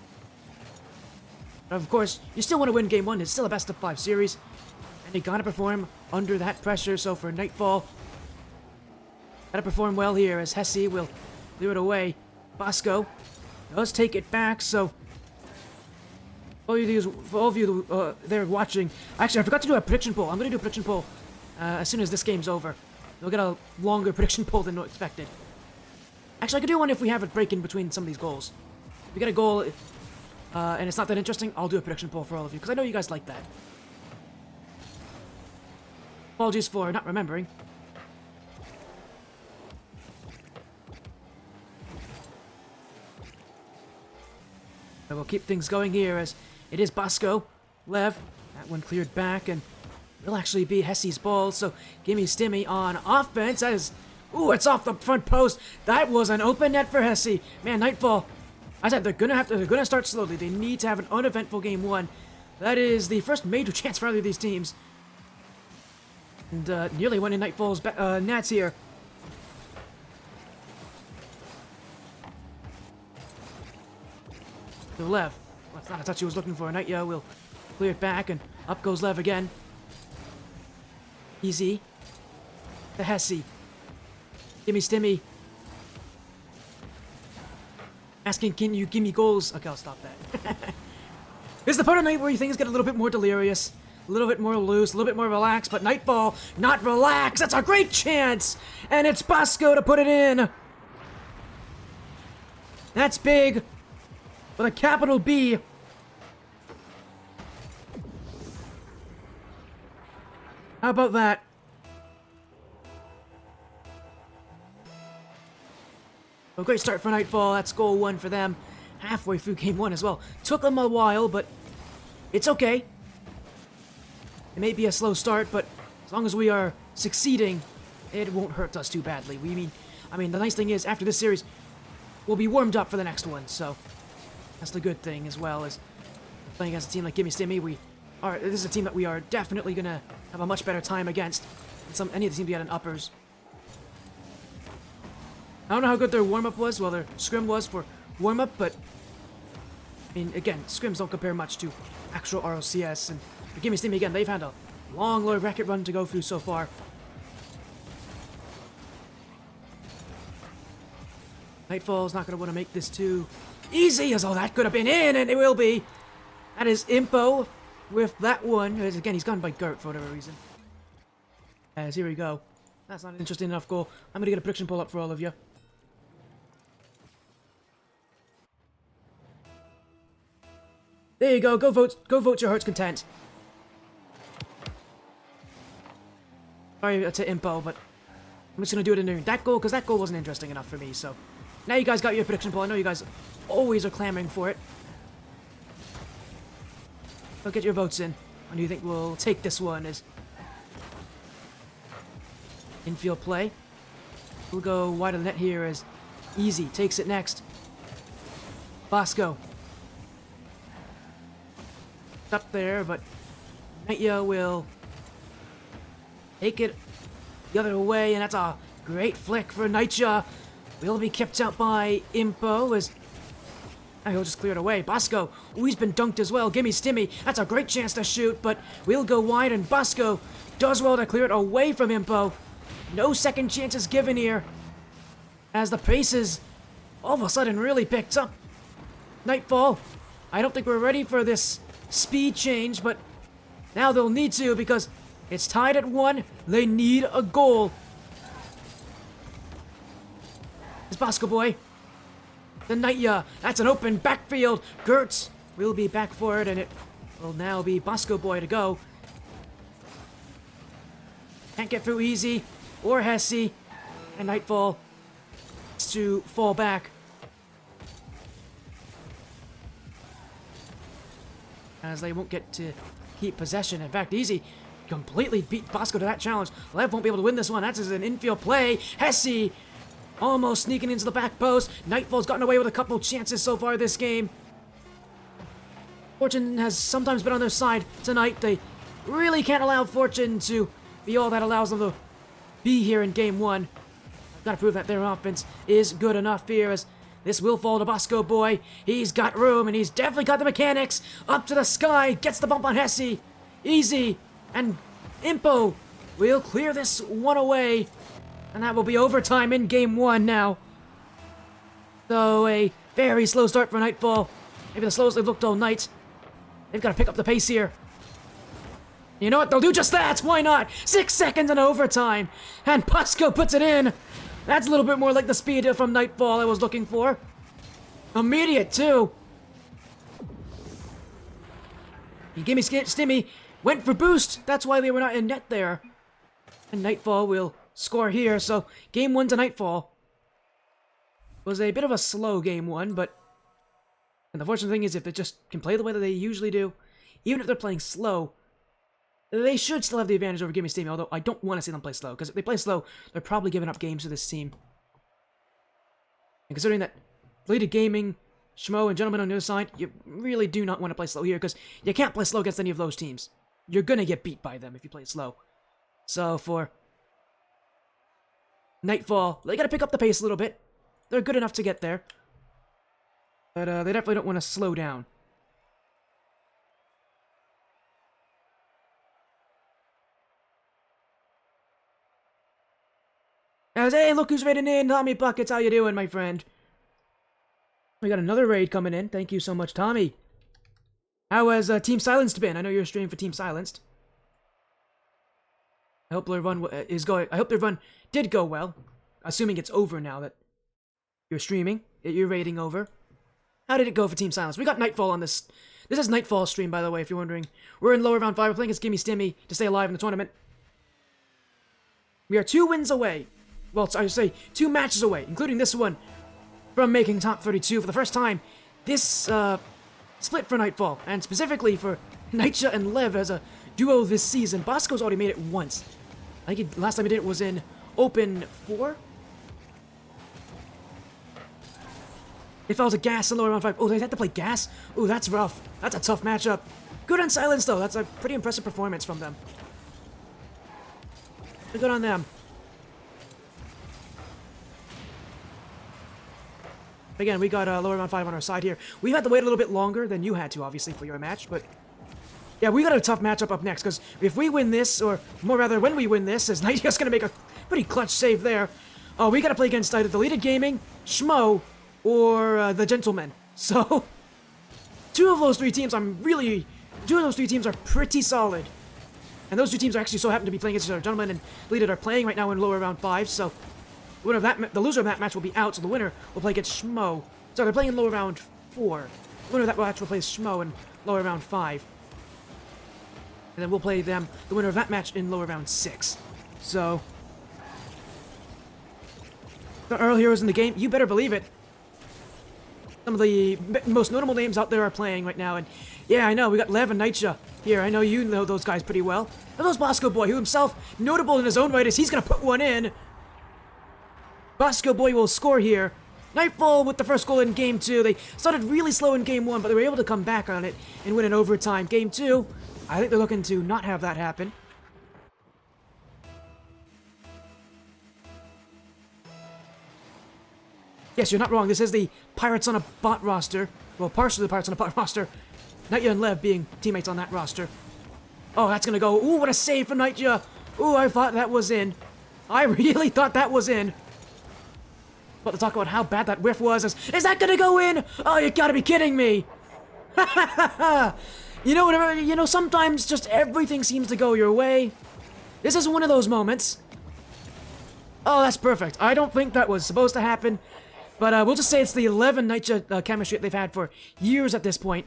But of course, you still want to win Game 1. It's still a best of 5 series. And you gotta perform under that pressure. So for NightFall, gotta perform well here as Hesse will clear it away. Bosco does take it back, so for all of you there watching, actually I forgot to do a prediction poll. I'm going to do a prediction poll as soon as this game's over. We'll get a longer prediction poll than expected. Actually, I could do one if we have a break in between some of these goals. If we get a goal and it's not that interesting, I'll do a prediction poll for all of you, because I know you guys like that. Apologies for not remembering. We'll keep things going here as it is Bosco, Lev, that one cleared back, and will actually be Hesse's ball, so Gimmie Stimmy on offense as, ooh, it's off the front post. That was an open net for Hesse. Man, NightFall, I said they're gonna start slowly. They need to have an uneventful Game 1. That is the first major chance for either of these teams. And nearly went in NightFall's nets here. To Lev. Well, that's not a touch he was looking for. Nightya will clear it back, and up goes Lev again. Easy. To Hesse. Gimmie Stimmy. Asking, can you give me goals? Okay, I'll stop that. This is the part of night where things get a little bit more delirious, a little bit more loose, a little bit more relaxed, but NightFall, not relaxed. That's a great chance! And it's Bosco to put it in. That's big. With a capital B. How about that? A great start for NightFall. That's goal 1 for them. Halfway through Game 1 as well. Took them a while, but it's okay. It may be a slow start, but as long as we are succeeding, it won't hurt us too badly. I mean, the nice thing is, after this series, we'll be warmed up for the next one, so that's the good thing, as well as playing against a team like Gimmie Stimmy. We Alright, this is a team that we are definitely gonna have a much better time against than any of the teams we had in uppers. I don't know how good their warm-up was, well, their scrim was for warm-up, but I mean, again, scrims don't compare much to actual RLCS, and for Gimmie Stimmy, again, they've had a long low bracket run to go through so far. NightFall's not going to want to make this too easy, as all that could have been in, and it will be. That is Impo with that one. As again, he's gone by Gert for whatever reason. As here we go. That's not an interesting enough goal. I'm going to get a prediction poll up for all of you. There you go. Go vote your heart's content. Sorry to Impo, but I'm just going to do it in that goal, because that goal wasn't interesting enough for me, so. Now you guys got your prediction poll. I know you guys always are clamoring for it. So get your votes in. When do you think we'll take this one as infield play? We'll go wide of the net here as Easy takes it next. Bosco. Up there, but Nightya will take it the other way, and that's a great flick for Nightya. Will be kept out by Impo as he'll just clear it away. Bosco, ooh, he's been dunked as well. Gimmie Stimmy, that's a great chance to shoot, but we'll go wide, and Bosco does well to clear it away from Impo. No second chances given here, as the pace is all of a sudden really picked up. NightFall, I don't think we're ready for this speed change, but now they'll need to, because it's tied at 1. They need a goal. It's Bosco boy. The Nightya. That's an open backfield. Gertz will be back for it, and it will now be Bosco boy to go. Can't get through Easy or Hesse, and NightFall has to fall back. As they won't get to keep possession. In fact, Easy completely beat Bosco to that challenge. Lev won't be able to win this one. That's an infield play. Hesse almost sneaking into the back post. NightFall's gotten away with a couple chances so far this game. Fortune has sometimes been on their side tonight. They really can't allow Fortune to be all that allows them to be here in Game 1. I've got to prove that their offense is good enough here, as this will fall to Bosco boy. He's got room, and he's definitely got the mechanics. Up to the sky, gets the bump on Hesse. Easy, and Impo will clear this one away. And that will be overtime in Game 1 now. So a very slow start for NightFall. Maybe the slowest they've looked all night. They've got to pick up the pace here. You know what? They'll do just that. Why not? 6 seconds in overtime. And Bosco puts it in. That's a little bit more like the speed from NightFall I was looking for. Immediate, too. Gimmie Stimmy went for boost. That's why they were not in net there. And NightFall will score here, so Game 1 to NightFall was a bit of a slow Game 1, but and the fortunate thing is if they just can play the way that they usually do, even if they're playing slow, they should still have the advantage over Gimmie Stimmy, although I don't want to see them play slow, because if they play slow, they're probably giving up games to this team. And considering that Deleted Gaming, Schmo, and Gentlemen on the other side, you really do not want to play slow here, because you can't play slow against any of those teams. You're going to get beat by them if you play slow. So for NightFall, they gotta pick up the pace a little bit. They're good enough to get there. But they definitely don't want to slow down. As, hey, look who's raiding in! Tommy Buckets, how you doing, my friend? We got another raid coming in. Thank you so much, Tommy. How has Team Silenced been? I know you're streaming for Team Silenced. I hope their run is going. I hope their run did go well. Assuming it's over now that you're streaming, you're raiding over. How did it go for Team Silence? We got NightFall on this. This is NightFall stream, by the way, if you're wondering. We're in lower round 5. We're playing against Gimmie Stimmy to stay alive in the tournament. We are 2 wins away. Well, I should say 2 matches away, including this one, from making top 32 for the first time. This split for NightFall, and specifically for Nightya and Lev as a duo this season. Bosco's already made it once. I think last time he did it was in Open 4. They fell to Gas in lower round 5. Oh, they had to play Gas? Oh, that's rough. That's a tough matchup. Good on silence, though. That's a pretty impressive performance from them. Good on them. Again, we got lower round 5 on our side here. We've had to wait a little bit longer than you had to, obviously, for your match, but... Yeah, we got a tough matchup up next, because if we win this, or more rather, when we win this, as Nightja's gonna make a pretty clutch save there, we gotta play against either Deleted Gaming, Schmo, or the Gentleman. So, two of those three teams are pretty solid. And those two teams are actually so happen to be playing against each other. Gentleman and Deleted are playing right now in lower round 5, so... The winner of that, the loser of that match will be out, so the winner will play against Schmo. So they're playing in lower round 4. The winner of that match will play Schmo in lower round 5. And then we'll play them, the winner of that match, in lower round 6. So... The Earl heroes in the game, you better believe it. Some of the most notable names out there are playing right now, and yeah, I know, we got Lev and Nightja here. I know you know those guys pretty well. And there's Bosco Boy, who himself, notable in his own right, as he's gonna put one in. Bosco Boy will score here. NightFall with the first goal in Game 2. They started really slow in Game 1, but they were able to come back on it and win in overtime. Game 2, I think they're looking to not have that happen. Yes, you're not wrong. This is the Pirates on a Bot roster. Well, partially the Pirates on a Bot roster. Nightja and Lev being teammates on that roster. Oh, that's gonna go. Ooh, what a save from Nightja. Ooh, I thought that was in. I really thought that was in. But to talk about how bad that whiff was. Is that gonna go in? Oh, you gotta be kidding me! You know, whatever. You know, sometimes just everything seems to go your way. This is one of those moments. Oh, that's perfect. I don't think that was supposed to happen, but we'll just say it's the 11 Nightja chemistry that they've had for years at this point,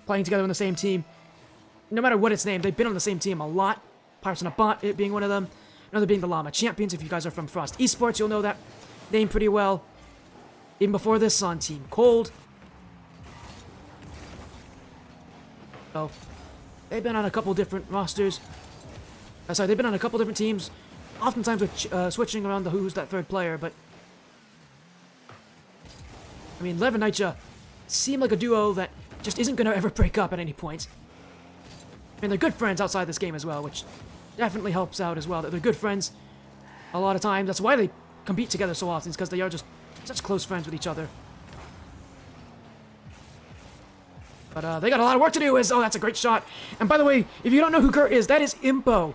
playing together on the same team. No matter what it's named, they've been on the same team a lot. Pirates on a Bot, it being one of them. Another being the Llama Champions. If you guys are from Frost Esports, you'll know that name pretty well. Even before this, on Team Cold. So, they've been on a couple different rosters. Sorry, they've been on a couple different teams. Oftentimes with switching around the who's that third player, but... I mean, Lev and Nightja seem like a duo that just isn't going to ever break up at any point. I mean, they're good friends outside this game as well, which definitely helps out as well. That they're good friends a lot of times. That's why they compete together so often, because they are just such close friends with each other. But they got a lot of work to do. Oh, that's a great shot. And by the way, if you don't know who Kurt is, that is Impo.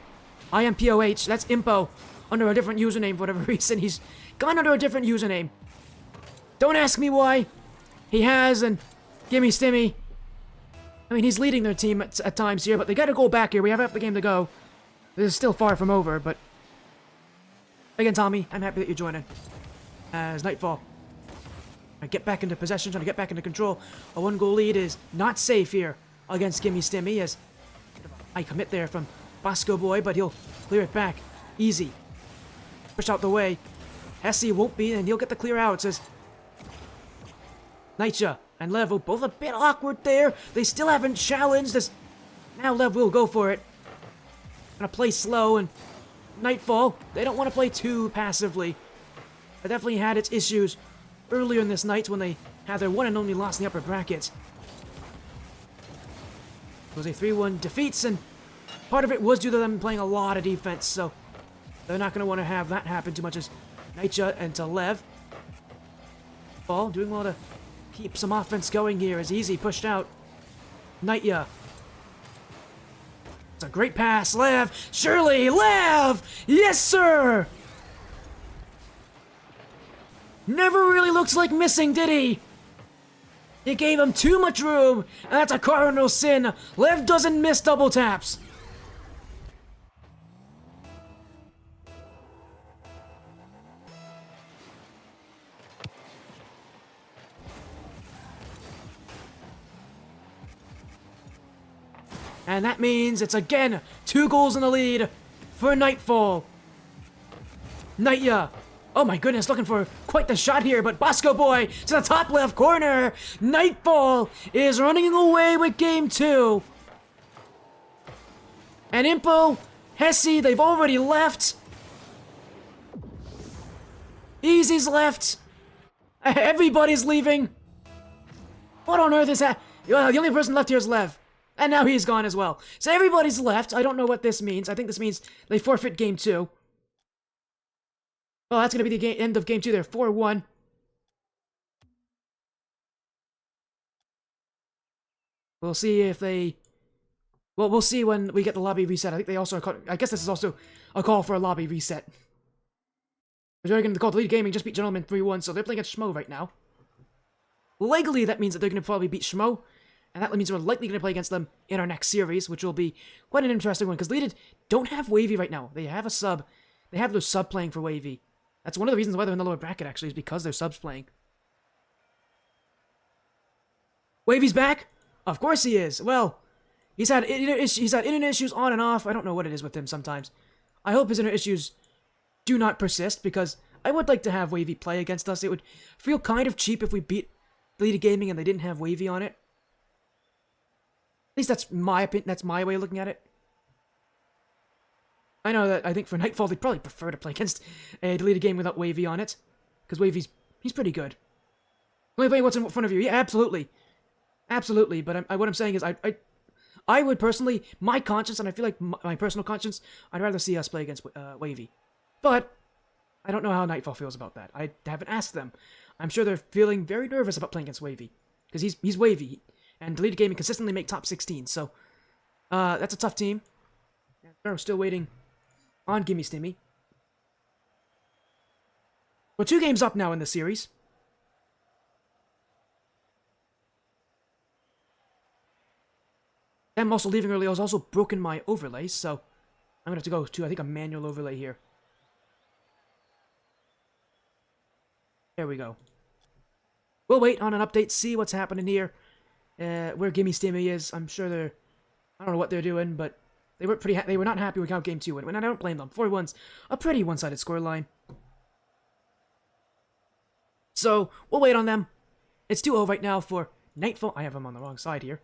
IMPOH. That's Impo. Under a different username for whatever reason. He's gone under a different username. Don't ask me why. He has, and Gimmie, Stimmy. I mean, he's leading their team at times here, but they got to go back here. We have half the game to go. This is still far from over, but... Again, Tommy, I'm happy that you're joining. As NightFall. I get back into possession, trying to get back into control. A 1-goal lead is not safe here against Gimmie Stimmy, as I commit there from Bosco Boy, but he'll clear it back. Easy. Push out the way. Hesse won't be, and he'll get the clear out. As Nightja and Lev are both a bit awkward there. They still haven't challenged this. Now Lev will go for it. Gonna play slow, and NightFall, they don't want to play too passively. It definitely had its issues earlier in this night when they had their one and only loss in the upper bracket. It was a 3-1 defeats, and part of it was due to them playing a lot of defense, so they're not going to want to have that happen too much as Nightja and to Lev. Ball doing well to keep some offense going here as Easy pushed out. Nightja. It's a great pass. Lev. Surely. Lev. Yes, sir. Never really looks like missing, did he? He gave him too much room, and that's a cardinal sin. Lev doesn't miss double taps. And that means it's again 2 goals in the lead for NightFall. Nightja. Oh my goodness, looking for quite the shot here, but Bosco Boy to the top left corner. NightFall is running away with Game 2. And Impo, Hesse, they've already left. Easy's left. Everybody's leaving. What on earth is that? The only person left here is Lev. And now he's gone as well. So everybody's left. I don't know what this means. I think this means they forfeit game 2. Well, that's going to be the end of game 2 there. 4-1. We'll see if they... Well, we'll see when we get the lobby reset. I think they also... I guess this is also a call for a lobby reset. They're going to call Deleted Gaming just beat Gentleman 3-1, so they're playing against Schmo right now. Legally, that means that they're going to probably beat Schmo, and that means we're likely going to play against them in our next series, which will be quite an interesting one, because Deleted don't have Wavy right now. They have a sub. They have their sub playing for Wavy. That's one of the reasons why they're in the lower bracket, actually, is because their sub's playing. Wavy's back? Of course he is. Well, he's had internet issues on and off. I don't know what it is with him sometimes. I hope his internet issues do not persist, because I would like to have Wavy play against us. It would feel kind of cheap if we beat Deleted Gaming and they didn't have Wavy on it. At least that's my opinion. That's my way of looking at it. I know that I think for NightFall they'd probably prefer to play against a Deleted Game without Wavy on it, because he's pretty good. Only play what's in front of you. Yeah, absolutely. Absolutely, but what I'm saying is I would personally, my conscience, and I feel like my personal conscience, I'd rather see us play against Wavy. But I don't know how NightFall feels about that. I haven't asked them. I'm sure they're feeling very nervous about playing against Wavy, because he's Wavy, and Deleted Gaming consistently make top 16, so that's a tough team. We're still waiting on Gimmie Stimmy. We're 2 games up now in the series. I'm also leaving early. I was also broken my overlay, so I'm going to have to go to, I think, a manual overlay here. There we go. We'll wait on an update, see what's happening here. Where Gimmie Stimmy is. I'm sure they're... I don't know what they're doing, but they were they were not happy with how game 2 went. And I don't blame them. 4-1's a pretty one-sided scoreline. So, we'll wait on them. It's 2-0 right now for NightFall. I have them on the wrong side here.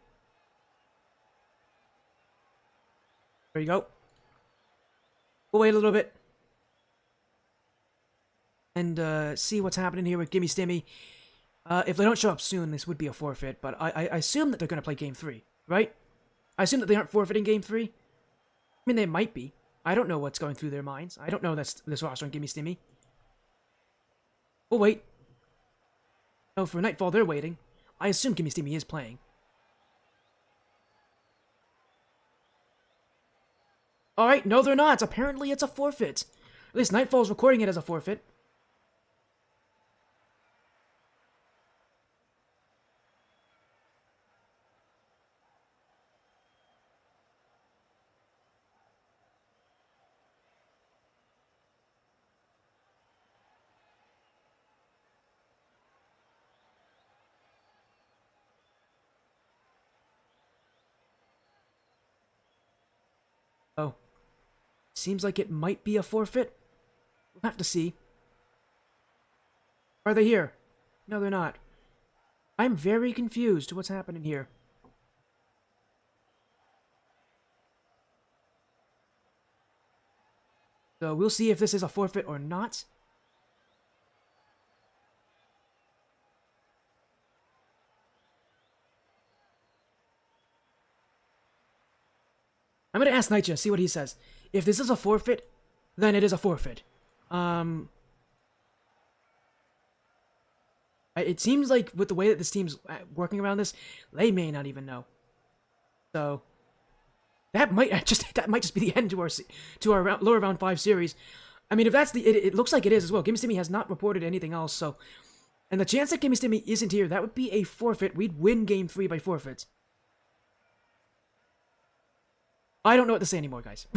There you go. We'll wait a little bit. And see what's happening here with Gimmie Stimmy. If they don't show up soon, this would be a forfeit. But I assume that they're going to play Game 3, right? I assume that they aren't forfeiting Game 3. I mean, they might be. I don't know what's going through their minds. I don't know this roster on Gimmie Stimmy. We'll wait. Oh, for NightFall, they're waiting. I assume Gimmie Stimmy is playing. Alright, no they're not. Apparently it's a forfeit. At least NightFall's recording it as a forfeit. Oh. Seems like it might be a forfeit. We'll have to see. Are they here? No, they're not. I'm very confused to what's happening here. So we'll see if this is a forfeit or not. I'm going to ask Nightja, see what he says. If this is a forfeit, then it is a forfeit. It seems like with the way that this team's working around this, they may not even know. So that might just be the end to our lower round 5 series. I mean, if that's it looks like it is as well. Gimmie Stimmy has not reported anything else, so and the chance that Gimmie Stimmy isn't here, that would be a forfeit. We'd win game 3 by forfeit. I don't know what to say anymore, guys.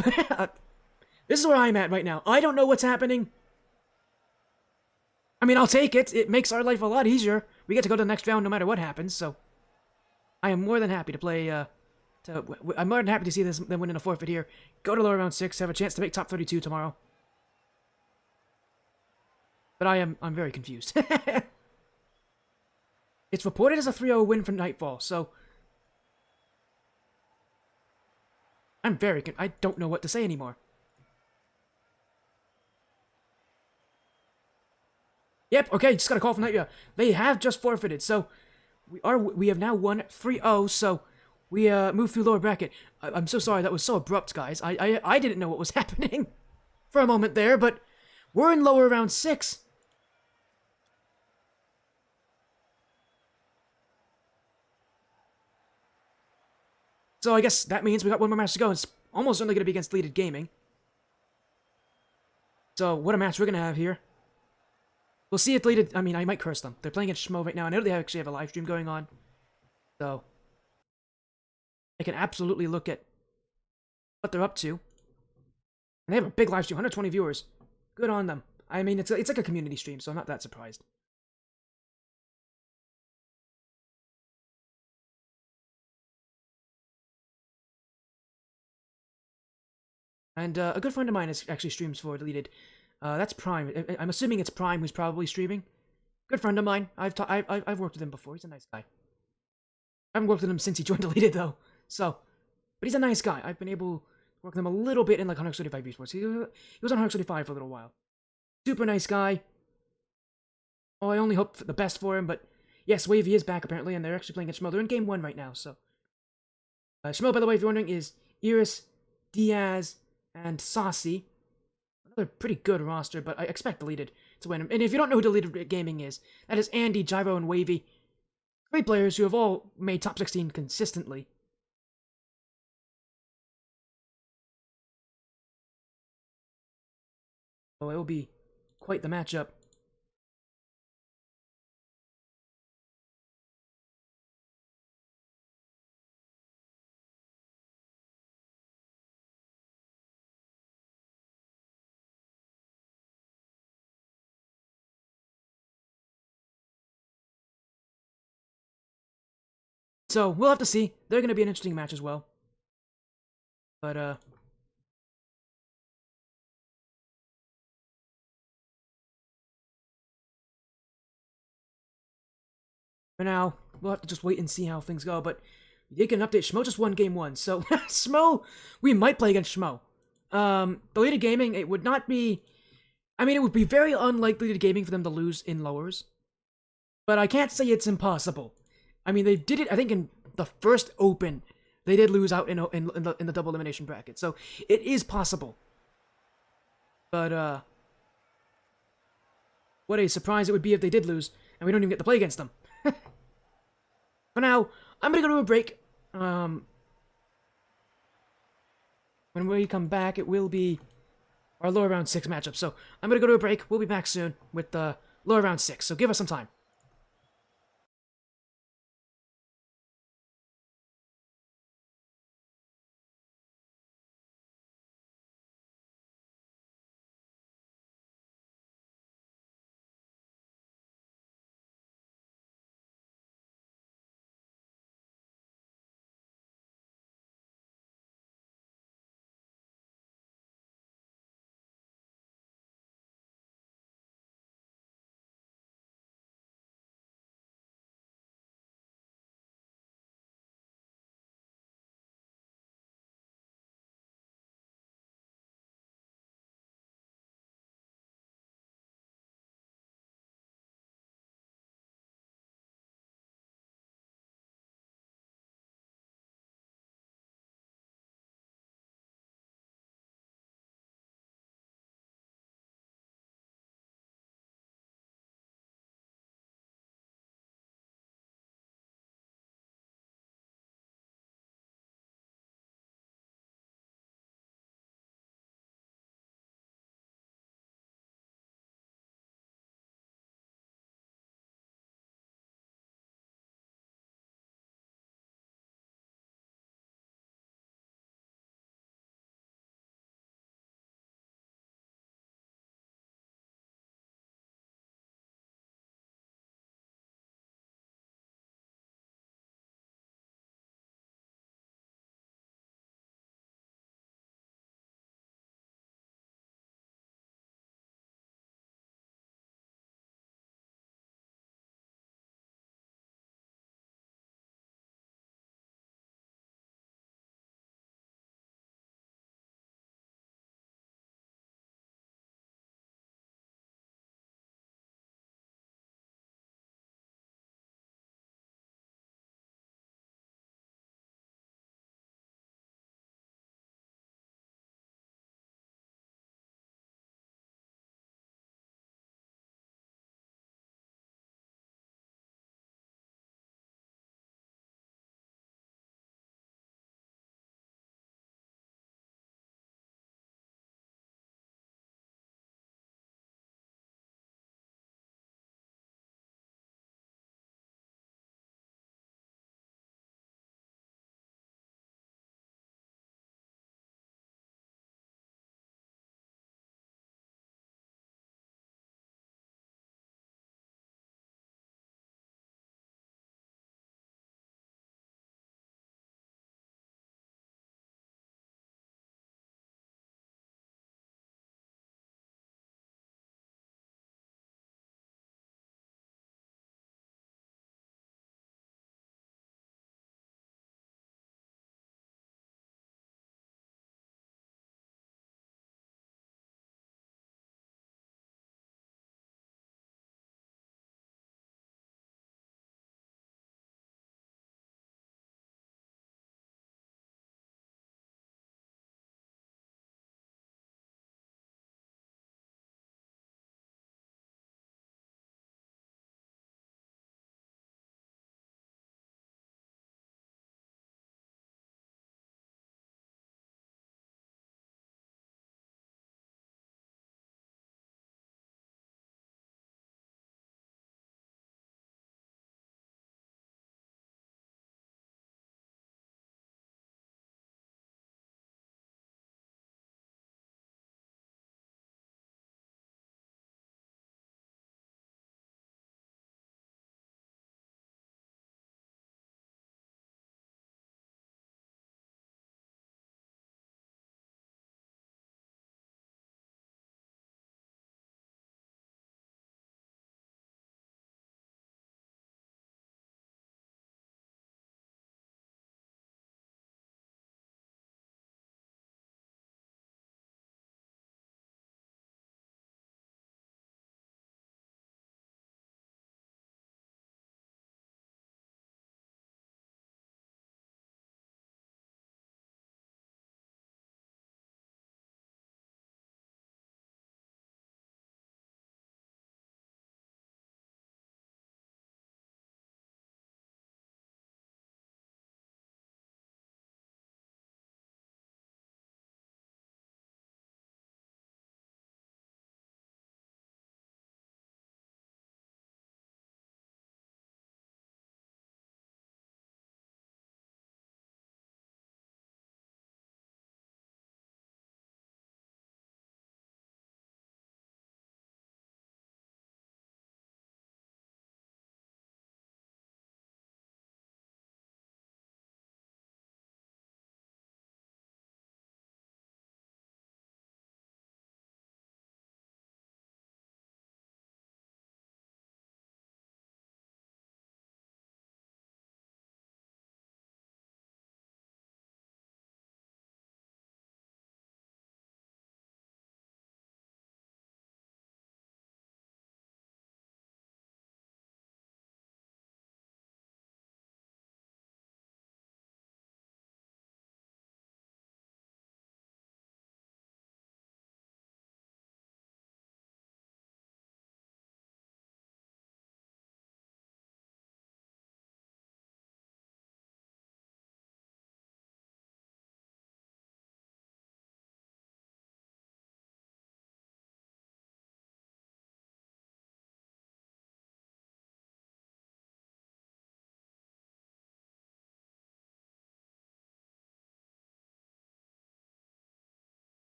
This is where I'm at right now. I don't know what's happening. I mean, I'll take it. It makes our life a lot easier. We get to go to the next round no matter what happens, so I am more than happy to play, I'm more than happy to see them win in a forfeit here. Go to lower round 6, have a chance to make top 32 tomorrow. But I'm very confused. It's reported as a 3-0 win for NightFall, so I don't know what to say anymore. Yep, okay, just got a call from NightFall. They have just forfeited, so we have now won 3-0, so We moved through lower bracket. I'm so sorry, that was so abrupt, guys. I didn't know what was happening for a moment there, but we're in lower round 6. So I guess that means we got one more match to go. It's almost certainly going to be against Deleted Gaming. So what a match we're going to have here. We'll see if Deleted... I mean, I might curse them. They're playing against Schmo right now. I know they actually have a live stream going on. So I can absolutely look at what they're up to. And they have a big live stream, 120 viewers. Good on them. I mean, it's like a community stream, so I'm not that surprised. And a good friend of mine actually streams for Deleted. That's Prime. I'm assuming it's Prime who's probably streaming. Good friend of mine. I've worked with him before. He's a nice guy. I haven't worked with him since he joined Deleted though. So, but he's a nice guy. I've been able to work with him a little bit in like 135 esports. He was on 135 for a little while. Super nice guy. Oh, I only hope for the best for him. But yes, Wavy is back apparently, and they're actually playing against Schmo. They're in game 1 right now. So, Schmo, by the way, if you're wondering, is Iris, Diaz, and Saucy. Another pretty good roster, but I expect Deleted to win. And if you don't know who Deleted Gaming is, that is Andy, Gyro, and Wavy. 3 players who have all made top 16 consistently. Oh, it will be quite the matchup. So, we'll have to see. They're going to be an interesting match as well. But, for now, we'll have to just wait and see how things go. But, you can update. Schmo just won game 1. So, Schmo, we might play against Schmo. Deleted Gaming, it would not be... I mean, it would be very unlikely to Gaming for them to lose in lowers. But I can't say it's impossible. I mean, they did it, I think, in the first Open. They did lose out in the double elimination bracket. So, it is possible. But, what a surprise it would be if they did lose, and we don't even get to play against them. For now, I'm gonna go to a break. When we come back, it will be our lower round 6 matchup. So, I'm gonna go to a break. We'll be back soon with the lower round 6. So, give us some time.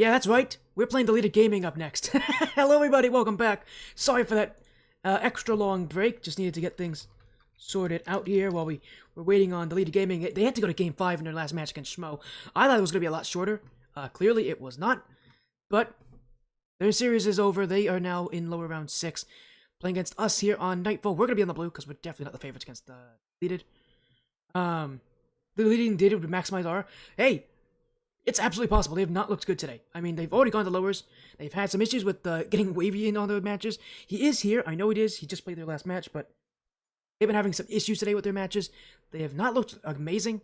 Yeah, that's right. We're playing Deleted Gaming up next. Hello, everybody. Welcome back. Sorry for that extra long break. Just needed to get things sorted out here while we were waiting on Deleted Gaming. They had to go to Game 5 in their last match against Schmo. I thought it was going to be a lot shorter. Clearly, it was not. But their series is over. They are now in lower round 6, playing against us here on NightFall. We're going to be on the blue because we're definitely not the favorites against the Deleted. The leading Deleted would maximize our... Hey! It's absolutely possible. They have not looked good today. I mean, they've already gone to lowers. They've had some issues with getting Wavy in all their matches. He is here. I know it is. He just played their last match, but they've been having some issues today with their matches. They have not looked amazing.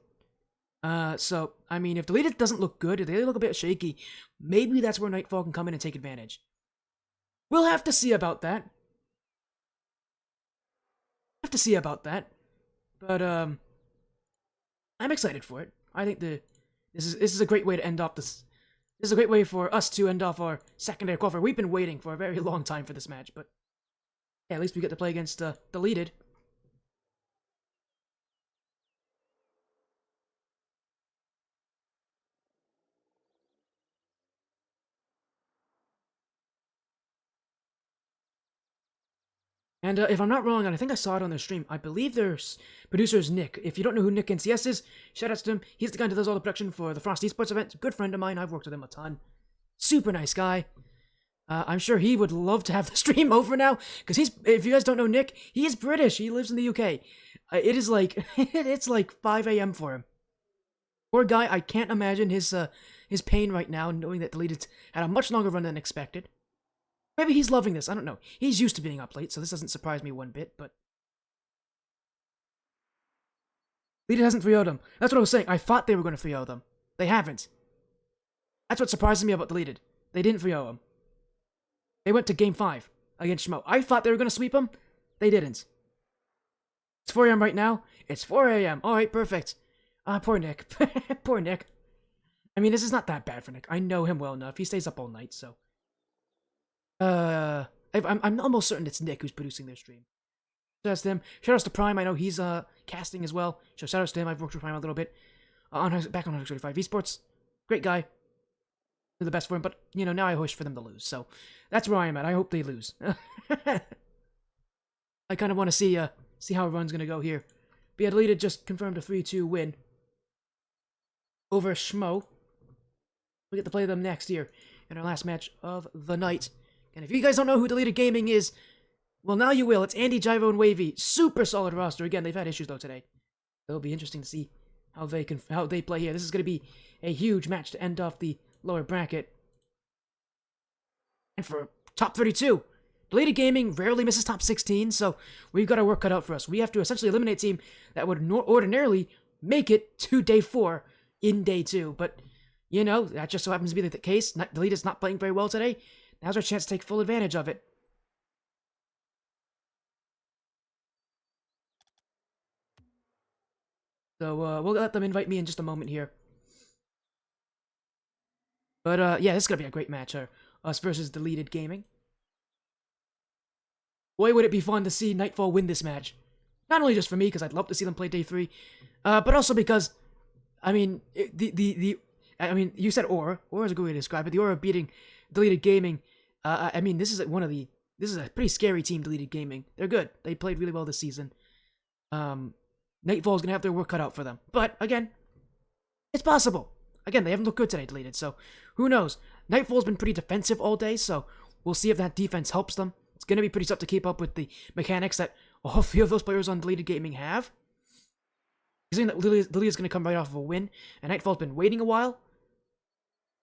So, I mean, if Deleted doesn't look good, if they look a bit shaky, maybe that's where NightFall can come in and take advantage. We'll have to see about that. But, I'm excited for it. I think this is a great way to end off this. This is a great way for us to end off our secondary qualifier. We've been waiting for a very long time for this match, but yeah, at least we get to play against Deleted. And if I'm not wrong, and I think I saw it on their stream, I believe their producer is Nick. If you don't know who Nick NCS is, shout outs to him. He's the guy that does all the production for the Frost Esports event. Good friend of mine. I've worked with him a ton. Super nice guy. I'm sure he would love to have the stream over now, because if you guys don't know Nick, he is British. He lives in the UK. It is like, it's like 5 a.m. for him. Poor guy, I can't imagine his pain right now, knowing that Deleted had a much longer run than expected. Maybe he's loving this, I don't know. He's used to being up late, so this doesn't surprise me one bit, but... Deleted hasn't 3-0'd them. That's what I was saying. I thought they were going to 3-0 them. They haven't. That's what surprises me about Deleted. They didn't 3-0 them. They went to Game 5 against Schmo. I thought they were going to sweep them. They didn't. It's 4 a.m. right now. It's 4 a.m. Alright, perfect. Poor Nick. Poor Nick. I mean, this is not that bad for Nick. I know him well enough. He stays up all night, so... I'm almost certain it's Nick who's producing their stream. Shout outs to him. Shout outs to Prime. I know he's casting as well. So shout outs to him. I've worked with Prime a little bit. Back on 135 Esports. Great guy. Do the best for him, but you know, now I wish for them to lose. So that's where I am at. I hope they lose. I kind of want to see how a run's gonna go here. But yeah, Deleted just confirmed a 3-2 win over Schmo. We get to play them next year in our last match of the night. And if you guys don't know who Deleted Gaming is, well, now you will. It's Andy, Gyro, and Wavy. Super solid roster. Again, they've had issues, though, today. It'll be interesting to see how they play here. This is going to be a huge match to end off the lower bracket. And for top 32, Deleted Gaming rarely misses top 16, so we've got our work cut out for us. We have to essentially eliminate a team that would ordinarily make it to day 4 in day 2. But, you know, that just so happens to be the case. Deleted's not playing very well today. Now's our chance to take full advantage of it. So, we'll let them invite me in just a moment here. But, yeah, this is going to be a great match. Us versus Deleted Gaming. Boy, would it be fun to see NightFall win this match. Not only just for me, because I'd love to see them play day 3, but also because, I mean, I mean, you said Aura. Aura's a good way to describe it. The Aura beating Deleted Gaming. I mean, this is this is a pretty scary team, Deleted Gaming. They're good. They played really well this season. NightFall's gonna have their work cut out for them. But, again, it's possible. Again, they haven't looked good today, Deleted, so who knows? NightFall's been pretty defensive all day, so we'll see if that defense helps them. It's gonna be pretty tough to keep up with the mechanics that all 3 of those players on Deleted Gaming have. Considering that Lily's gonna come right off of a win, and NightFall's been waiting a while,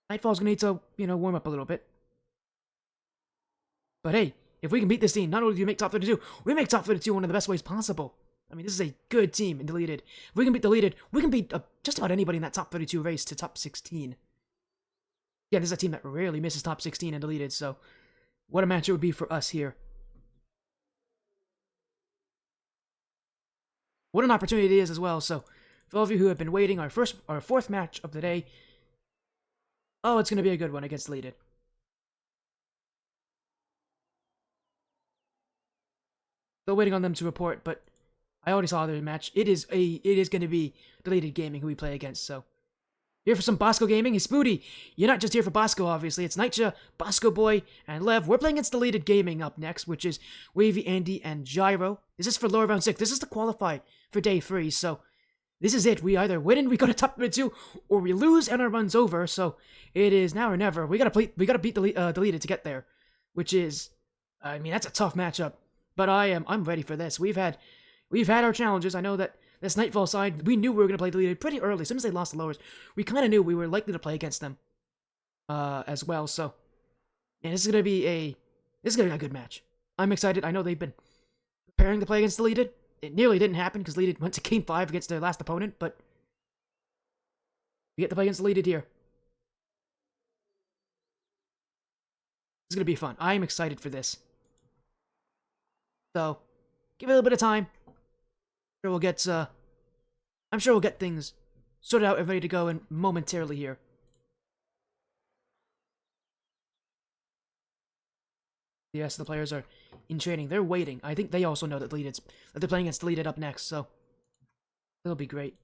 NightFall's gonna need to, you know, warm up a little bit. But hey, if we can beat this team, not only do we make top 32, we make top 32 one of the best ways possible. I mean, this is a good team in Deleted. If we can beat Deleted, we can beat just about anybody in that top 32 race to top 16. Yeah, this is a team that rarely misses top 16 in Deleted, so what a match it would be for us here. What an opportunity it is as well, so for all of you who have been waiting, our 4th match of the day. Oh, it's going to be a good one against Deleted. Still waiting on them to report, but I already saw their match. It is going to be Deleted Gaming who we play against, so Here for some Bosco Gaming. Hey, Spoody, you're not just here for Bosco, obviously. It's Nightja, Bosco Boy, and Lev. We're playing against Deleted Gaming up next, which is Wavy, Andy, and Gyro. This is for lower round 6. This is the qualify for day 3, so this is it. We either win and we go to top 2, or we lose and our run's over, so it is now or never. We gotta beat Deleted to get there, which is, I mean, that's a tough matchup. But I'm ready for this. We've had our challenges. I know that this NightFall side, we knew we were going to play Deleted pretty early. As soon as they lost the lowers, we kind of knew we were likely to play against them as well. So, yeah, this is going to be a good match. I'm excited. I know they've been preparing to play against Deleted. It nearly didn't happen because Deleted went to Game 5 against their last opponent, but we get to play against Deleted here. It's going to be fun. I'm excited for this. So, give it a little bit of time. I'm sure we'll get things sorted out and ready to go in momentarily here. Yes, the players are in training. They're waiting. I think they also know that they're playing against Deleted up next, so it'll be great.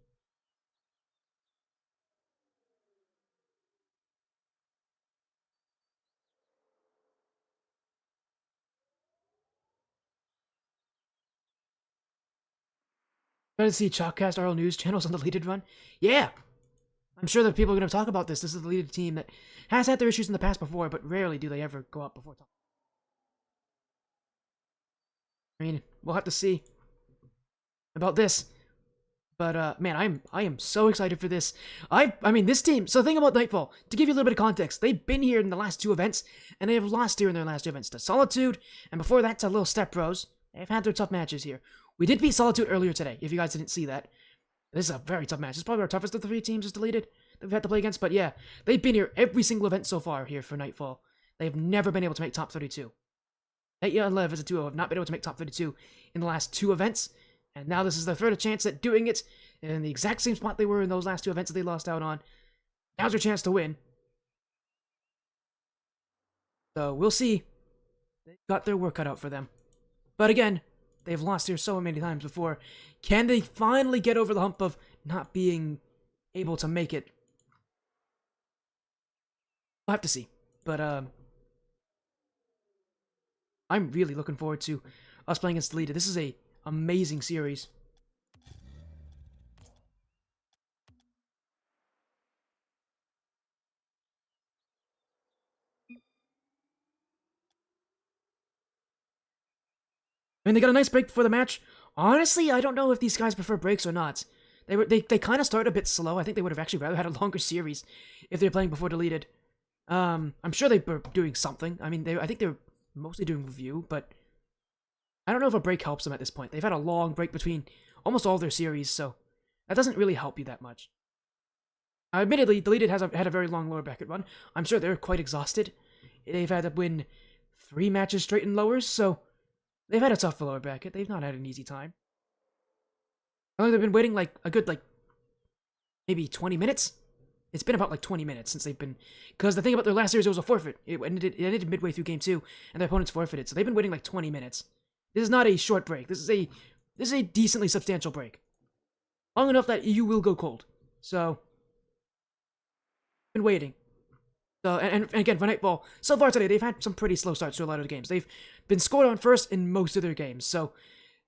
Try to see Chalkcast RL News channels on the Deleted run. Yeah! I'm sure that people are going to talk about this. This is the Deleted team that has had their issues in the past before, but rarely do they ever go up before top. I mean, we'll have to see about this. But, man, I am so excited for this. I mean, this team, so the thing about NightFall, to give you a little bit of context, they've been here in the last 2 events, and they have lost here in their last 2 events to Solitude, and before that to Little Step Bros. They've had their tough matches here. We did beat Solitude earlier today, if you guys didn't see that. This is a very tough match. It's probably our toughest of the 3 teams is Deleted that we've had to play against, but yeah, they've been here every single event so far here for NightFall. They've never been able to make top 32. Nightja and Lev as a duo have not been able to make top 32 in the last 2 events, and now this is their 3rd chance at doing it in the exact same spot they were in those last 2 events that they lost out on. Now's their chance to win. So we'll see. They've got their work cut out for them. But again, they've lost here so many times before. Can they finally get over the hump of not being able to make it? We'll have to see. But, I'm really looking forward to us playing against Deleted. This is a amazing series. I mean, they got a nice break before the match. Honestly, I don't know if these guys prefer breaks or not. They kind of started a bit slow. I think they would have actually rather had a longer series if they were playing before Deleted. I'm sure they were doing something. I mean, I think they were mostly doing review, but I don't know if a break helps them at this point. They've had a long break between almost all their series, so that doesn't really help you that much. Admittedly, Deleted had a very long lower bracket run. I'm sure they're quite exhausted. They've had to win 3 matches straight in lowers, so they've had a tough lower bracket. They've not had an easy time. I think they've been waiting like a good, maybe 20 minutes? It's been about 20 minutes since they've been... Because the thing about their last series, it was a forfeit. It ended midway through Game 2, and their opponents forfeited. So they've been waiting 20 minutes. This is not a short break. This is a decently substantial break. Long enough that you will go cold. So, been waiting. So, and again, for NightFall, so far today, they've had some pretty slow starts to a lot of the games. They've been scored on first in most of their games. So,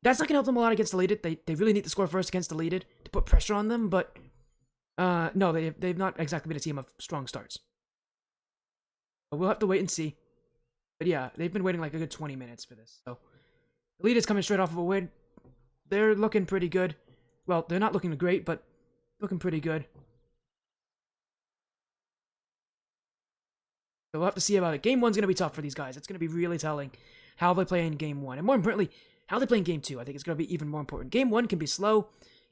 that's not going to help them a lot against Deleted. They really need to score first against Deleted to put pressure on them, but... no, they've not exactly been a team of strong starts. But we'll have to wait and see. But yeah, they've been waiting a good 20 minutes for this. So, Elite is coming straight off of a win. They're looking pretty good. Well, they're not looking great, but looking pretty good. So we'll have to see about it. Game 1's going to be tough for these guys. It's going to be really telling how they play in Game 1. And more importantly, how they play in Game 2. I think it's going to be even more important. Game 1 can be slow.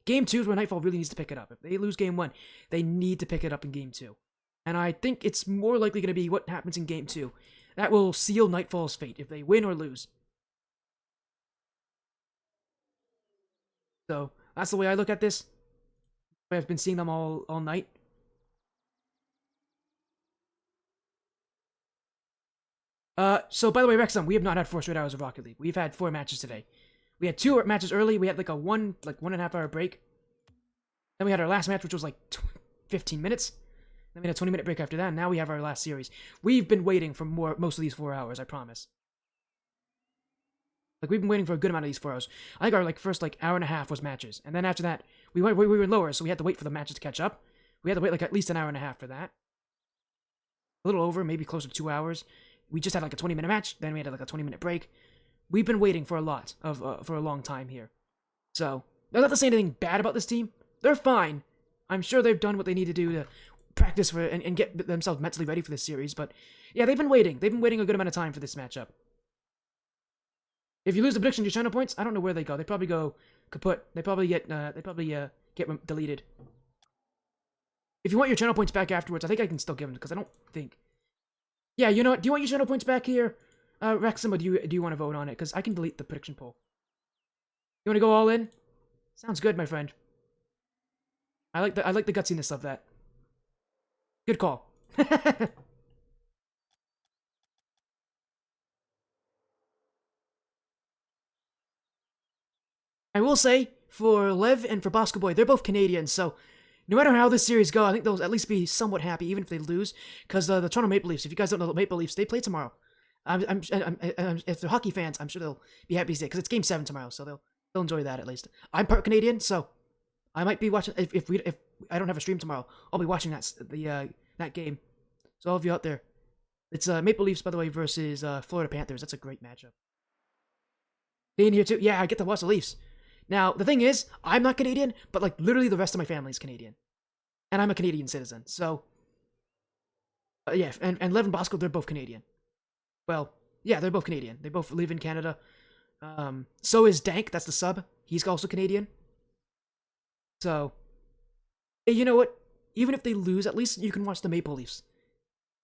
Game 2 is where NightFall really needs to pick it up. If they lose Game 1, they need to pick it up in Game 2. And I think it's more likely going to be what happens in Game 2. That will seal NightFall's fate, if they win or lose. So, that's the way I look at this. I've been seeing them all night. So by the way, Wrexham, we have not had 4 straight hours of Rocket League. We've had 4 matches today. We had 2 matches early. We had a 1.5 hour break. Then we had our last match, which was 15 minutes. Then we had a 20-minute break after that, and now we have our last series. We've been waiting for most of these 4 hours, I promise. Like, we've been waiting for a good amount of these 4 hours. I think our first hour and a half was matches, and then after that, we were lower, so we had to wait for the matches to catch up. We had to wait at least an hour and a half for that. A little over, maybe closer to 2 hours. We just had a 20-minute match, then we had a 20-minute break. We've been waiting for for a long time here. So, I'm not to say anything bad about this team. They're fine. I'm sure they've done what they need to do to practice for and get themselves mentally ready for this series, but yeah, they've been waiting. They've been waiting a good amount of time for this matchup. If you lose the prediction, your channel points, I don't know where they go. They probably go kaput. They probably get deleted. If you want your channel points back afterwards, I think I can still give them, because I don't think... Yeah, you know what? Do you want your channel points back here, Wrexham, or do you want to vote on it? Because I can delete the prediction poll. You want to go all in? Sounds good, my friend. I like the gutsiness of that. Good call. I will say, for Lev and for Bosco Boy, they're both Canadians, so no matter how this series go, I think they'll at least be somewhat happy, even if they lose. Because the Toronto Maple Leafs, if you guys don't know the Maple Leafs, they play tomorrow. If they're hockey fans, I'm sure they'll be happy to see it, because it's Game 7 tomorrow, so they'll enjoy that at least. I'm part Canadian, so I might be watching. If I don't have a stream tomorrow, I'll be watching that game. So all of you out there, it's Maple Leafs, by the way, versus Florida Panthers. That's a great matchup. Being here too, yeah, I get to watch the Leafs. Now the thing is, I'm not Canadian, but literally the rest of my family is Canadian, and I'm a Canadian citizen. So yeah, and Lev and Bosco, they're both Canadian. Well, yeah, they're both Canadian. They both live in Canada. So is Dank. That's the sub. He's also Canadian. So, hey, you know what? Even if they lose, at least you can watch the Maple Leafs.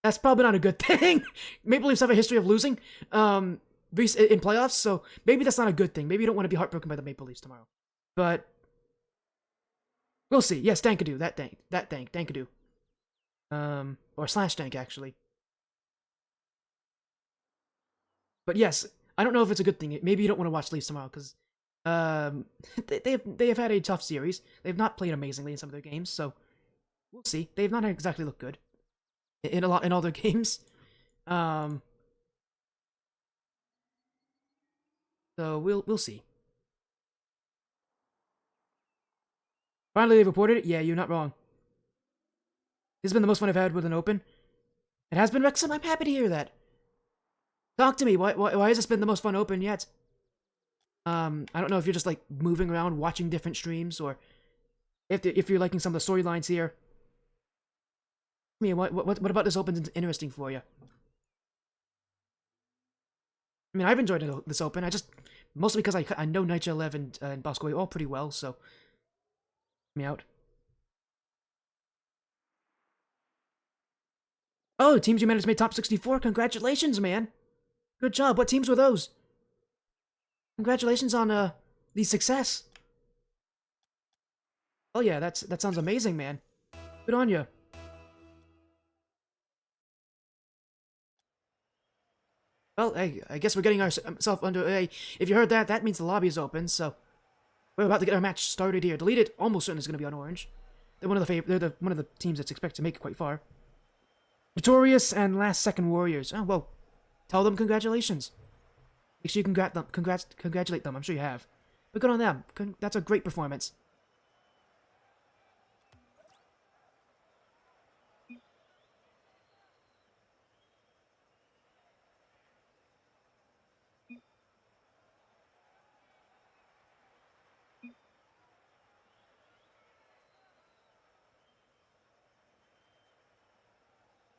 That's probably not a good thing. Maple Leafs have a history of losing in playoffs, so maybe that's not a good thing. Maybe you don't want to be heartbroken by the Maple Leafs tomorrow. But we'll see. Yes, Dankadoo. Dankadoo. Or slash Dank, actually. But yes, I don't know if it's a good thing. Maybe you don't want to watch Leafs tomorrow, because they have had a tough series. They've not played amazingly in some of their games, so we'll see. They've not exactly looked good in all their games. So we'll see. Finally, they've reported it. Yeah, you're not wrong. This has been the most fun I've had with an open. It has been, Wrexham. I'm happy to hear that. Talk to me. Why has this been the most fun open yet? I don't know if you're just moving around, watching different streams, or if you're liking some of the storylines here. I mean, what about this open is interesting for you? I mean, I've enjoyed this open. Mostly because I know Nigel, Lev, and Bosco all pretty well, so me out. Oh, teams you managed to make top 64. Congratulations, man. Good job. What teams were those? Congratulations on the success. Oh yeah, that sounds amazing, man. Good on you. Well, hey, I guess we're getting ourselves underway. If you heard that, that means the lobby is open, so we're about to get our match started here. Deleted, almost certain is going to be on orange. They're one of the teams that's expected to make it quite far. Notorious and Last Second Warriors. Oh well, tell them congratulations. Make sure you congratulate them. I'm sure you have. But good on them. That's a great performance.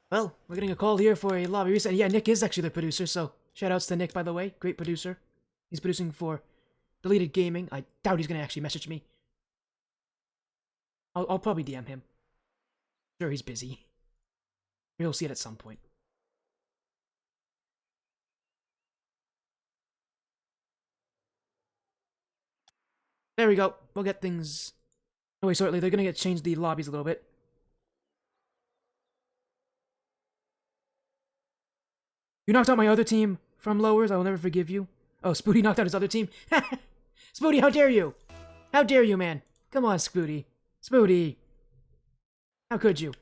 Well, we're getting a call here for a lobby reset. Yeah, Nick is actually the producer, so shoutouts to Nick, by the way. Great producer. He's producing for Deleted Gaming. I doubt he's going to actually message me. I'll probably DM him. Sure, he's busy. He'll see it at some point. There we go. We'll get things... Oh wait, sorry, they're going to change the lobbies a little bit. You knocked out my other team from lowers. I will never forgive you. Oh, Spooty knocked out his other team. Spooty, how dare you? How dare you, man? Come on, Spooty. Spooty. How could you?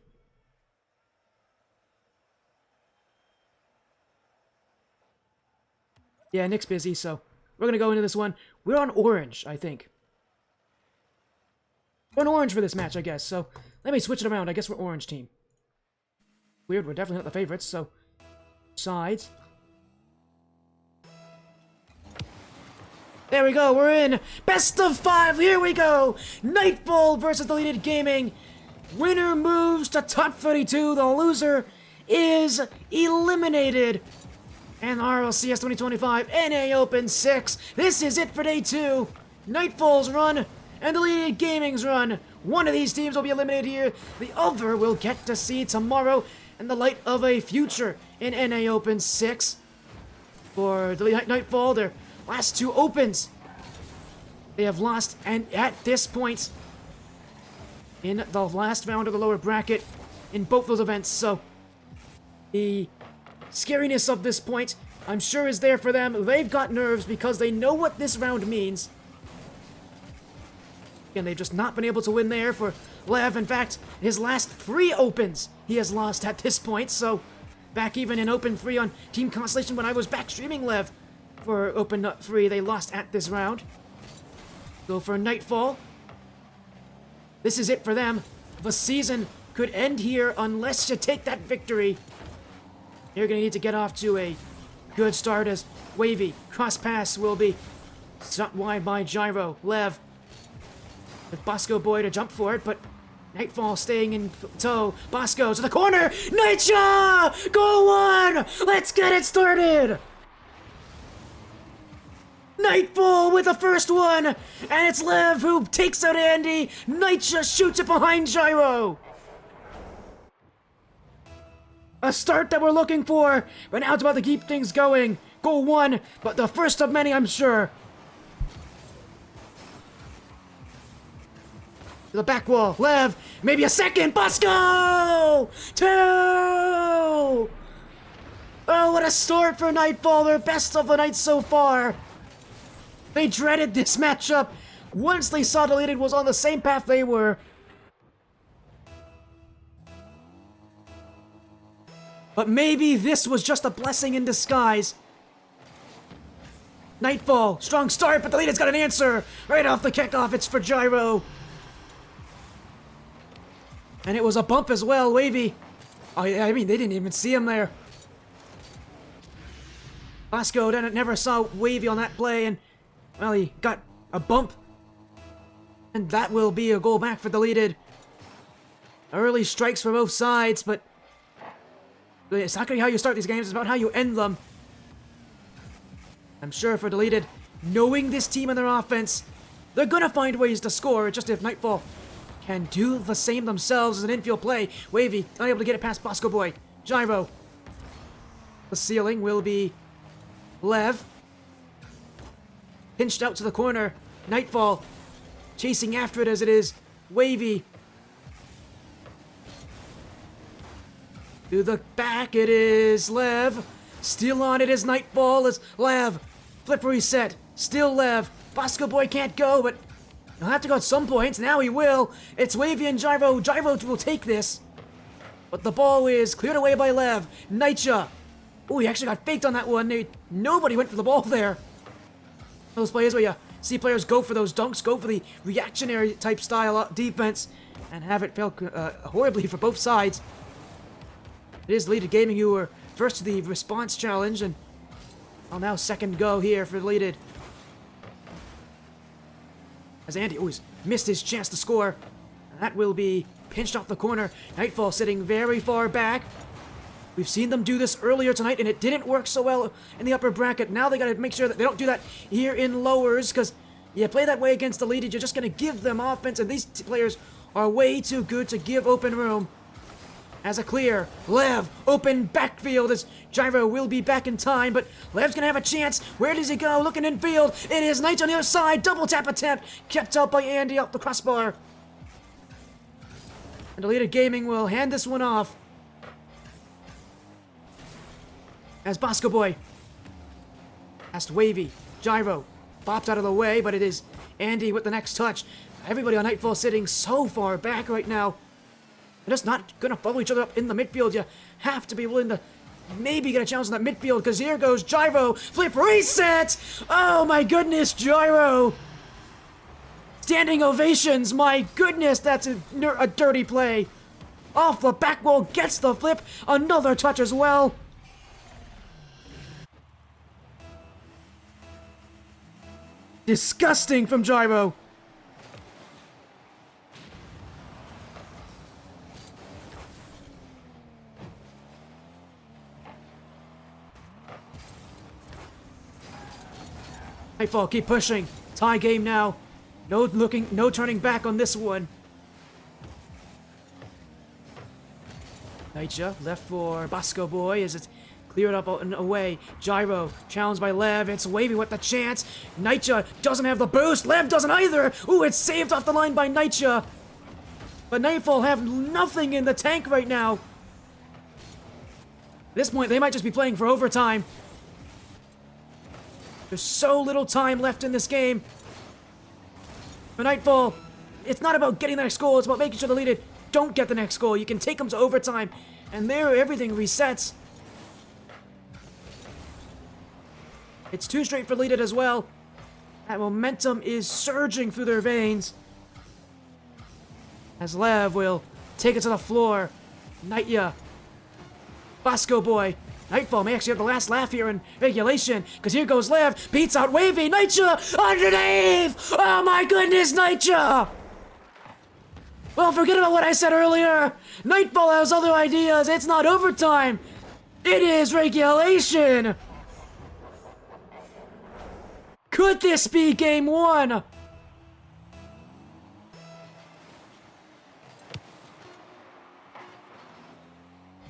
Yeah, Nick's busy, so we're gonna go into this one. We're on orange, I think. We're on orange for this match, I guess, so let me switch it around. I guess we're orange team. Weird, we're definitely not the favorites, so sides. There we go, we're in best of 5, here we go! NightFall versus Deleted Gaming. Winner moves to top 32, the loser is eliminated. And RLCS 2025 NA Open 6. This is it for day 2. NightFall's run and Deleted Gaming's run. One of these teams will be eliminated here. The other will get to see tomorrow in the light of a future in NA Open 6. For Deleted NightFall, their last 2 opens they have lost, and at this point in the last round of the lower bracket in both those events, so the scariness of this point, I'm sure, is there for them. They've got nerves because they know what this round means. And they've just not been able to win there for Lev. In fact, his last 3 opens he has lost at this point, so back even in Open 3 on Team Constellation when I was back streaming Lev for Open 3, they lost at this round. Go for NightFall. This is it for them. The season could end here unless you take that victory. You're going to need to get off to a good start as Wavy. Cross pass will be shot wide by Gyro. Lev with Bosco Boy to jump for it, but NightFall staying in tow. Bosco to the corner. Nitcha! Go on! Let's get it started! NightFall with the first one! And it's Lev who takes out Andy. Nitcha shoots it behind Gyro. A start that we're looking for, but now it's about to keep things going. Goal 1, but the first of many, I'm sure. To the back wall, Lev, maybe a second, Bosco! 2! Oh, what a start for NightFall, their best of the night so far. They dreaded this matchup once they saw Deleted was on the same path they were. But maybe this was just a blessing in disguise. NightFall, strong start, but Deleted's got an answer. Right off the kickoff, it's for Gyro. And it was a bump as well, Wavy. Oh, yeah, I mean, they didn't even see him there. Bosco never saw Wavy on that play, and, well, he got a bump. And that will be a goal back for Deleted. Early strikes for both sides, but it's not going to be how you start these games, it's about how you end them. I'm sure for Deleted, knowing this team and their offense, they're going to find ways to score. Just if NightFall can do the same themselves as an infield play. Wavy, unable to get it past Bosco Boy. Gyro. The ceiling will be Lev. Pinched out to the corner. NightFall chasing after it as it is Wavy. To the back, it is Lev. Still on it is NightFall as Lev. Flip reset. Still Lev. Bosco Boy can't go, but he'll have to go at some point. Now he will. It's Wavy and Gyro. Gyro will take this. But the ball is cleared away by Lev. Nitcha. Oh, he actually got faked on that one. Nobody went for the ball there. Those plays where you see players go for those dunks, go for the reactionary type style defense, and have it fail horribly for both sides. It is Deleted Gaming who were first to the response challenge, and well, now second go here for Deleted. As Andy always missed his chance to score. And that will be pinched off the corner. NightFall sitting very far back. We've seen them do this earlier tonight, and it didn't work so well in the upper bracket. Now they got to make sure that they don't do that here in lowers, because you play that way against Deleted, you're just going to give them offense, and these players are way too good to give open room. As a clear, Lev, open backfield as Gyro will be back in time, but Lev's gonna have a chance. Where does he go? Looking infield. It is Knight on the other side. Double tap attempt. Kept out by Andy off the crossbar. And Deleted Gaming will hand this one off. As Bosco Boy. Past Wavy. Gyro. Bopped out of the way, but it is Andy with the next touch. Everybody on NightFall sitting so far back right now. They're just not going to follow each other up in the midfield. You have to be willing to maybe get a chance in that midfield, because here goes Gyro. Flip reset! Oh my goodness, Gyro! Standing ovations, my goodness, that's a dirty play. Off the back wall, gets the flip, another touch as well. Disgusting from Gyro. NightFall, keep pushing. Tie game now. No turning back on this one. Nightja left for Bosco Boy as it's cleared up and away. Gyro challenged by Lev. It's Wavy with the chance. Nightja doesn't have the boost. Lev doesn't either. Ooh, it's saved off the line by Nightja. But NightFall have nothing in the tank right now. At this point, they might just be playing for overtime. There's so little time left in this game. For NightFall, it's not about getting the next goal, it's about making sure the lead don't get the next goal. You can take them to overtime, and there everything resets. It's too straight for Leaded as well. That momentum is surging through their veins. As Lev will take it to the floor. Nightja. Bosco Boy. NightFall may actually have the last laugh here in regulation, because here goes Lev, beats out Wavy, Nightja underneath! Oh my goodness, Nightja! Well, forget about what I said earlier. NightFall has other ideas. It's not overtime. It is regulation. Could this be game one?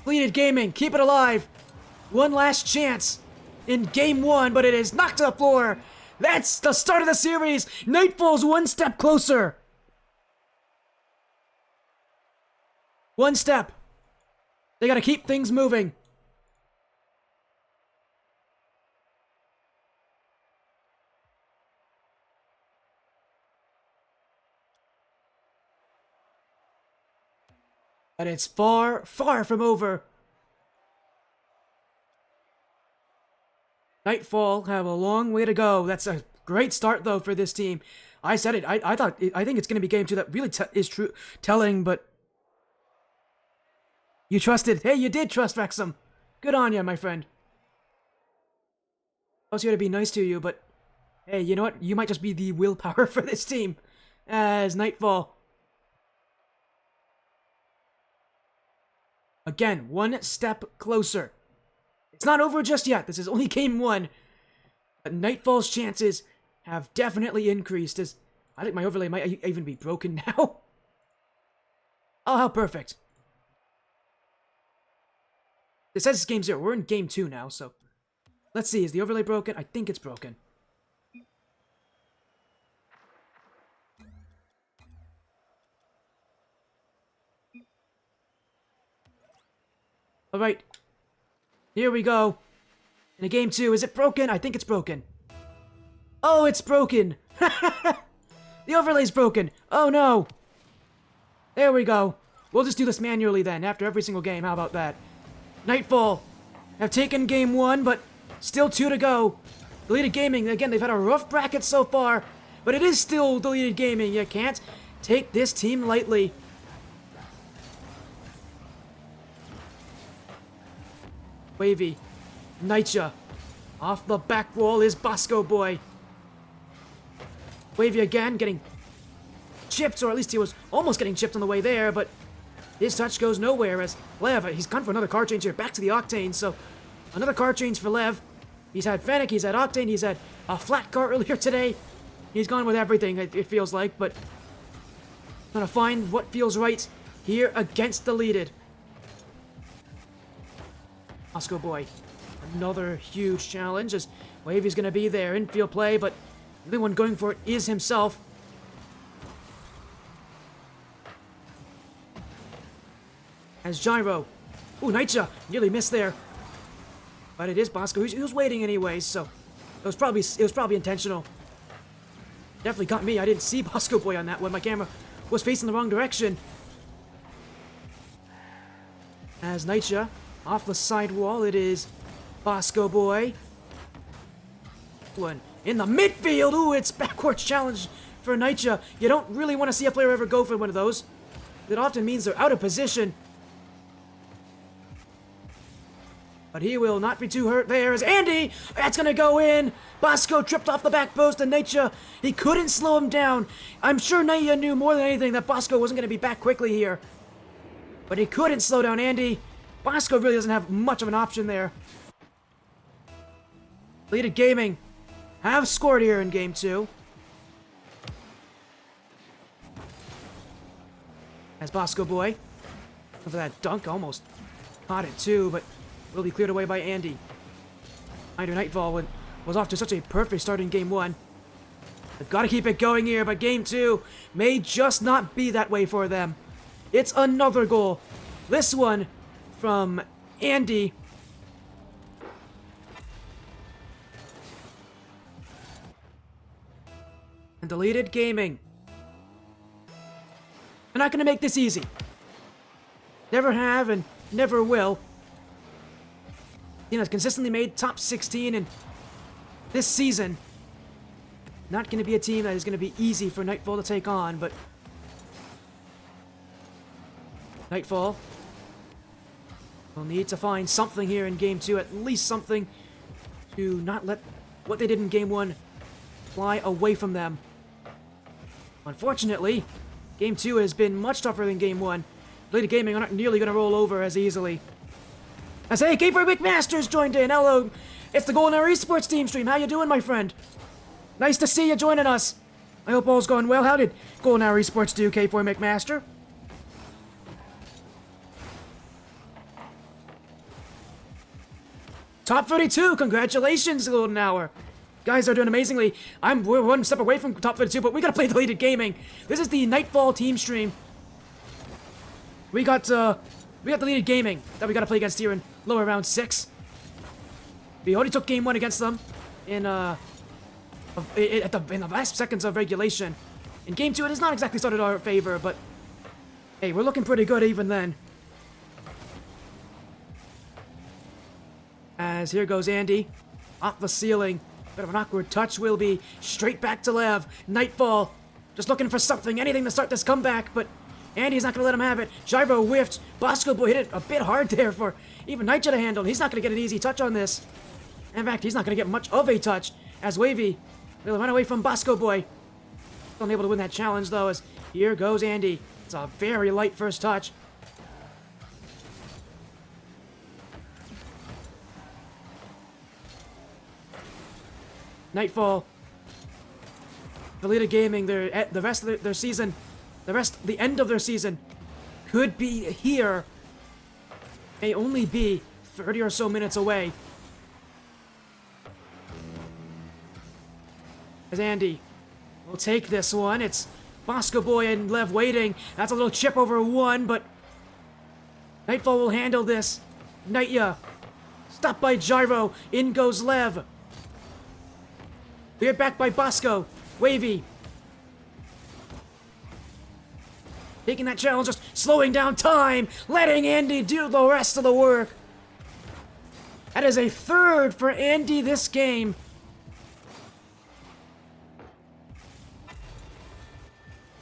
Bleeded Gaming, keep it alive. One last chance in game one, but it is knocked to the floor. That's the start of the series. NightFall's one step closer. One step. They gotta keep things moving. But it's far, far from over. NightFall have a long way to go. That's a great start, though, for this team. I said it. I think it's going to be game two that really is true telling, but you trusted. Hey, you did trust Wrexham. Good on you, my friend. I was here to be nice to you, but hey, you know what? You might just be the willpower for this team. As NightFall. Again, one step closer. It's not over just yet. This is only game one. But NightFall's chances have definitely increased as I think my overlay might even be broken now. Oh, how perfect. It says it's game 0. We're in game 2 now, so let's see. Is the overlay broken? I think it's broken. Alright. Here we go. In a game 2. Is it broken? I think it's broken. Oh, it's broken. The overlay's broken. Oh, no. There we go. We'll just do this manually then, after every single game. How about that? NightFall have taken game 1, but still 2 to go. Deleted Gaming, again, they've had a rough bracket so far, but it is still Deleted Gaming. You can't take this team lightly. Wavy. Nightja. Off the back wall is Bosco Boy. Wavy again, getting chipped, or at least he was almost getting chipped on the way there, but his touch goes nowhere as Lev, he's gone for another card change here, back to the Octane, so another card change for Lev. He's had Fennec, he's had Octane, he's had a flat card earlier today. He's gone with everything, it feels like, but gonna find what feels right here against Deleted. Bosco Boy, another huge challenge as Wavy's gonna be there, infield play, but the only one going for it is himself. As Gyro. Ooh, Nightja nearly missed there. But it is Bosco. He was waiting anyways, so it was probably intentional. Definitely got me. I didn't see Bosco Boy on that one. My camera was facing the wrong direction. As Nightja Off the side wall, it is Bosco Boy. One in the midfield. Ooh, it's backwards challenge for Nightja. You don't really want to see a player ever go for one of those. It often means they're out of position. But he will not be too hurt. There's Andy. That's going to go in. Bosco tripped off the back post, and Nightja, he couldn't slow him down. I'm sure Nightja knew more than anything that Bosco wasn't going to be back quickly here. But he couldn't slow down Andy. Bosco really doesn't have much of an option there. Deleted Gaming have scored here in Game 2. As Bosco Boy. For that dunk, almost caught it too, but will be cleared away by Andy. NightFall was off to such a perfect start in Game 1. They've got to keep it going here, but Game 2 may just not be that way for them. It's another goal. This one from Andy. And Deleted Gaming. They're not going to make this easy. Never have and never will. Team has consistently made top 16, and this season, not going to be a team that is going to be easy for NightFall to take on, but NightFall will need to find something here in Game 2, at least something to not let what they did in Game 1 fly away from them. Unfortunately, Game 2 has been much tougher than Game 1. Deleted Gaming are not nearly going to roll over as easily. I say, K4 McMaster's joined in. Hello, it's the Golden Hour Esports team stream. How you doing, my friend? Nice to see you joining us. I hope all's going well. How did Golden Hour Esports do, K4 McMaster? Top 32, congratulations, Golden Hour. Guys are doing amazingly. We're one step away from top 32, but we gotta play Deleted Gaming. This is the NightFall team stream. We got Deleted Gaming that we gotta play against here in lower round 6. We already took Game 1 against them in the last seconds of regulation. In Game 2, it has not exactly started our favor, but hey, we're looking pretty good even then. As here goes Andy, off the ceiling. Bit of an awkward touch will be straight back to Lev. NightFall, just looking for something, anything to start this comeback, but Andy's not going to let him have it. Gyro whiffed. Bosco Boy hit it a bit hard there for even Nightja to handle. He's not going to get an easy touch on this. In fact, he's not going to get much of a touch as Wavy will run away from Bosco Boy. Still unable to win that challenge though, as here goes Andy. It's a very light first touch. NightFall, Deleted Gaming, the rest of their season, the end of their season could be here. May only be 30 or so minutes away. As Andy will take this one. It's Bosco Boy and Lev waiting. That's a little chip over one, but NightFall will handle this. Nightja, stopped by Gyro. In goes Lev. Cleared back by Bosco. Wavy. Taking that challenge, just slowing down time. Letting Andy do the rest of the work. That is a third for Andy this game.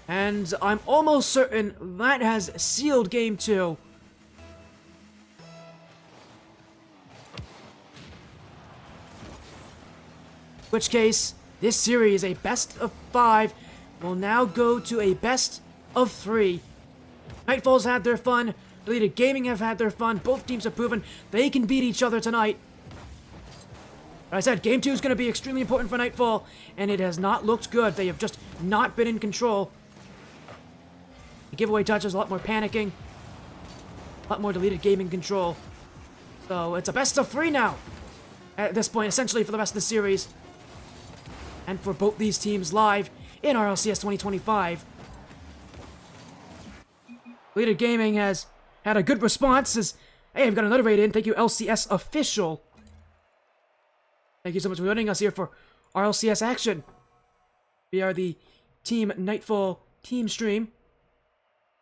And I'm almost certain that has sealed Game 2. In which case, this series, a best of 5, will now go to a best of 3. NightFall's had their fun. Deleted Gaming have had their fun. Both teams have proven they can beat each other tonight. But I said, Game 2 is going to be extremely important for NightFall, and it has not looked good. They have just not been in control. The giveaway touches, a lot more panicking. A lot more Deleted Gaming control. So it's a best of 3 now. At this point, essentially for the rest of the series. And for both these teams live in RLCS 2025. Deleted Gaming has had a good response. Hey, I've got another raid in. Thank you, LCS Official. Thank you so much for joining us here for RLCS action. We are the Team NightFall team stream.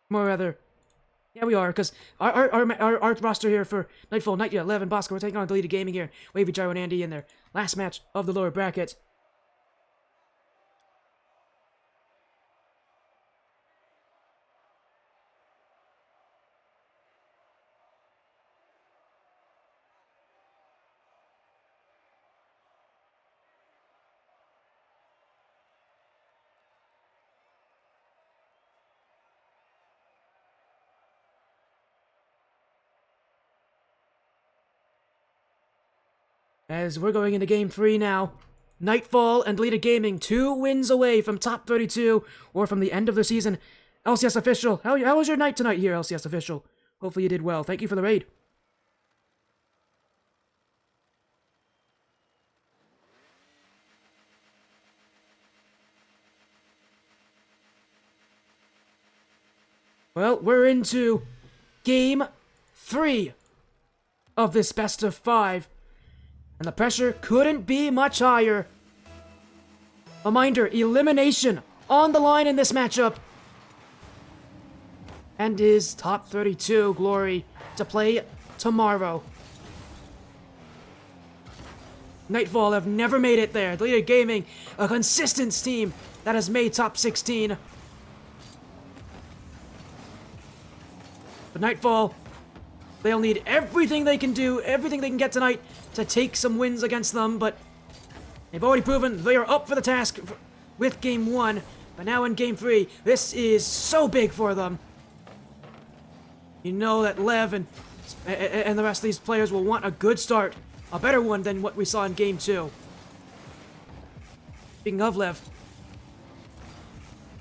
More rather, Yeah, we are, because our roster here for NightFall, NightFall, Lev, and Bosco, we're taking on Deleted Gaming here. Wavy, Gyro, and Andy in their last match of the lower bracket. As we're going into Game 3 now. NightFall and Deleted Gaming, 2 wins away from top 32, or from the end of the season. LCS Official, how was your night tonight here, LCS Official? Hopefully you did well. Thank you for the raid. Well, we're into Game 3 of this best of 5. And the pressure couldn't be much higher. Reminder, elimination on the line in this matchup. And is top 32 glory to play tomorrow. NightFall have never made it there. Deleted Gaming, a consistent team that has made top 16. But NightFall, they'll need everything they can do, everything they can get tonight to take some wins against them, but they've already proven they are up for the task with Game 1. But now in Game 3, this is so big for them. You know that Lev and the rest of these players will want a good start. A better one than what we saw in Game 2. Speaking of Lev,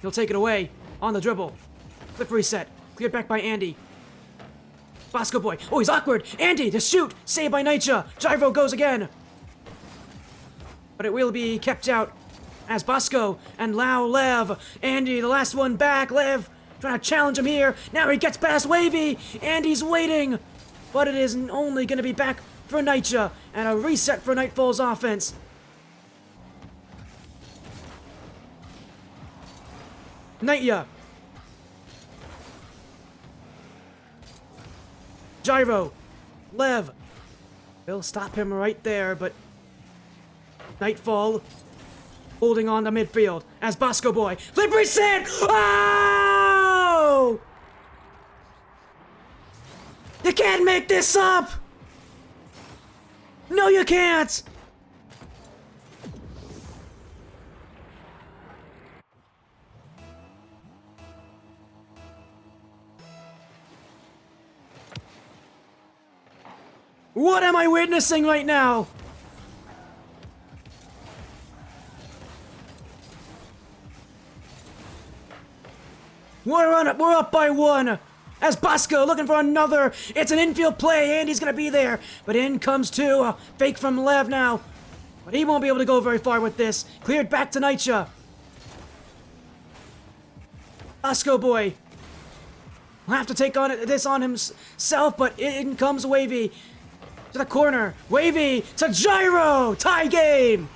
he'll take it away on the dribble. Flip reset. Cleared back by Andy. Bosco boy. Oh, he's awkward. Andy, the shoot. Saved by Nitya. Gyro goes again. But it will be kept out as Bosco and Lev. Andy, the last one back. Lev trying to challenge him here. Now he gets past Wavy. Andy's waiting. But it is only going to be back for Nitya. And a reset for NightFall's offense. Nitya. Gyro, Lev, they'll stop him right there, but NightFall holding on to midfield as Bosco boy. Flip reset! Oh! You can't make this up! No, you can't! What am I witnessing right now? We're up by 1. As Bosco looking for another. It's an infield play. Andy's gonna be there. But in comes 2. Fake from Lev now. But he won't be able to go very far with this. Cleared back to Nitya. Bosco boy. Will have to take this on himself, but in comes Wavy. To the corner. Wavy to Gyro. Tie game.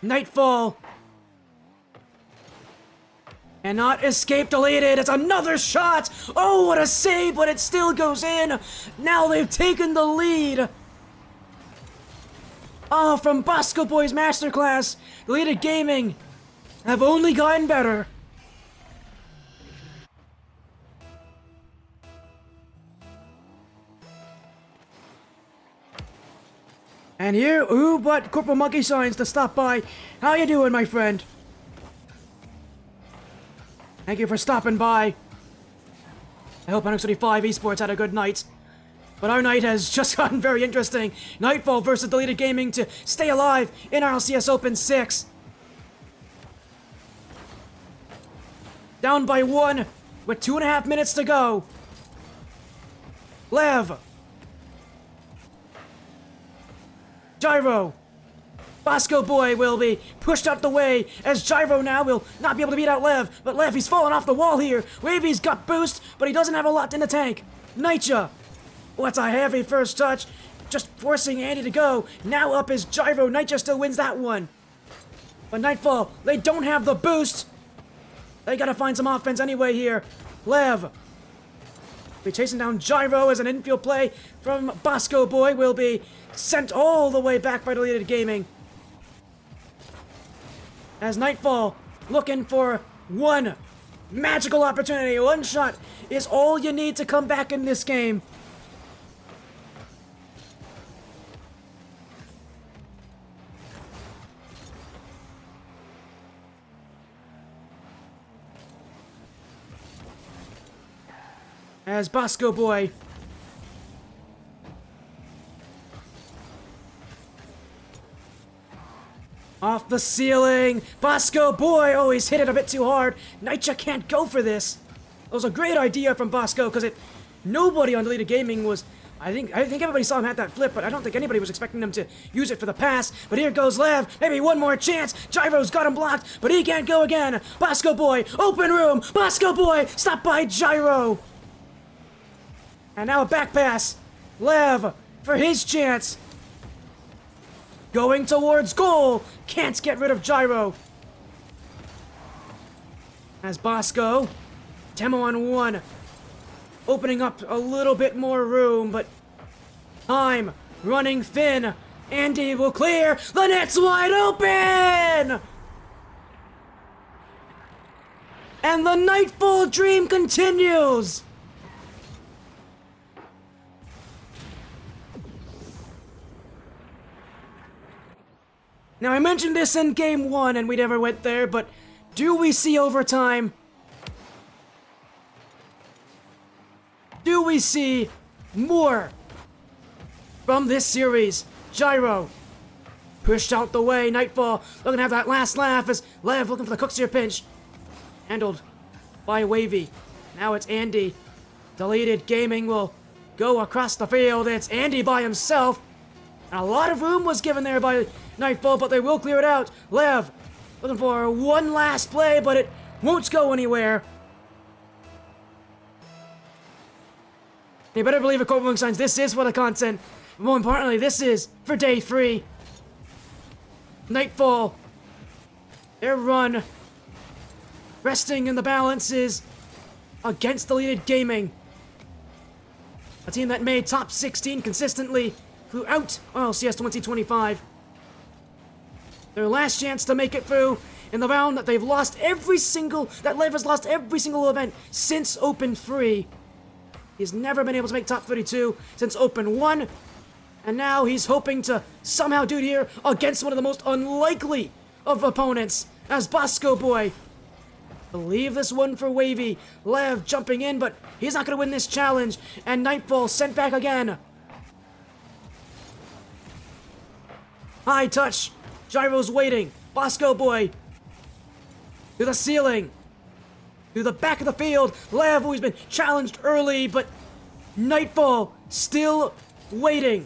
NightFall. Cannot escape deleted. It's another shot. Oh, what a save, but it still goes in. Now they've taken the lead. Oh, from Bosco Boy's masterclass. Deleted Gaming have only gotten better. And here, who but Corporal Monkey Signs to stop by. How you doing, my friend? Thank you for stopping by. I hope NX25 Esports had a good night. But our night has just gotten very interesting. NightFall versus Deleted Gaming to stay alive in RLCS Open 6. Down by 1 with 2.5 minutes to go. Lev. Gyro. Bosco Boy will be pushed out the way as Gyro now will not be able to beat out Lev. But Lev, he's falling off the wall here. Wavy's got boost, but he doesn't have a lot in the tank. Nitya. What's a heavy first touch? Just forcing Andy to go. Now up is Gyro. Nitya still wins that one. But NightFall, they don't have the boost. They gotta find some offense anyway here. Lev. Be chasing down Gyro as an infield play from Bosco Boy will be sent all the way back by Deleted Gaming. As NightFall looking for one magical opportunity. One shot is all you need to come back in this game. As Bosco Boy off the ceiling. Bosco Boy always hit it a bit too hard. Nitya can't go for this. It was a great idea from Bosco because nobody on Deleted Gaming was. I think everybody saw him at that flip, but I don't think anybody was expecting him to use it for the pass. But here goes Lev. Maybe one more chance. Gyro's got him blocked, but he can't go again. Bosco Boy, open room. Bosco Boy, stop by Gyro. And now a back pass. Lev for his chance. Going towards goal. Can't get rid of Gyro. As Bosco. Temo on one. Opening up a little bit more room, but time running thin. Andy will clear. The net's wide open! And the NightFall dream continues! Now, I mentioned this in Game 1, and we never went there, but do we see overtime? Do we see more from this series? Gyro pushed out the way. NightFall looking to have that last laugh as Lev looking for the Cookseer pinch. Handled by Wavy. Now it's Andy. Deleted Gaming will go across the field. It's Andy by himself. And a lot of room was given there by NightFall, but they will clear it out. Lev looking for one last play, but it won't go anywhere. You better believe it, Corporal Signs. This is for the content. But more importantly, this is for day 3. NightFall. Their run. Resting in the balances against Deleted Gaming. A team that made top 16 consistently throughout RLCS 2025. Their last chance to make it through in the round that they've lost that Lev has lost every single event since Open 3. He's never been able to make top 32 since Open 1, and now he's hoping to somehow do it here against one of the most unlikely of opponents, as Bosco Boy. Leave this one for Wavy. Lev jumping in, but he's not going to win this challenge, and NightFall sent back again. High touch. Gyro's waiting. Bosco Boy. To the ceiling. To the back of the field. Lev, who's been challenged early, but NightFall still waiting.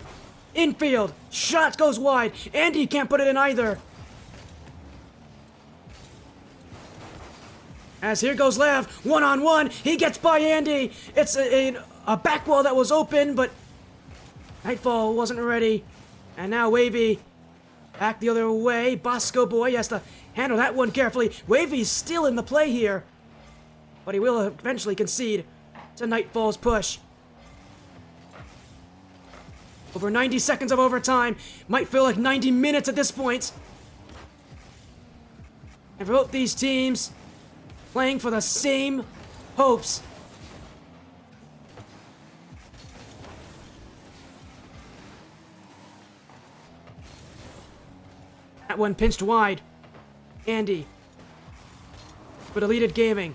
Infield. Shot goes wide. Andy can't put it in either. As here goes Lev. One-on-one. He gets by Andy. It's a back wall that was open, but NightFall wasn't ready. And now Wavy back the other way. Bosco Boy has to handle that one carefully. Wavy's still in the play here, but he will eventually concede to NightFall's push. Over 90 seconds of overtime. Might feel like 90 minutes at this point. And for both these teams, playing for the same hopes. That one pinched wide. Andy. For Deleted Gaming.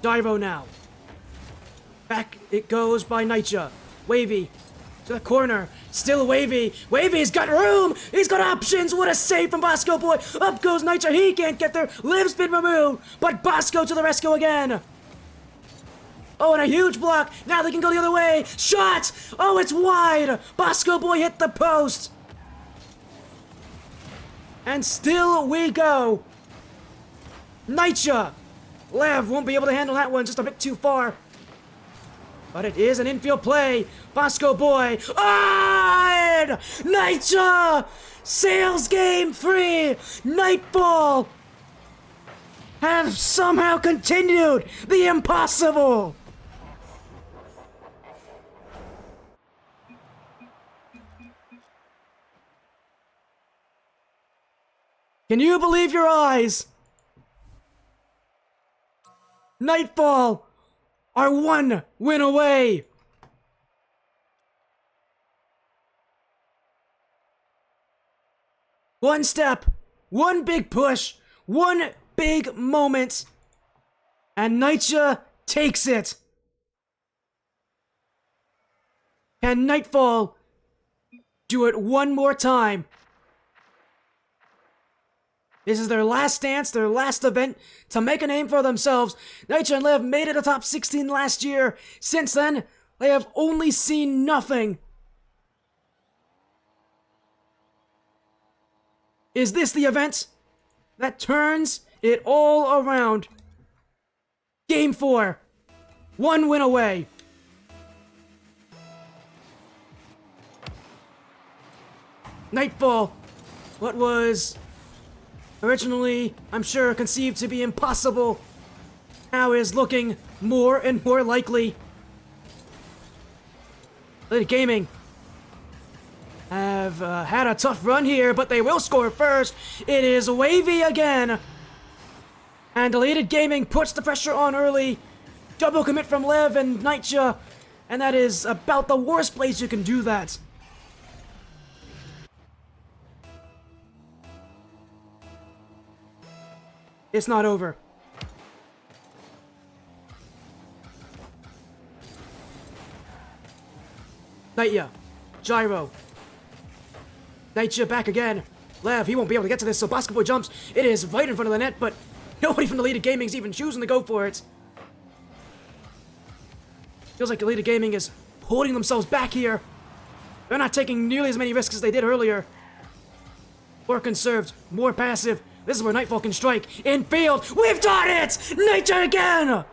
Gyro now. Back it goes by Nitya. Wavy. To the corner. Still Wavy. Wavy's got room. He's got options. What a save from Bosco Boy. Up goes Nitya. He can't get there. Liv's been removed. But Bosco to the rescue again. Oh, and a huge block. Now they can go the other way. Shot. Oh, it's wide. Bosco Boy hit the post. And still we go. Nitya. Lev won't be able to handle that one, just a bit too far. But it is an infield play. Bosco Boy. Ah! Nitya sails game 3. NightFall have somehow continued the impossible. Can you believe your eyes? NightFall are 1 win away. One step, one big push, one big moment, and Nitya takes it. Can NightFall do it one more time? This is their last dance, their last event to make a name for themselves. Nitya and Lev made it to top 16 last year. Since then, they have only seen nothing. Is this the event that turns it all around? Game 4. 1 win away. NightFall. What was originally, I'm sure, conceived to be impossible, now is looking more and more likely. Solitude Gaming have had a tough run here, but they will score first. It is Wavy again. And Solitude Gaming puts the pressure on early. Double commit from Lev and Nitya, and that is about the worst place you can do that. It's not over. Nitya. Gyro. Nitya back again. Lev, he won't be able to get to this, so Basketball jumps. It is right in front of the net, but nobody from Solitude Gaming is even choosing to go for it. Feels like Solitude Gaming is holding themselves back here. They're not taking nearly as many risks as they did earlier. More conserved, more passive. This is where NightFall can strike. In field, we've done it! Nitya again!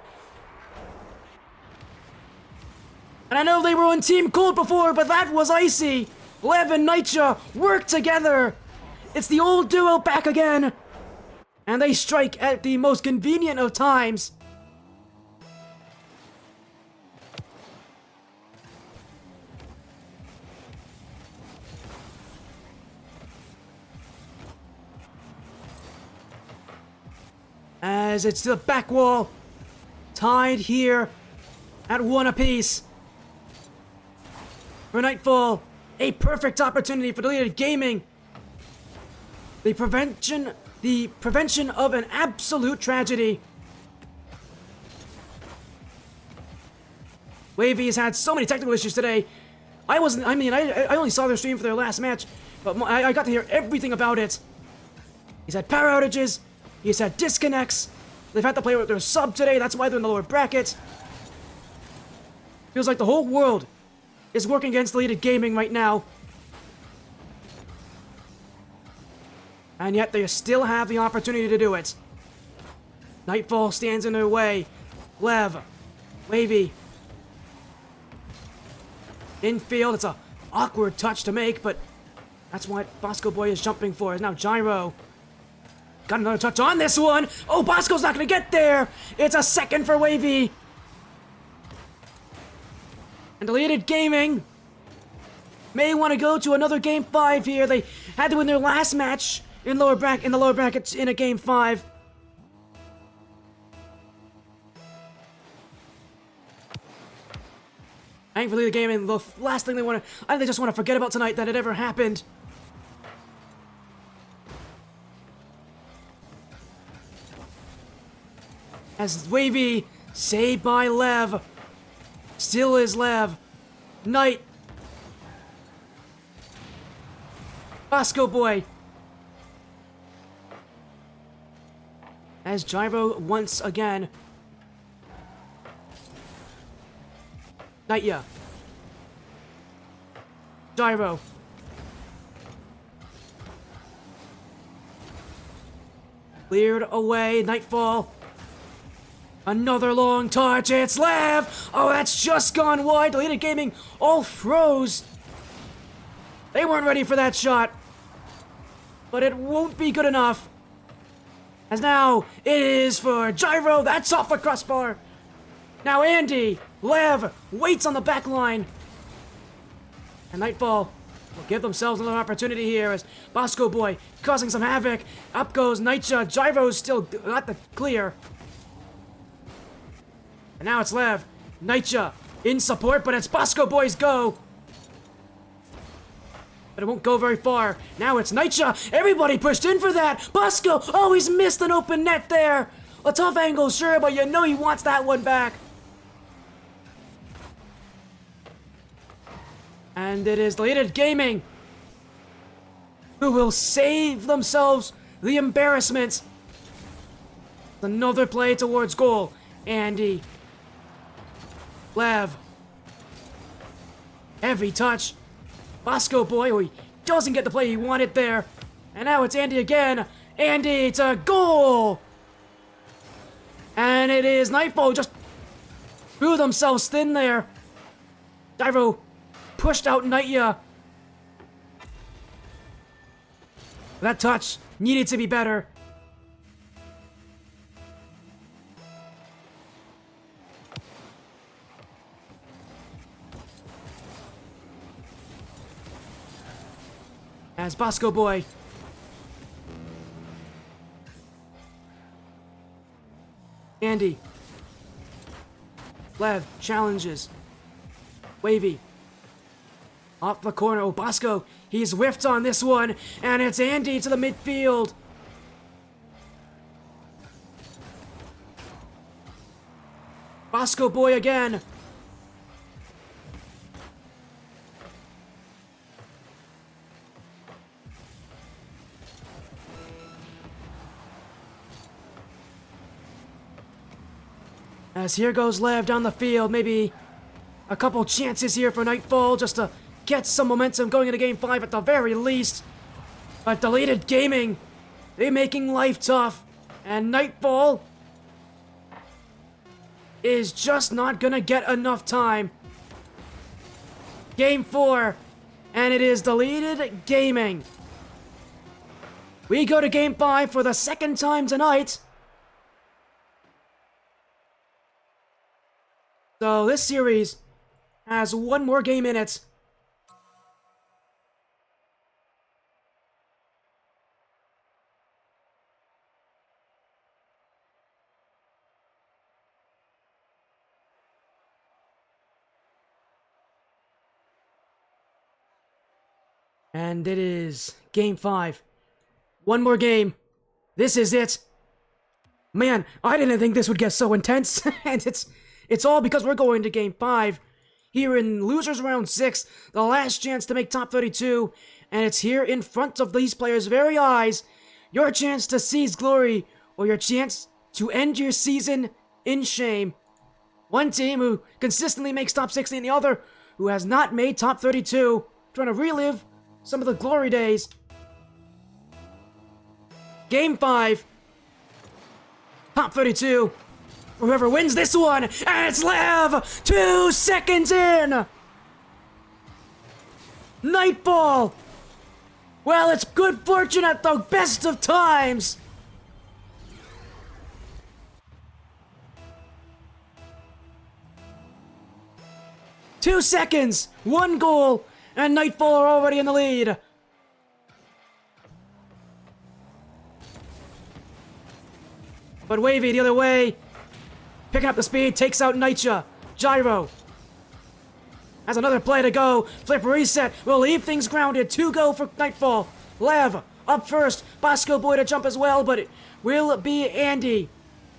And I know they were on Team Cold before, but that was icy. Lev and Nitya work together. It's the old duo back again. And they strike at the most convenient of times. As it's the back wall, tied here at 1 apiece. For NightFall, a perfect opportunity for Solitude Gaming. The prevention of an absolute tragedy. Wavy has had so many technical issues today. I only saw their stream for their last match, but I got to hear everything about it. He's had power outages. He's had disconnects. They've had to play with their sub today. That's why they're in the lower bracket. Feels like the whole world is working against Solitude Gaming right now. And yet they still have the opportunity to do it. NightFall stands in their way. Lev. Wavy. Infield. It's a awkward touch to make, but that's what Bosco Boy is jumping for. Is now Gyro. Got another touch on this one. Oh, Bosco's not going to get there. It's a second for Wavy. And Solitude Gaming may want to go to another Game 5 here. They had to win their last match in the lower brackets in a Game 5. Thankfully, the Gaming, the last thing they want to... I think they just want to forget about tonight that it ever happened. As Wavy, saved by Lev. Still is Lev. Knight. Bosco Boy. As Gyro once again. Nitya. Cleared away. NightFall. Another long touch. It's Lev. Oh, that's just gone wide. Deleted Gaming all froze. They weren't ready for that shot. But it won't be good enough. As now it is for Gyro. That's off the crossbar. Now Andy, Lev waits on the back line. And NightFall will give themselves another opportunity here as Bosco Boy causing some havoc. Up goes Nitya. Gyro's still got the clear. And now it's Lev. Nitya in support, but it's Bosco Boy's go. But it won't go very far. Now it's Nitya. Everybody pushed in for that. Bosco, oh, he's missed an open net there. A tough angle, sure, but you know he wants that one back. And it is Deleted Gaming who will save themselves the embarrassment. Another play towards goal. Andy. Lev. Heavy touch. Bosco Boy, oh, he doesn't get the play he wanted there. And now it's Andy again. Andy to goal! And it is NightFall just threw themselves thin there. Gyro pushed out Nitya. That touch needed to be better. As Bosco Boy Andy. Lev challenges. Wavy. Off the corner. Oh, Bosco. He's whiffed on this one. And it's Andy to the midfield. Bosco Boy again. As here goes Lev down the field. Maybe a couple chances here for NightFall just to get some momentum going into Game 5 at the very least. But Deleted Gaming, they're making life tough. And NightFall is just not gonna get enough time. Game 4, and it is Deleted Gaming. We go to Game 5 for the second time tonight. So this series has one more game in it. And it is Game 5. One more game. This is it. Man, I didn't think this would get so intense. And it's all because we're going to Game 5. Here in Losers Round 6. The last chance to make Top 32. And it's here in front of these players' very eyes. Your chance to seize glory. Or your chance to end your season in shame. One team who consistently makes Top 60 and the other who has not made Top 32. Trying to relive some of the glory days. Game 5. Top 32. Whoever wins this one. And it's Lev. 2 seconds in. NightFall. Well, it's good fortune at the best of times. Two seconds. 1 goal. And NightFall are already in the lead. But Wavy the other way. Picking up the speed, takes out Nitya. Gyro has another play to go. Flip reset will leave things grounded. 2 go for NightFall. Lev up first. Bosco Boy to jump as well, but it will be Andy.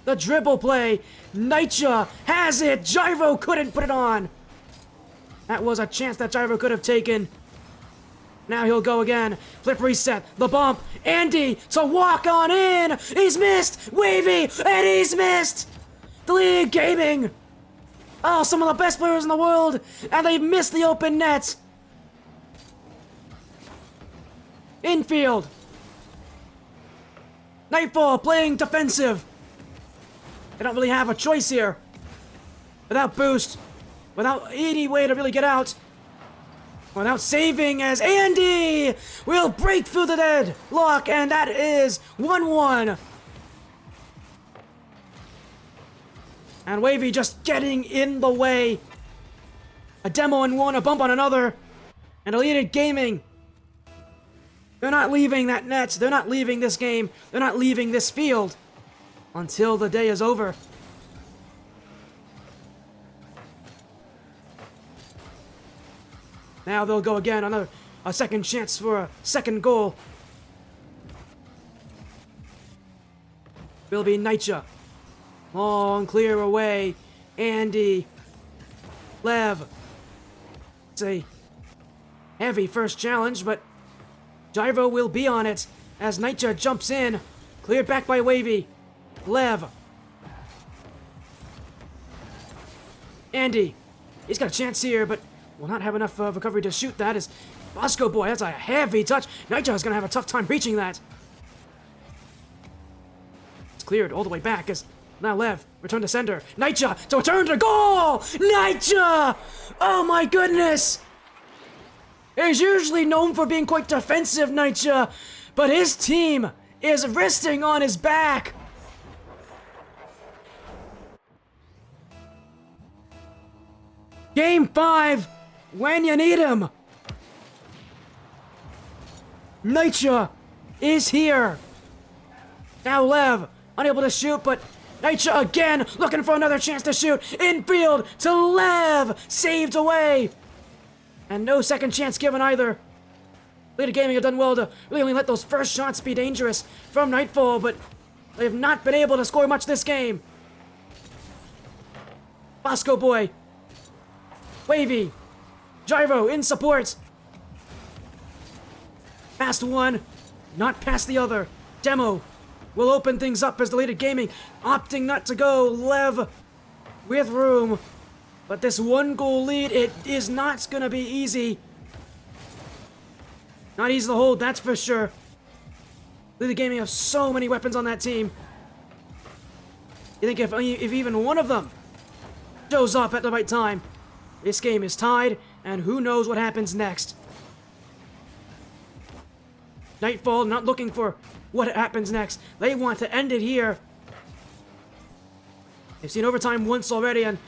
The dribble play. Nitya has it. Gyro couldn't put it on. That was a chance that Gyro could have taken. Now he'll go again. Flip reset. The bump. Andy to walk on in. He's missed. Wavy. And he's missed. Deleted Gaming. Oh, some of the best players in the world. And they missed the open net. Infield. NightFall playing defensive. They don't really have a choice here. Without boost, without any way to really get out, without saving, as Andy will break through the deadlock, and that is 1-1. And Wavy just getting in the way. A demo on one, a bump on another. And Elite Gaming. They're not leaving that net. They're not leaving this game. They're not leaving this field until the day is over. Now they'll go again. A second chance for a second goal. Will be Nitya. Long clear away. Andy. Lev. It's a heavy first challenge, but Gyro will be on it as Nitya jumps in. Cleared back by Wavy. Lev. Andy. He's got a chance here, but will not have enough recovery to shoot that. As Bosco Boy, that's a heavy touch. Nitya is going to have a tough time reaching that. It's cleared all the way back as now Lev, return to sender. Nitya to return to goal! Nitya! Oh my goodness! He's usually known for being quite defensive, Nitya, but his team is resting on his back. Game 5, when you need him. Nitya is here. Now Lev, unable to shoot, but Nitya again, looking for another chance to shoot. Infield to Lev, saved away. And no second chance given either. Elite Gaming have done well to really only let those first shots be dangerous from NightFall, but they have not been able to score much this game. Bosco Boy. Wavy. Gyro in support. Past one, not past the other. Demo will open things up as Elite Gaming opting not to go. Lev with room. But this one goal lead, it is not going to be easy. Not easy to hold, that's for sure. Elite Gaming have so many weapons on that team. You think if even one of them shows up at the right time, this game is tied, and who knows what happens next. NightFall not looking for what happens next. They want to end it here. They've seen overtime once already, and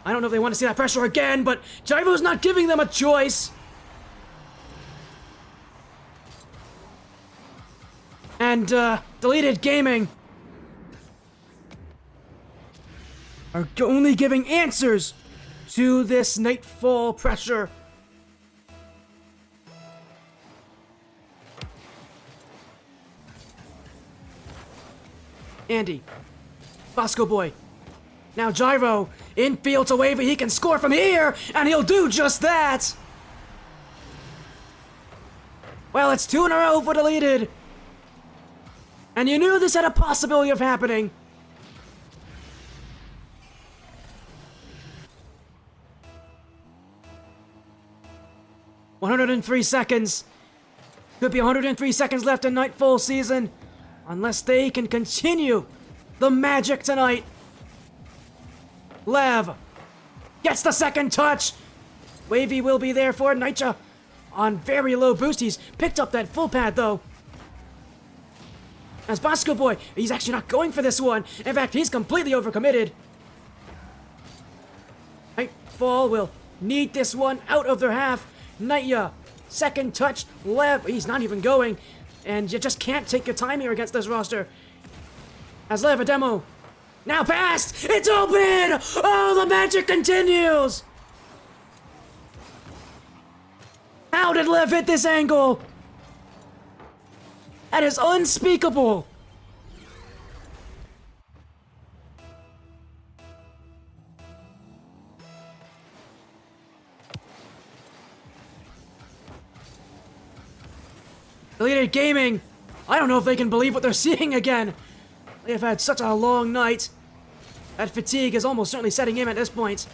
I don't know if they want to see that pressure again, but Gyro's not giving them a choice. And, Deleted Gaming are only giving answers to this NightFall pressure. Andy. Bosco Boy. Now Gyro, infield to Wavy, he can score from here, and he'll do just that! Well, it's 2 in a row for Deleted. And you knew this had a possibility of happening. $103 seconds. Could be 103 seconds left in NightFall season. Unless they can continue the magic tonight. Lev gets the second touch. Wavy will be there for Nitya on very low boost. He's picked up that full pad though. As Bosco Boy, he's actually not going for this one. In fact, he's completely overcommitted. NightFall will need this one out of their half. Nitya, second touch. Lev, he's not even going. And you just can't take your time here against this roster. As Lev, a demo. Now passed! It's open! Oh, the magic continues! How did Lev hit this angle? That is unspeakable! Elite Gaming, I don't know if they can believe what they're seeing again. They have had such a long night. That fatigue is almost certainly setting in at this point.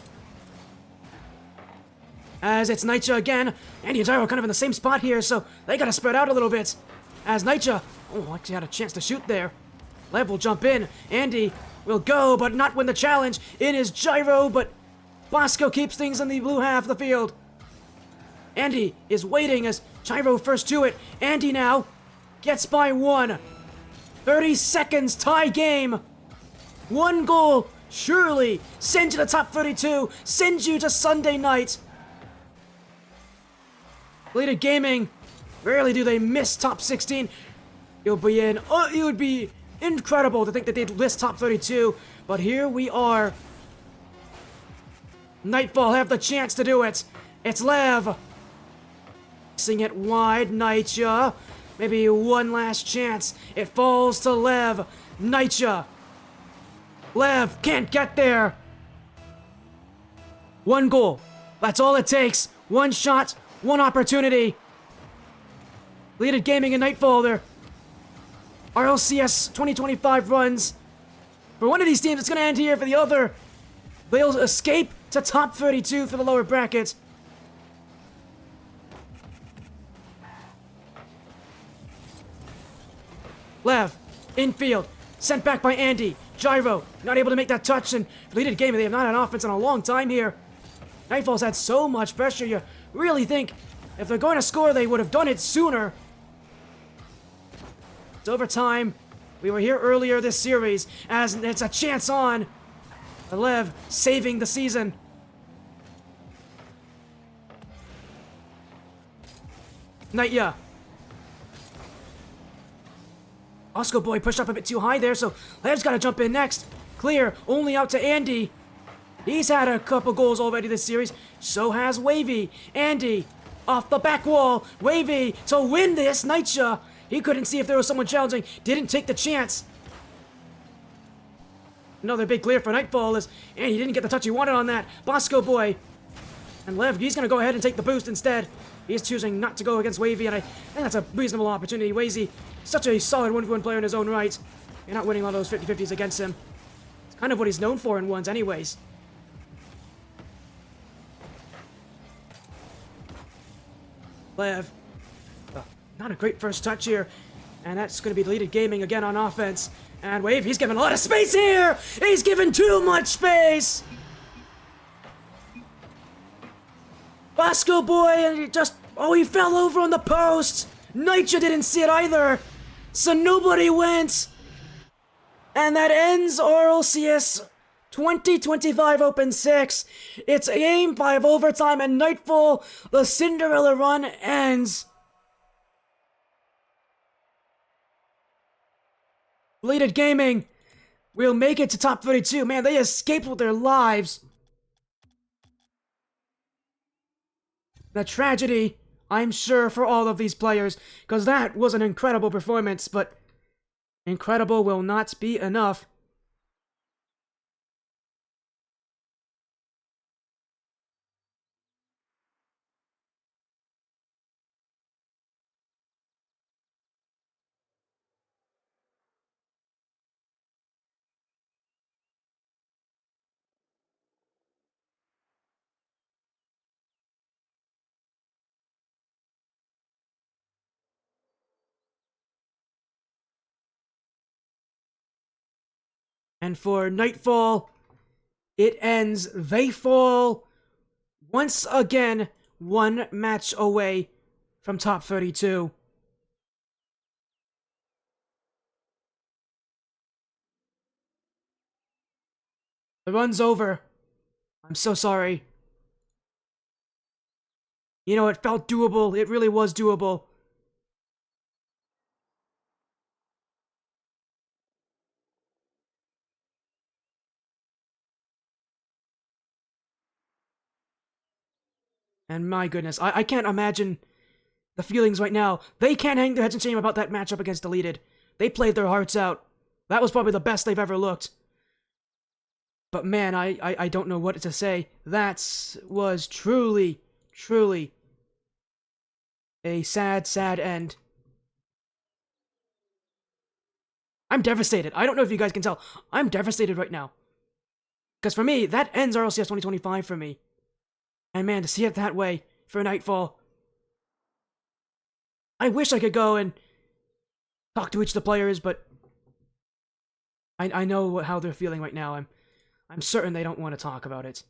As it's Nitya again. Andy and Gyro kind of in the same spot here, so they gotta spread out a little bit. As Nitya, oh, actually had a chance to shoot there. Lev will jump in. Andy will go, but not win the challenge. In his gyro, but Bosco keeps things in the blue half of the field. Andy is waiting as gyro first to it. Andy now gets by 1. 30 seconds, tie game. 1 goal, surely send you to top 32, send you to Sunday night. Deleted Gaming, rarely do they miss top 16. It would be incredible to think that they'd list top 32, but here we are. NightFall have the chance to do it. It's Lev. Sing it wide, Nitya. Maybe one last chance. It falls to Lev. Nitya. Lev can't get there. 1 goal. That's all it takes. 1 shot, 1 opportunity. Deleted Gaming and NightFall, their RLCS 2025 runs. For one of these teams, it's going to end here. For the other, they'll escape to top 32 for the lower brackets. Lev, infield, sent back by Andy. Gyro, not able to make that touch, and Deleted Gaming, they have not had offense in a long time here. NightFall's had so much pressure, you really think if they're going to score, they would have done it sooner. It's overtime. We were here earlier this series, as it's a chance on. Lev saving the season. Nitya. Oscar Boy pushed up a bit too high there, so Lev's got to jump in next. Clear, only out to Andy. He's had a couple goals already this series. So has Wavy. Andy, off the back wall. Wavy to win this. Nitya. He couldn't see if there was someone challenging. Didn't take the chance. Another big clear for NightFall as Andy didn't get the touch he wanted on that. Bosco Boy. And Lev, he's going to go ahead and take the boost instead. He's choosing not to go against Wavy, and I think that's a reasonable opportunity. Wavy, such a solid 1v1 player in his own right. You're not winning all those 50-50s against him. It's kind of what he's known for in ones anyways. Lev. Not a great first touch here. And that's going to be Deleted Gaming again on offense. And Wave, he's given a lot of space here! He's given too much space! Bosco Boy, and he fell over on the post! Nitya didn't see it either! So nobody went! And that ends RLCS 2025 Open 6. It's Game 5 overtime, and NightFall, the Cinderella run ends. Deleted Gaming will make it to top 32. Man, they escaped with their lives. The tragedy, I'm sure, for all of these players, because that was an incredible performance, but incredible will not be enough. And for NightFall, it ends. They fall once again 1 match away from top 32. The run's over. I'm so sorry. You know, it felt doable. It really was doable. And my goodness, I can't imagine the feelings right now. They can't hang their heads in shame about that matchup against Deleted. They played their hearts out. That was probably the best they've ever looked. But man, I don't know what to say. That was truly, truly a sad, sad end. I'm devastated. I don't know if you guys can tell. I'm devastated right now. Because for me, that ends RLCS 2025 for me. And man, to see it that way for NightFall. I wish I could go and talk to each of the players, but I know how they're feeling right now. I'm certain they don't want to talk about it.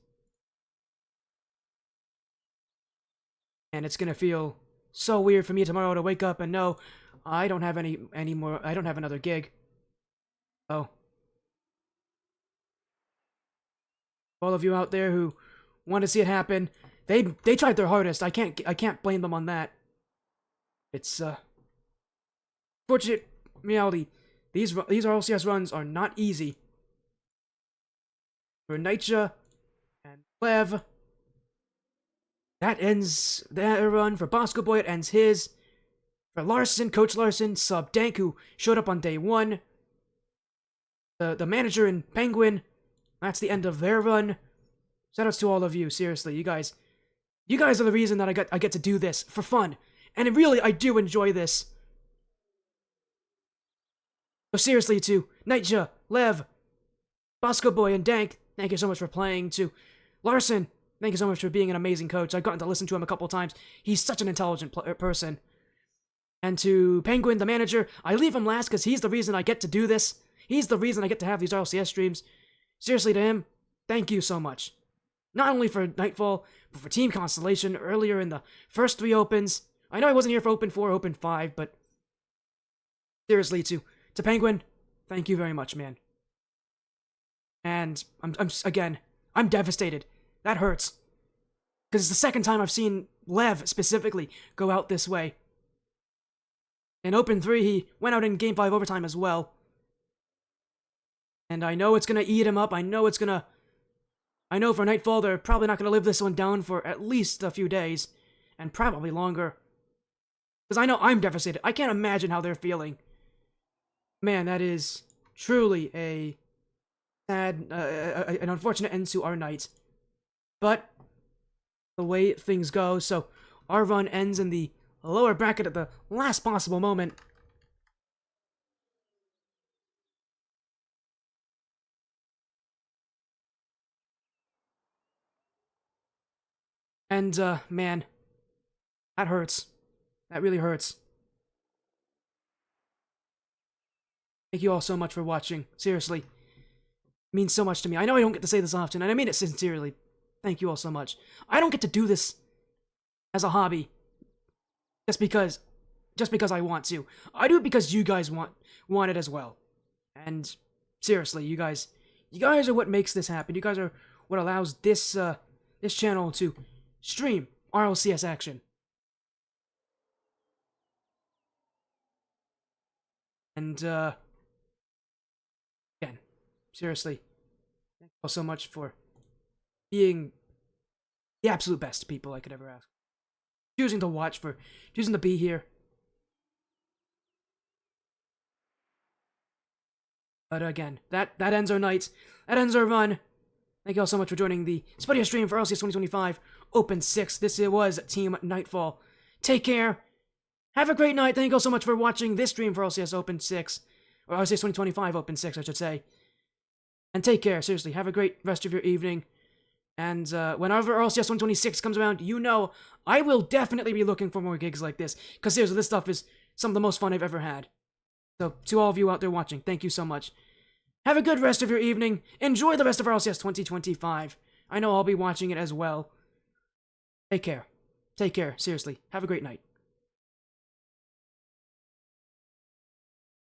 And it's gonna feel so weird for me tomorrow to wake up and know I don't have any more. I don't have another gig. Oh, all of you out there who want to see it happen, they tried their hardest. I can't blame them on that. It's fortunate reality. These RLCS runs are not easy. For Nightja and Lev, that ends their run. For Bosco Boy, it ends his. For Larson, Coach Larson, Sub Dank, who showed up on day 1. The manager and Penguin, that's the end of their run. Shoutouts to all of you, seriously, you guys are the reason that I get to do this for fun. And really, I do enjoy this. So seriously, to Nightja, Lev, Bosco Boy, and Dank, thank you so much for playing. To Larson, thank you so much for being an amazing coach. I've gotten to listen to him a couple times. He's such an intelligent person. And to Penguin, the manager, I leave him last because he's the reason I get to do this. He's the reason I get to have these RLCS streams. Seriously, to him, thank you so much. Not only for NightFall, but for Team Constellation earlier in the first 3 opens. I know I wasn't here for Open 4, Open 5, but seriously, to Penguin, thank you very much, man. And I'm devastated. That hurts. Because it's the second time I've seen Lev, specifically, go out this way. In Open 3, he went out in Game 5 overtime as well. And I know it's gonna eat him up. I know for NightFall, they're probably not gonna live this one down for at least a few days. And probably longer. Because I know I'm devastated. I can't imagine how they're feeling. Man, that is truly a sad, an unfortunate end to our night. But the way things go, so our run ends in the lower bracket at the last possible moment. And, man, that hurts. That really hurts. Thank you all so much for watching. Seriously. It means so much to me. I know I don't get to say this often, and I mean it sincerely. Thank you all so much. I don't get to do this as a hobby. Just because I want to. I do it because you guys want it as well. And seriously, you guys are what makes this happen. You guys are what allows this channel to stream RLCS action. And again, seriously, thank you all so much for being the absolute best people I could ever ask. Choosing to watch, for choosing to be here. But again, that ends our night. That ends our run. Thank you all so much for joining the Spuddy stream for RLCS 2025 Open 6. This was Team NightFall. Take care. Have a great night. Thank you all so much for watching this stream for RLCS Open 6. Or RLCS 2025 Open 6, I should say. And take care. Seriously, have a great rest of your evening. And whenever RLCS 126 comes around, you know I will definitely be looking for more gigs like this. Because seriously, this stuff is some of the most fun I've ever had. So, to all of you out there watching, thank you so much. Have a good rest of your evening. Enjoy the rest of RLCS 2025. I know I'll be watching it as well. Take care. Take care. Seriously. Have a great night.